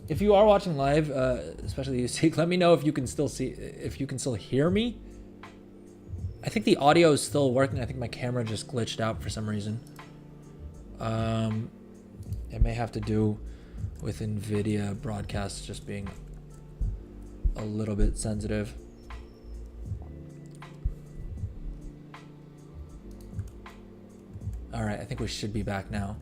If you are watching live, especially you, Seek, let me know if you can still hear me. I think the audio is still working. I think my camera just glitched out for some reason. It may have to do with NVIDIA broadcasts just being a a little bit sensitive. All right, I think we should be back now.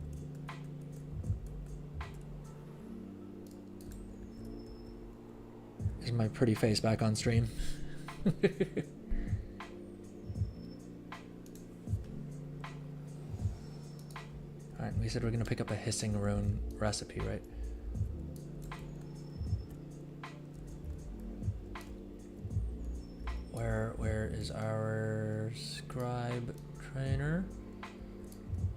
Is my pretty face back on stream? All right, we said we're gonna pick up a hissing rune recipe, right? Where is our scribe trainer?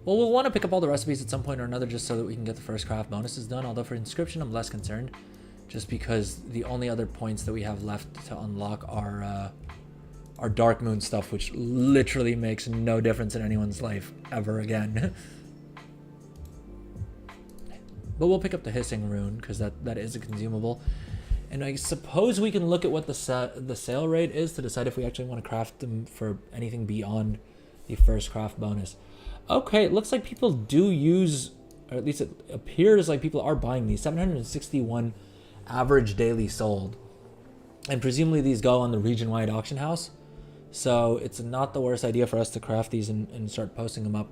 Well, we'll want to pick up all the recipes at some point or another just so that we can get the first craft bonuses done. Although for inscription, I'm less concerned, just because the only other points that we have left to unlock are our Dark Moon stuff, which literally makes no difference in anyone's life ever again. But we'll pick up the hissing rune because that is a consumable. And I suppose we can look at what the sale rate is to decide if we actually want to craft them for anything beyond the first craft bonus. Okay, it looks like people do use, or at least it appears like people are buying these. 761 average daily sold. And presumably these go on the region-wide auction house. So it's not the worst idea for us to craft these and start posting them up.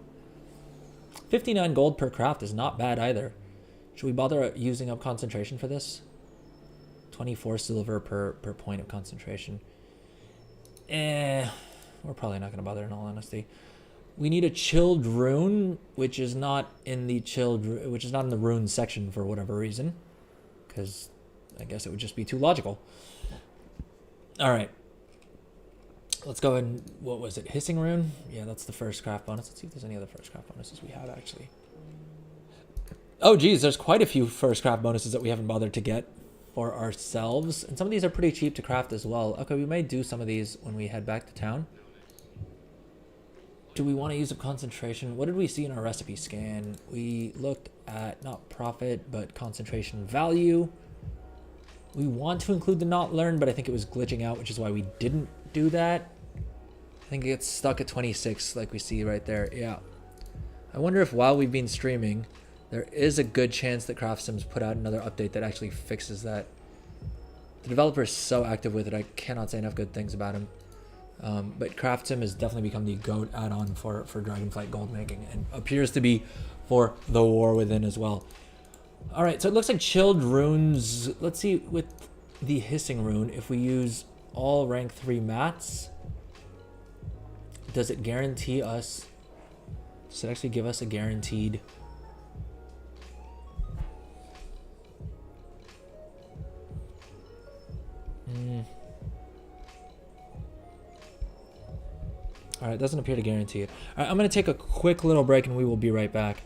59 gold per craft is not bad either. Should we bother using up concentration for this? 24 silver per point of concentration. We're probably not going to bother in all honesty. We need a chilled rune, which is not in the rune section for whatever reason, because I guess it would just be too logical. All right, let's go and what was it? Hissing rune? Yeah, that's the first craft bonus. Let's see if there's any other first craft bonuses we have actually. Oh geez, there's quite a few first craft bonuses that we haven't bothered to get for ourselves, and some of these are pretty cheap to craft as well. Okay, we may do some of these when we head back to town. Do we want to use up concentration? What did we see in our recipe scan? We looked at not profit, but concentration value. We want to include the not learned, but I think it was glitching out, which is why we didn't do that. I think it gets stuck at 26, like we see right there. Yeah. I wonder if while we've been streaming, there is a good chance that CraftSims put out another update that actually fixes that. The developer is so active with it, I cannot say enough good things about him. But CraftSim has definitely become the GOAT add-on for Dragonflight gold making, and appears to be for the War Within as well. All right, so it looks like chilled runes. Let's see with the hissing rune, if we use all rank 3 mats, does it guarantee us, does it actually give us a guaranteed... All right, it doesn't appear to guarantee it. All right, I'm going to take a quick little break and we will be right back.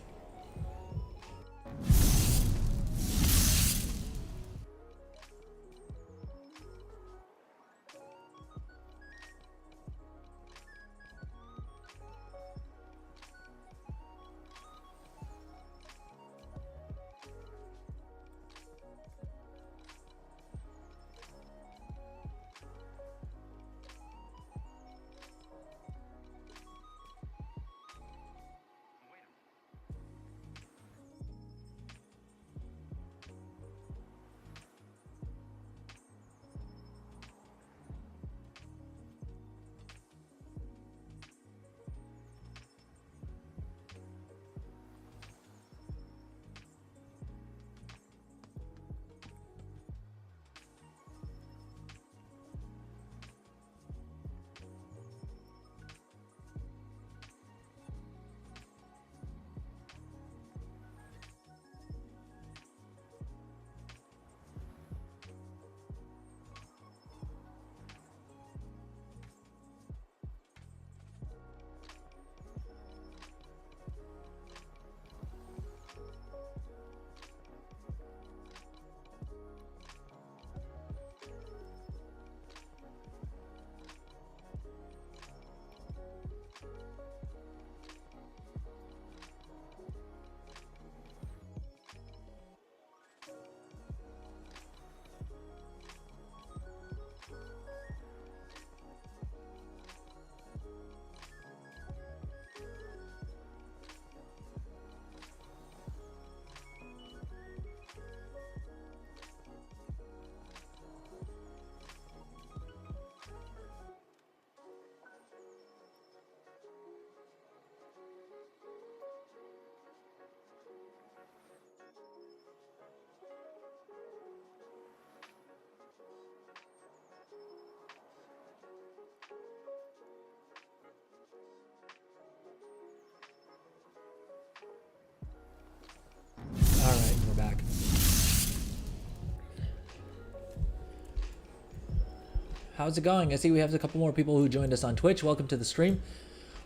How's it going? I see we have a couple more people who joined us on Twitch. Welcome to the stream.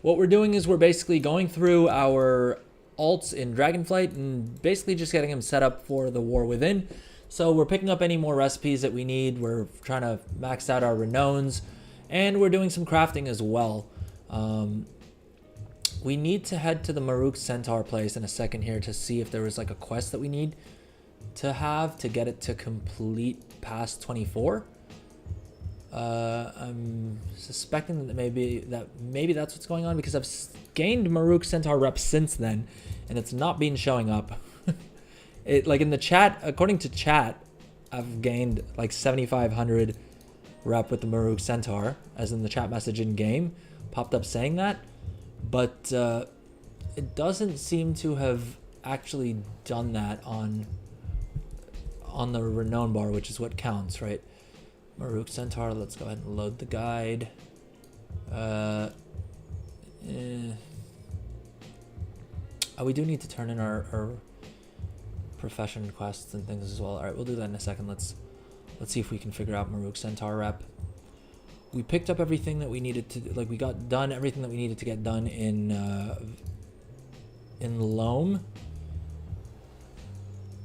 What we're doing is we're basically going through our alts in Dragonflight and basically just getting them set up for the War Within. So we're picking up any more recipes that we need. We're trying to max out our renowns, and we're doing some crafting as well. We need to head to the Maruk Centaur place in a second here to see if there was like a quest that we need to have to get it to complete past 24. I'm suspecting that maybe that's what's going on, because I've gained Maruk Centaur rep since then, and it's not been showing up. It, like in the chat, according to chat, I've gained like 7,500 rep with the Maruk Centaur, as in the chat message in game popped up saying that, but it doesn't seem to have actually done that on the renown bar, which is what counts, right? Maruk Centaur, let's go ahead and load the guide. Oh, we do need to turn in our profession quests and things as well. All right, we'll do that in a second. Let's see if we can figure out Maruk Centaur rep. We picked up everything that we needed to, like, we got done everything that we needed to get done in Loam.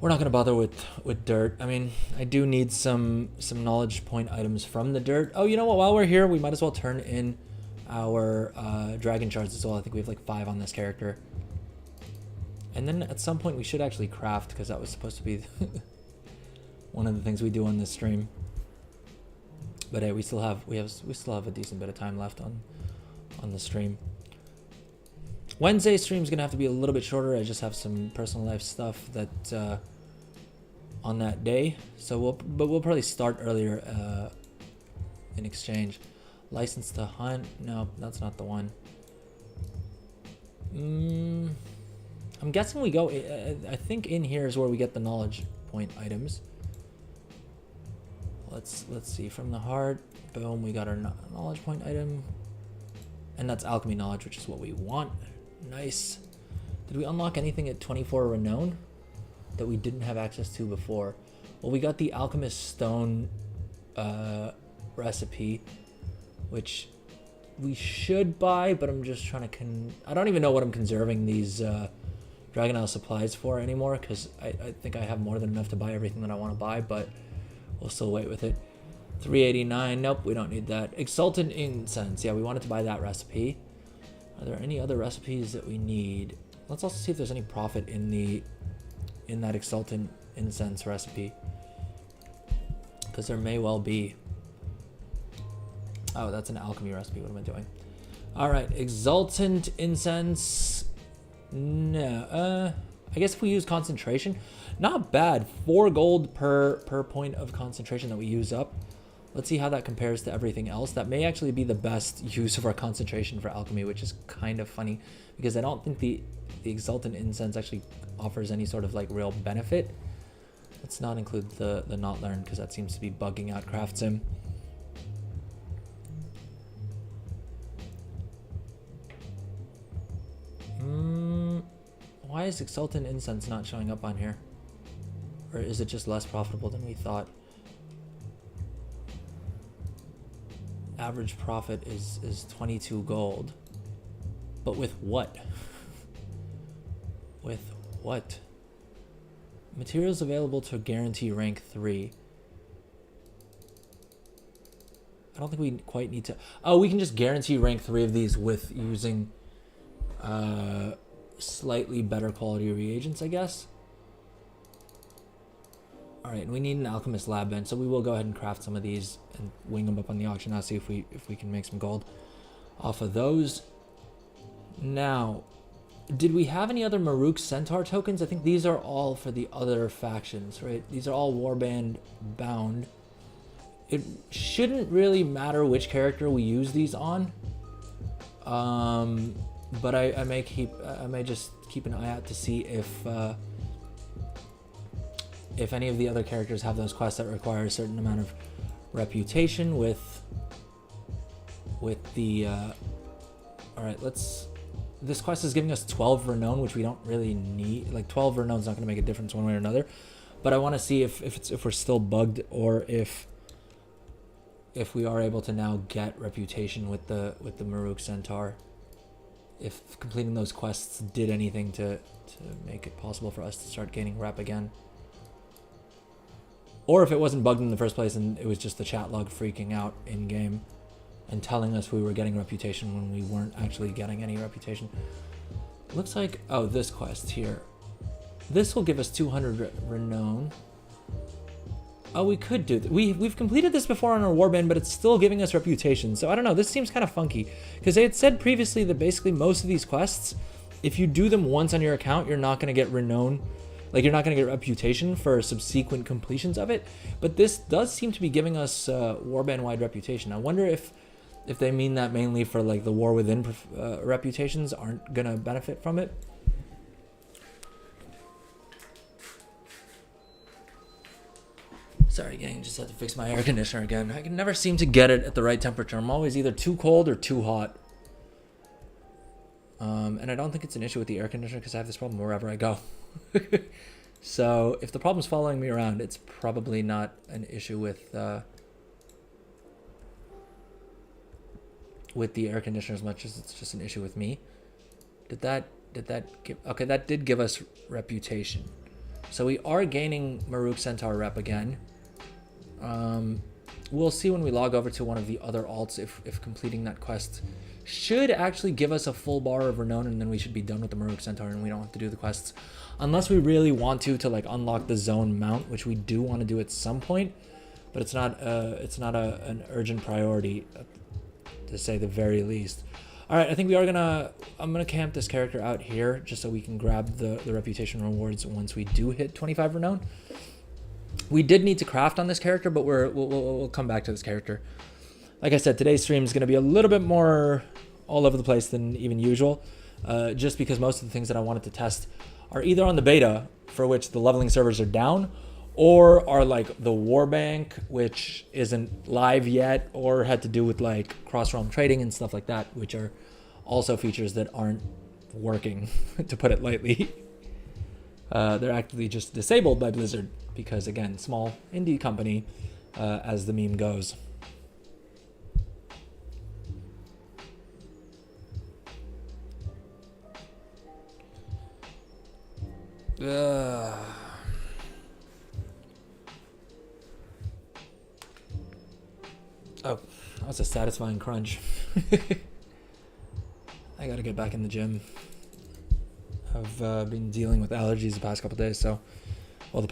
We're not going to bother with dirt. I mean, I do need some knowledge point items from the dirt. Oh, you know what? While we're here, we might as well turn in our dragon shards as well. I think we have like 5 on this character. And then at some point we should actually craft, because that was supposed to be one of the things we do on this stream. But hey, we still have a decent bit of time left on the stream. Wednesday stream's gonna have to be a little bit shorter. I just have some personal life stuff that on that day. So we'll probably start earlier in exchange. License to hunt. No, that's not the one. I'm guessing we go. I think in here is where we get the knowledge point items. Let's see. From the heart, boom, we got our knowledge point item, and that's alchemy knowledge, which is what we want. Nice. Did we unlock anything at 24 renown that we didn't have access to before? Well, we got the alchemist stone recipe, which we should buy, but I'm just trying to I don't even know what I'm conserving these Dragon Isle supplies for anymore, because I think I have more than enough to buy everything that I want to buy, but we'll still wait with it. 389, nope, we don't need that. Exultant incense, yeah, we wanted to buy that recipe. Are there any other recipes that we need? Let's also see if there's any profit in that exultant incense recipe, because there may well be. Oh, that's an alchemy recipe. What am I doing? All right, exultant incense. No, I guess if we use concentration, not bad. 4 gold per point of concentration that we use up. Let's see how that compares to everything else. That may actually be the best use of our concentration for alchemy, which is kind of funny, because I don't think the exultant incense actually offers any sort of like real benefit. Let's not include the not learned, because that seems to be bugging out Craft Sim. Why is exultant incense not showing up on here? Or is it just less profitable than we thought? Average profit is 22 gold. But with what? With what? Materials available to guarantee rank 3. I don't think we quite need to. Oh, we can just guarantee rank 3 of these with using slightly better quality reagents, I guess. All right, and we need an alchemist lab bench, so we will go ahead and craft some of these and wing them up on the auction house, see if we can make some gold off of those. Now, did we have any other Maruk Centaur tokens? I think these are all for the other factions, right? These are all warband bound. It shouldn't really matter which character we use these on. But I may just keep an eye out to see if any of the other characters have those quests that require a certain amount of reputation with the all right, this quest is giving us 12 renown, which we don't really need. Like 12 renown is not going to make a difference one way or another, but I want to see if we're still bugged, or if if we are able to now get reputation with the Maruk Centaur. If completing those quests did anything to make it possible for us to start gaining rep again. Or if it wasn't bugged in the first place and it was just the chat log freaking out in-game and telling us we were getting reputation when we weren't actually getting any reputation. Looks like, oh, this quest here. This will give us 200 renown. Oh, we could do that. We've completed this before on our warband, but it's still giving us reputation. So I don't know, this seems kind of funky. Because they had said previously that basically most of these quests, if you do them once on your account, you're not going to get renown. Like, you're not going to get reputation for subsequent completions of it. But this does seem to be giving us warband-wide reputation. I wonder if they mean that mainly for, like, the War Within reputations aren't going to benefit from it. Sorry, gang, just had to fix my air conditioner again. I can never seem to get it at the right temperature. I'm always either too cold or too hot. And I don't think it's an issue with the air conditioner because I have this problem wherever I go. So if the problem's following me around, it's probably not an issue with the air conditioner as much as it's just an issue with me. Did that give... Okay, that did give us reputation. So we are gaining Maruk Centaur rep again. We'll see when we log over to one of the other alts if completing that quest should actually give us a full bar of renown, and then we should be done with the Maruk Centaur and we don't have to do the quests. Unless we really want to like unlock the zone mount, which we do want to do at some point, but it's not an urgent priority, to say the very least. All right, I think I'm gonna camp this character out here just so we can grab the reputation rewards once we do hit 25 renown. We did need to craft on this character, but we'll come back to this character. Like I said, today's stream is going to be a little bit more all over the place than even usual, just because most of the things that I wanted to test are either on the beta, for which the leveling servers are down, or are like the Warbank, which isn't live yet, or had to do with like cross-realm trading and stuff like that, which are also features that aren't working, to put it lightly. They're actively just disabled by Blizzard because, again, small indie company, as the meme goes. Oh, that's a satisfying crunch. I gotta get back in the gym. I've been dealing with allergies the past couple days, so... Well,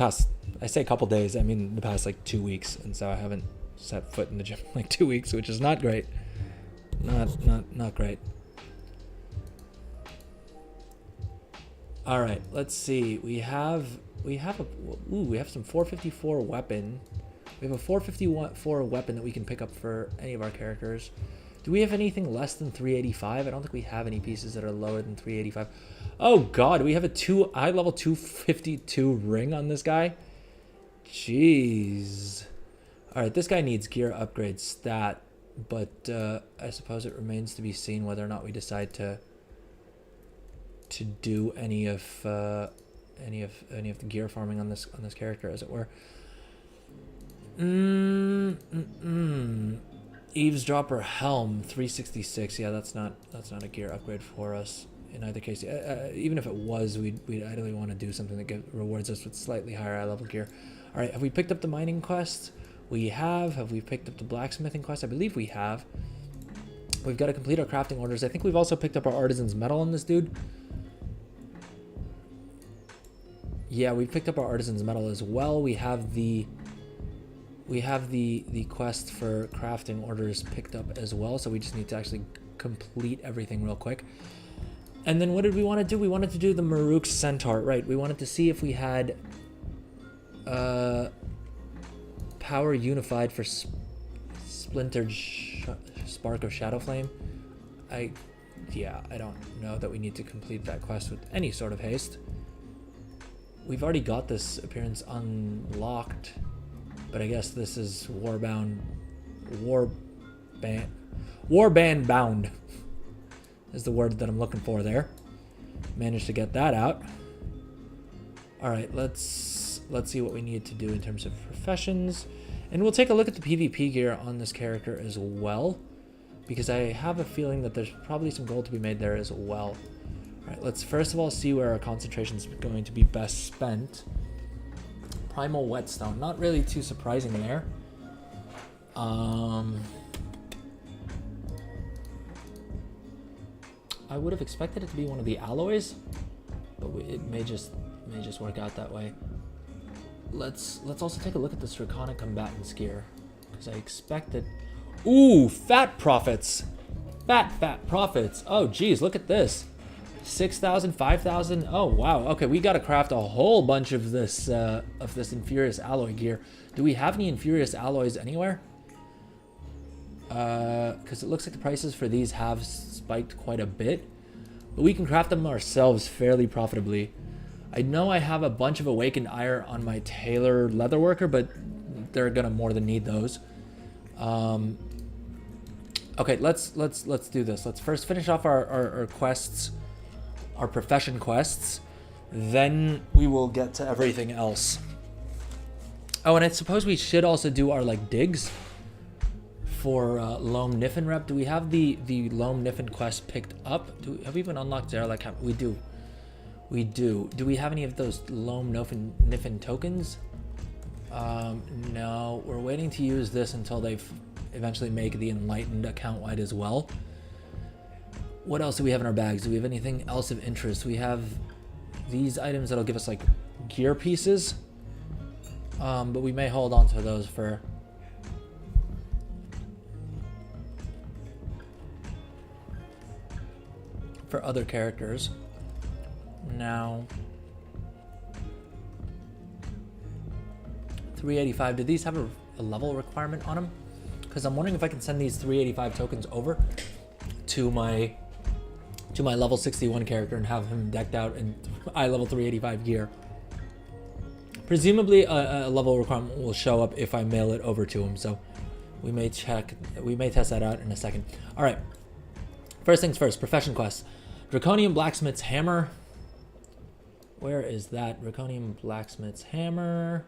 I say couple days, I mean the past like 2 weeks, and so I haven't set foot in the gym in like 2 weeks, which is not great. Not great. All right, let's see. We have some 454 weapon. We have a 454 weapon that we can pick up for any of our characters. Do we have anything less than 385? I don't think we have any pieces that are lower than 385. Oh god, we have a high level 252 ring on this guy. Jeez. All right, this guy needs gear upgrade stat, but I suppose it remains to be seen whether or not we decide to do any of the gear farming on this character, as it were. Eavesdropper helm 366. Yeah, that's not a gear upgrade for us in either case. Even if it was, we'd ideally want to do something that rewards us with slightly higher eye level gear. All right, have we picked up the mining quest? We have. Have we picked up the blacksmithing quest? I believe we have. We've got to complete our crafting orders. I think we've also picked up our artisan's metal on this dude. Yeah, we picked up our artisan's metal as well. We have the quest for crafting orders picked up as well, so we just need to actually complete everything real quick. And then what did we want to do? We wanted to do the Maruk Centaur, right? We wanted to see if we had power unified for splintered spark of shadow flame. I don't know that we need to complete that quest with any sort of haste. We've already got this appearance unlocked, but I guess this is warband bound is the word that I'm looking for there. Managed to get that out. All right, let's see what we need to do in terms of professions. And we'll take a look at the PvP gear on this character as well, because I have a feeling that there's probably some gold to be made there as well. All right, let's first of all see where our concentration is going to be best spent. Primal Whetstone, not really too surprising there. I would have expected it to be one of the alloys, but it may just work out that way. Let's also take a look at this Draconic Combatant's gear, because I expected. Ooh, fat profits, fat profits. Oh geez, look at this, 6,000, 5,000. Oh wow. Okay, we got to craft a whole bunch of this Infurious alloy gear. Do we have any Infurious alloys anywhere? Because it looks like the prices for these have spiked quite a bit, but we can craft them ourselves fairly profitably. I know I have a bunch of Awakened Ire on my Tailor Leatherworker, but they're gonna more than need those. Okay, let's do this. Let's first finish off our quests, our profession quests, then we will get to everything else. Oh, and I suppose we should also do our like digs for Loam Niffin rep. Do we have the Loam Niffin quest picked up? Have we even unlocked Zeralek? We do. We do. Do we have any of those Loam Niffin tokens? No. We're waiting to use this until they eventually make the Enlightened account wide as well. What else do we have in our bags? Do we have anything else of interest? We have these items that'll give us like gear pieces. But we may hold on to those for other characters. Now, 385. Do these have a level requirement on them? Because I'm wondering if I can send these 385 tokens over to my level 61 character and have him decked out in eye level 385 gear. Presumably, a level requirement will show up if I mail it over to him. So we may test that out in a second. All right. First things first. Profession quests. Draconian Blacksmith's Hammer. Where is that? Draconian Blacksmith's Hammer.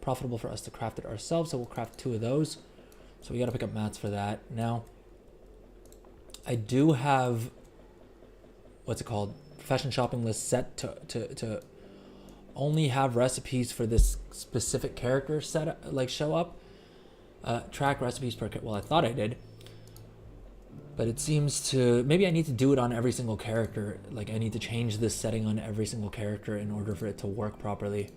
Profitable for us to craft it ourselves, so we'll craft 2 of those. So we got to pick up mats for that. Now, I do have, what's it called? Profession shopping list set to only have recipes for this specific character set, like show up. Track recipes per, well, I thought I did. But it seems to, maybe I need to do it on every single character. Like I need to change this setting on every single character in order for it to work properly.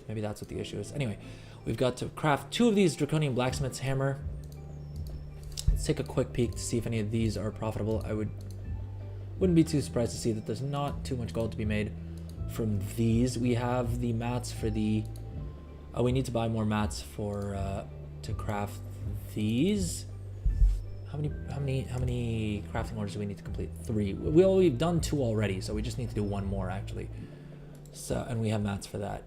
Maybe that's what the issue is. Anyway, we've got to craft 2 of these Draconian Blacksmith's Hammer. Let's take a quick peek to see if any of these are profitable. I wouldn't be too surprised to see that there's not too much gold to be made from these. We have the mats for the, oh, we need to buy more mats for to craft these. How many crafting orders do we need to complete? 3. We've done 2 already, so we just need to do 1 more actually. So, and we have mats for that.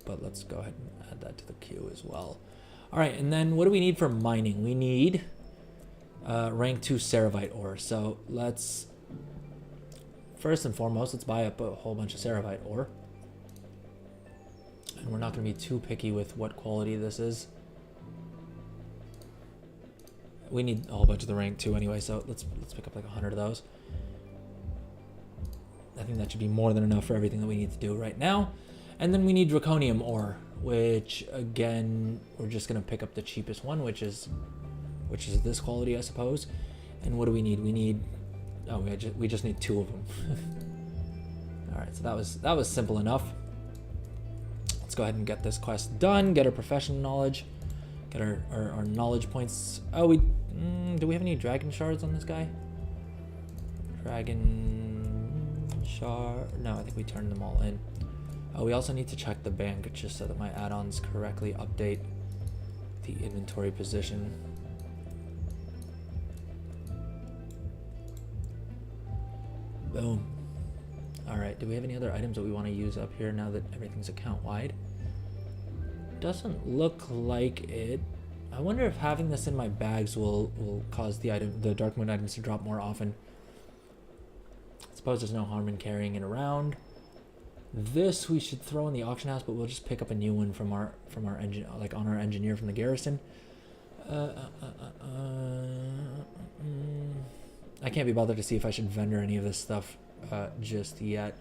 But let's go ahead and add that to the queue as well. All right, and then what do we need for mining? We need rank 2 Ceravite ore. So let's, first and foremost, let's buy up a whole bunch of Ceravite ore. And we're not going to be too picky with what quality this is. We need a whole bunch of the rank 2 anyway, so let's pick up like 100 of those. I think that should be more than enough for everything that we need to do right now. And then we need Draconium ore, which again, we're just gonna pick up the cheapest one, which is this quality, I suppose. And what do we need? We need, oh, we just need 2 of them. All right, so that was simple enough. Let's go ahead and get this quest done. Get our profession knowledge. Get our knowledge points. Oh, do we have any dragon shards on this guy? Dragon shard. No, I think we turned them all in. Oh, we also need to check the bank just so that my add-ons correctly update the inventory position. Boom. All right, do we have any other items that we want to use up here now that everything's account wide? Doesn't look like it. I wonder if having this in my bags will cause the Dark Moon items to drop more often. I suppose there's no harm in carrying it around. This we should throw in the auction house, but we'll just pick up a new one from our engine, like on our engineer from the garrison. I can't be bothered to see if I should vendor any of this stuff just yet.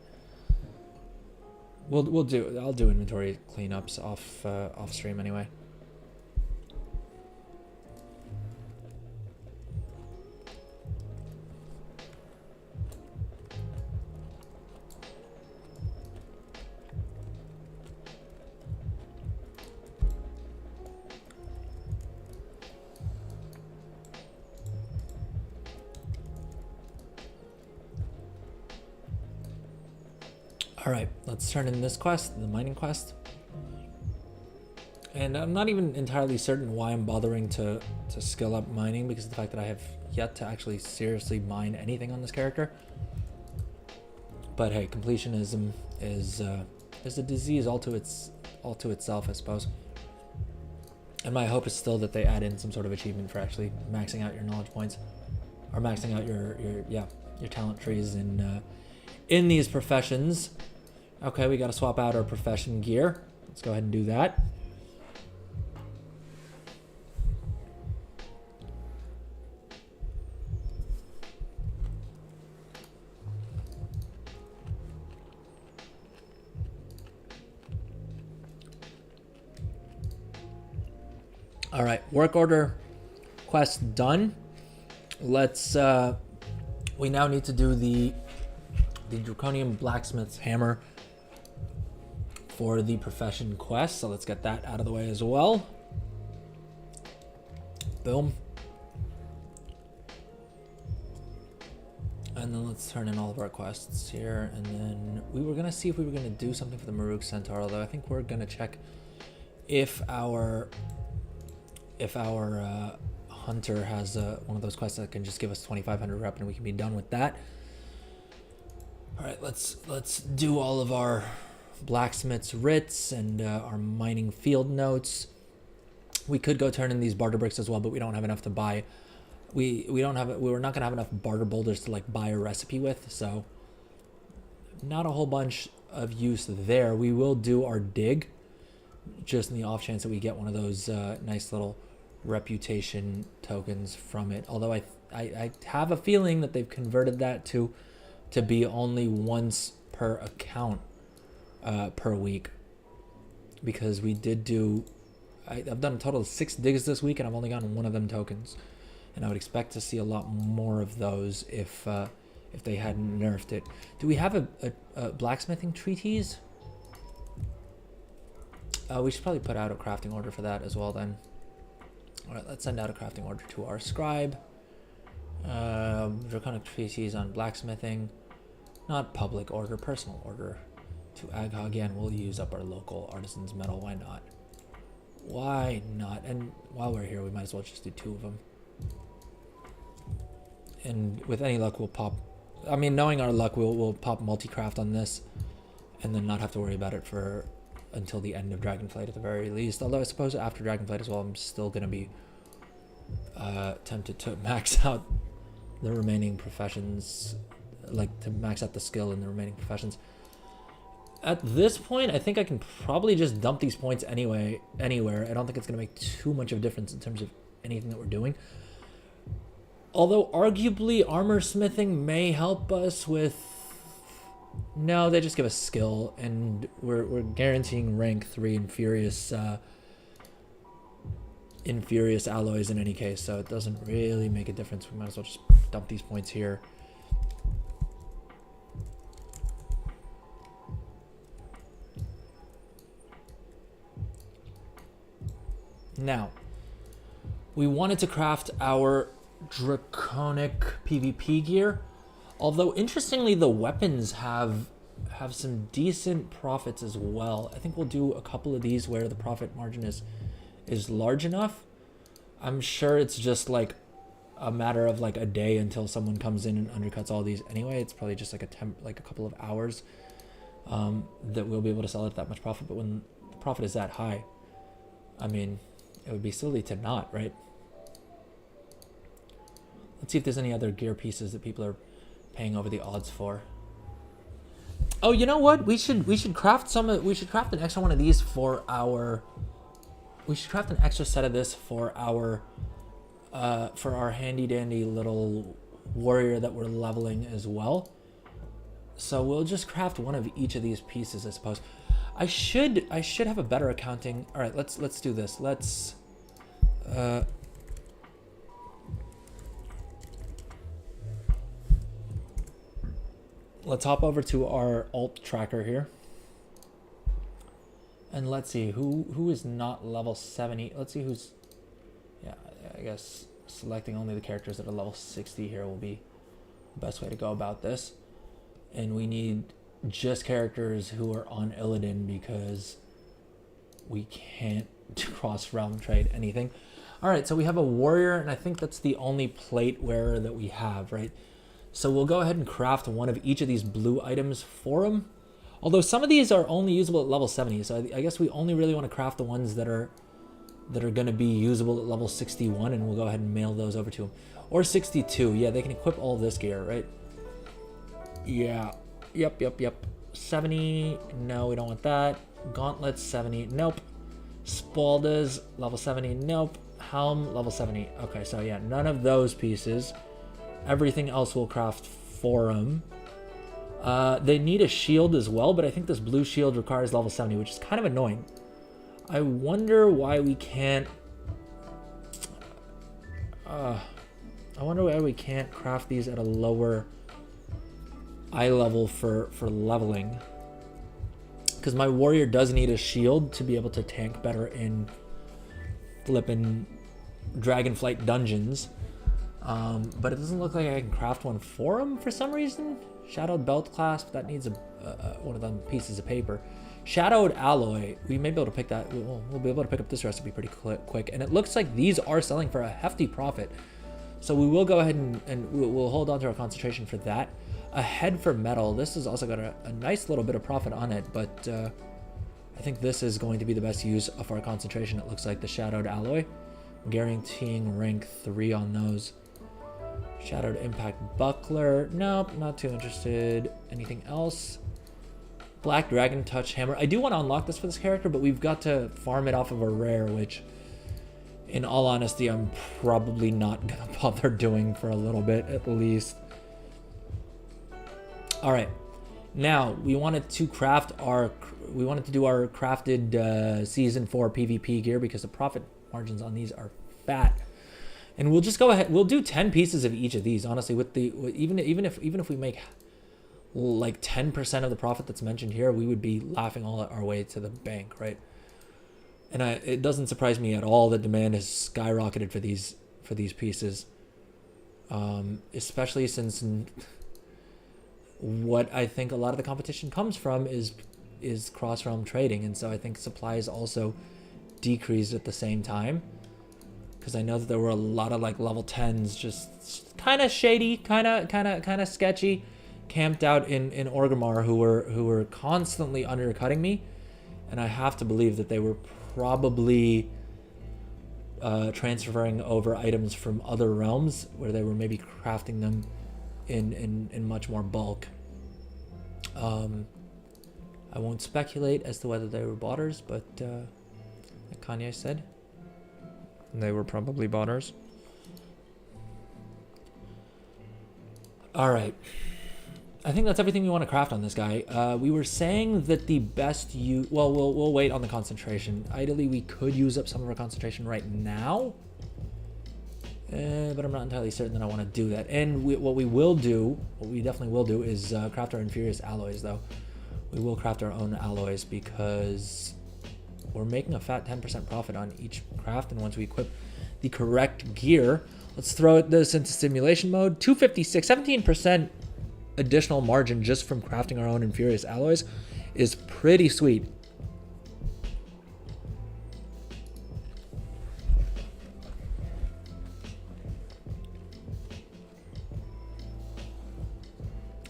I'll do inventory cleanups off stream anyway. All right, let's turn in this quest, the mining quest. And I'm not even entirely certain why I'm bothering to skill up mining, because of the fact that I have yet to actually seriously mine anything on this character. But hey, completionism is a disease all to itself, I suppose. And my hope is still that they add in some sort of achievement for actually maxing out your knowledge points, or maxing out your talent trees in these professions. Okay, we got to swap out our profession gear. Let's go ahead and do that. All right, work order quest done. Let's we now need to do the Draconian Blacksmith's Hammer for the profession quest, so let's get that out of the way as well. Boom. And then let's turn in all of our quests here, and then we were gonna see if we were gonna do something for the Maruk Centaur, although I think we're gonna check if our hunter has one of those quests that can just give us 2,500 rep, and we can be done with that. All right, let's do all of our blacksmith's writs and our mining field notes. We could go turn in these barter bricks as well, but we don't have enough to buy. We were not gonna have enough barter boulders to like buy a recipe with, so not a whole bunch of use there. We will do our dig, just in the off chance that we get one of those nice little reputation tokens from it. Although I have a feeling that they've converted that to be only once per account per week, because we did do I've done a total of 6 digs this week, and I've only gotten one of them tokens, and I would expect to see a lot more of those if they hadn't nerfed it. Do we have a blacksmithing treatise? We should probably put out a crafting order for that as well then. All right, let's send out a crafting order to our scribe. Draconic treatise on blacksmithing, not public order, personal order to Agha. Again, we'll use up our local artisan's metal. Why not? Why not? And while we're here, we might as well just do 2 of them. And with any luck, we'll pop. I mean, knowing our luck, we'll pop multi-craft on this, and then not have to worry about it for until the end of Dragonflight at the very least. Although I suppose after Dragonflight as well, I'm still gonna be tempted to max out the remaining professions, like to max out the skill in the remaining professions. At this point, I think I can probably just dump these points anywhere. I don't think it's gonna make too much of a difference in terms of anything that we're doing. Although arguably armor smithing may help us with. No, they just give us skill, and we're guaranteeing rank 3 in Furious alloys in any case, so it doesn't really make a difference. We might as well just dump these points here. Now, we wanted to craft our draconic PvP gear. Although, interestingly, the weapons have some decent profits as well. I think we'll do a couple of these where the profit margin is large enough. I'm sure it's just like a matter of like a day until someone comes in and undercuts all these anyway. It's probably just like a couple of hours that we'll be able to sell it at that much profit. But when the profit is that high, I mean, it would be silly to not, right? Let's see if there's any other gear pieces that people are paying over the odds for. Oh, you know what? We should craft we should craft an extra one of these for our. We should craft an extra set of this for our handy dandy little warrior that we're leveling as well. So we'll just craft one of each of these pieces, I suppose. I should have a better accounting. All right, let's do this. Let's hop over to our alt tracker here. And let's see who is not level 70. Let's see who's, yeah, I guess selecting only the characters that are level 60 here will be the best way to go about this. And we need just characters who are on Illidan because we can't cross realm trade anything. All right, so we have a warrior, and I think that's the only plate wearer that we have, right? So we'll go ahead and craft one of each of these blue items for him. Although some of these are only usable at level 70, so I guess we only really want to craft the ones that are going to be usable at level 61, and we'll go ahead and mail those over to him. Or 62, yeah, they can equip all this gear, right? Yeah, yep. 70, no, we don't want that. Gauntlets, 70, nope. Spaldas, level 70, nope. Helm, level 70. Okay, so yeah, none of those pieces. Everything else we'll craft for him. They need a shield as well, but I think this blue shield requires level 70, which is kind of annoying. I wonder why we can't... I wonder why we can't craft these at a lower eye level for leveling. Because my warrior does need a shield to be able to tank better in flippin' Dragonflight dungeons. But it doesn't look like I can craft one for him for some reason. Shadowed belt clasp, that needs one of them pieces of paper. Shadowed alloy, we may be able to pick that. We'll be able to pick up this recipe pretty quick. And it looks like these are selling for a hefty profit. So we will go ahead and we'll hold on to our concentration for that. A head for metal, this has also got a nice little bit of profit on it, but I think this is going to be the best use of our concentration. It looks like the shadowed alloy, guaranteeing rank 3 on those. Shadowed impact buckler, nope, not too interested. Anything else? Black dragon touch hammer. I do want to unlock this for this character, but we've got to farm it off of a rare, which in all honesty I'm probably not gonna bother doing for a little bit at least. All right, now we wanted to do our crafted season 4 PvP gear because the profit margins on these are fat. And we'll just go ahead. We'll do 10 pieces of each of these. Honestly, even if we make like 10% of the profit that's mentioned here, we would be laughing all our way to the bank, right? And it doesn't surprise me at all that demand has skyrocketed for these pieces, especially since what I think a lot of the competition comes from is cross-realm trading, and so I think supply is also decreased at the same time. Because I know that there were a lot of like level 10s just kind of shady, kind of sketchy, camped out in Orgrimmar who were constantly undercutting me, and I have to believe that they were probably transferring over items from other realms where they were maybe crafting them in much more bulk. I won't speculate as to whether they were botters, but like Kanye said, they were probably botters. All right. I think that's everything we want to craft on this guy. We were saying that the best well, we'll wait on the concentration. Ideally, we could use up some of our concentration right now. But I'm not entirely certain that I want to do that. And what we definitely will do is craft our Inferious alloys, though. We will craft our own alloys because we're making a fat 10% profit on each craft, and once we equip the correct gear, let's throw this into simulation mode. 256, 17% additional margin just from crafting our own Inferious alloys is pretty sweet.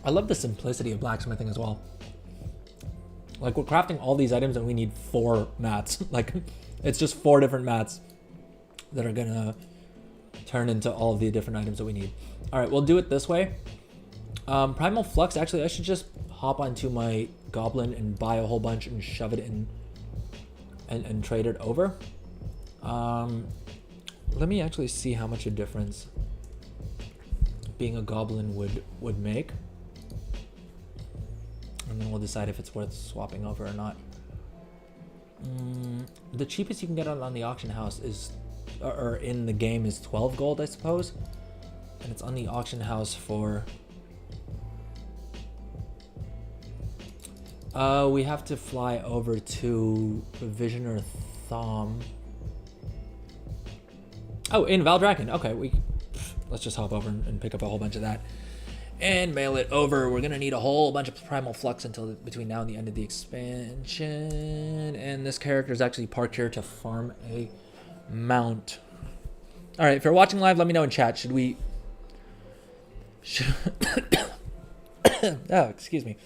I love the simplicity of blacksmithing as well. Like, we're crafting all these items and we need 4 mats. Like, it's just 4 different mats that are gonna turn into all of the different items that we need. All right, we'll do it this way. Primal Flux, actually, I should just hop onto my goblin and buy a whole bunch and shove it in and trade it over. Let me actually see how much a difference being a goblin would make, and then we'll decide if it's worth swapping over or not. The cheapest you can get it on the auction house is, or in the game, is 12 gold, I suppose, and it's on the auction house for we have to fly over to Visioner Thom. Oh, in Valdraken. Okay, let's just hop over and pick up a whole bunch of that and mail it over. We're gonna need a whole bunch of Primal Flux until between now and the end of the expansion. And this character is actually parked here to farm a mount. All right, if you're watching live, let me know in chat. Oh, excuse me.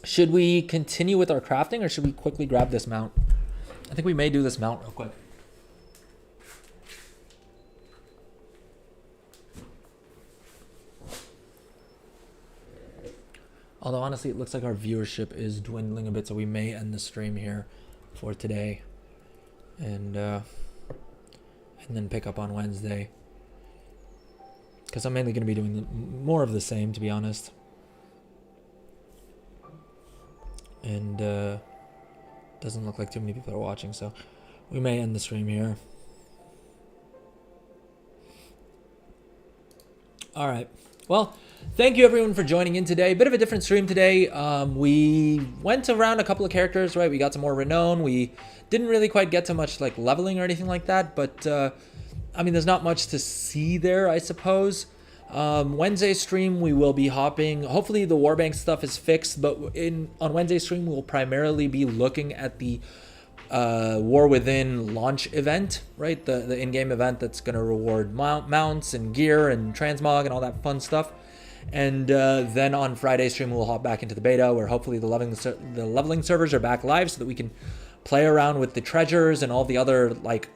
Should we continue with our crafting, or should we quickly grab this mount? I think we may do this mount real quick. Although honestly, it looks like our viewership is dwindling a bit, so we may end the stream here for today, and then pick up on Wednesday, because I'm mainly going to be doing more of the same, to be honest. And doesn't look like too many people are watching, so we may end the stream here. All right. Well, thank you everyone for joining in today. Bit of a different stream today. We went around a couple of characters, right? We got some more renown. We didn't really quite get to much like leveling or anything like that, but I mean, there's not much to see there, I suppose. Wednesday stream, we will be hopping. Hopefully the Warbank stuff is fixed, but on Wednesday stream, we'll primarily be looking at the War Within launch event, right? The in-game event that's going to reward mounts and gear and transmog and all that fun stuff. And then on Friday stream, we'll hop back into the beta, where hopefully the leveling servers are back live, so that we can play around with the treasures and all the other like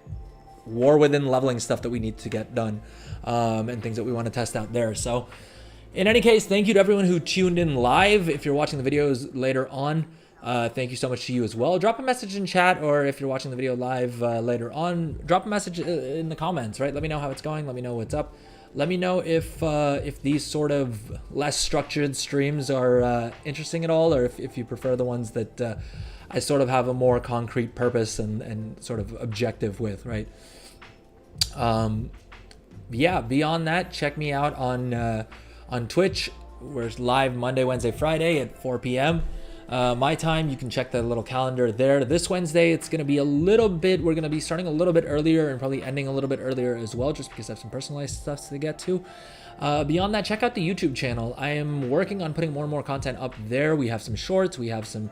War Within leveling stuff that we need to get done, and things that we want to test out there. So in any case, thank you to everyone who tuned in live. If you're watching the videos later on, thank you so much to you as well. Drop a message in chat, or if you're watching the video live later on, drop a message in the comments, right? Let me know how it's going. Let me know what's up. Let me know if these sort of less structured streams are interesting at all, or if you prefer the ones that I sort of have a more concrete purpose and sort of objective with, right? Yeah, beyond that, check me out on Twitch. We're live Monday, Wednesday, Friday at 4 p.m. My time. You can check the little calendar there. This Wednesday, it's going to be we're going to be starting a little bit earlier and probably ending a little bit earlier as well, just because I have some personalized stuff to get to. Beyond that, check out the YouTube channel. I am working on putting more and more content up there. We have some shorts. We have some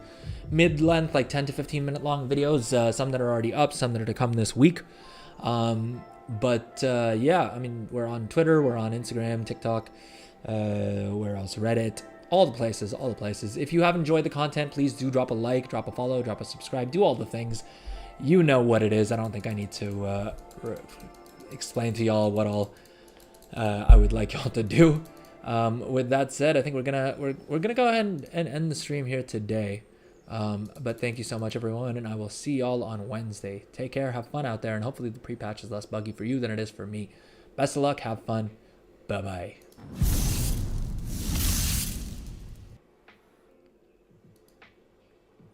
mid-length, like 10 to 15 minute long videos, some that are already up, some that are to come this week. Yeah, I mean, we're on Twitter, we're on Instagram, TikTok, where else? Reddit, all the places. If you have enjoyed the content, please do drop a like, drop a follow, drop a subscribe, do all the things. You know what it is. I don't think I need to explain to y'all what all I would like y'all to do. With that said, I think we're gonna go ahead and end the stream here today. But thank you so much, everyone, and I will see y'all on Wednesday. Take care, have fun out there, and hopefully the pre-patch is less buggy for you than it is for me. Best of luck, have fun, bye-bye.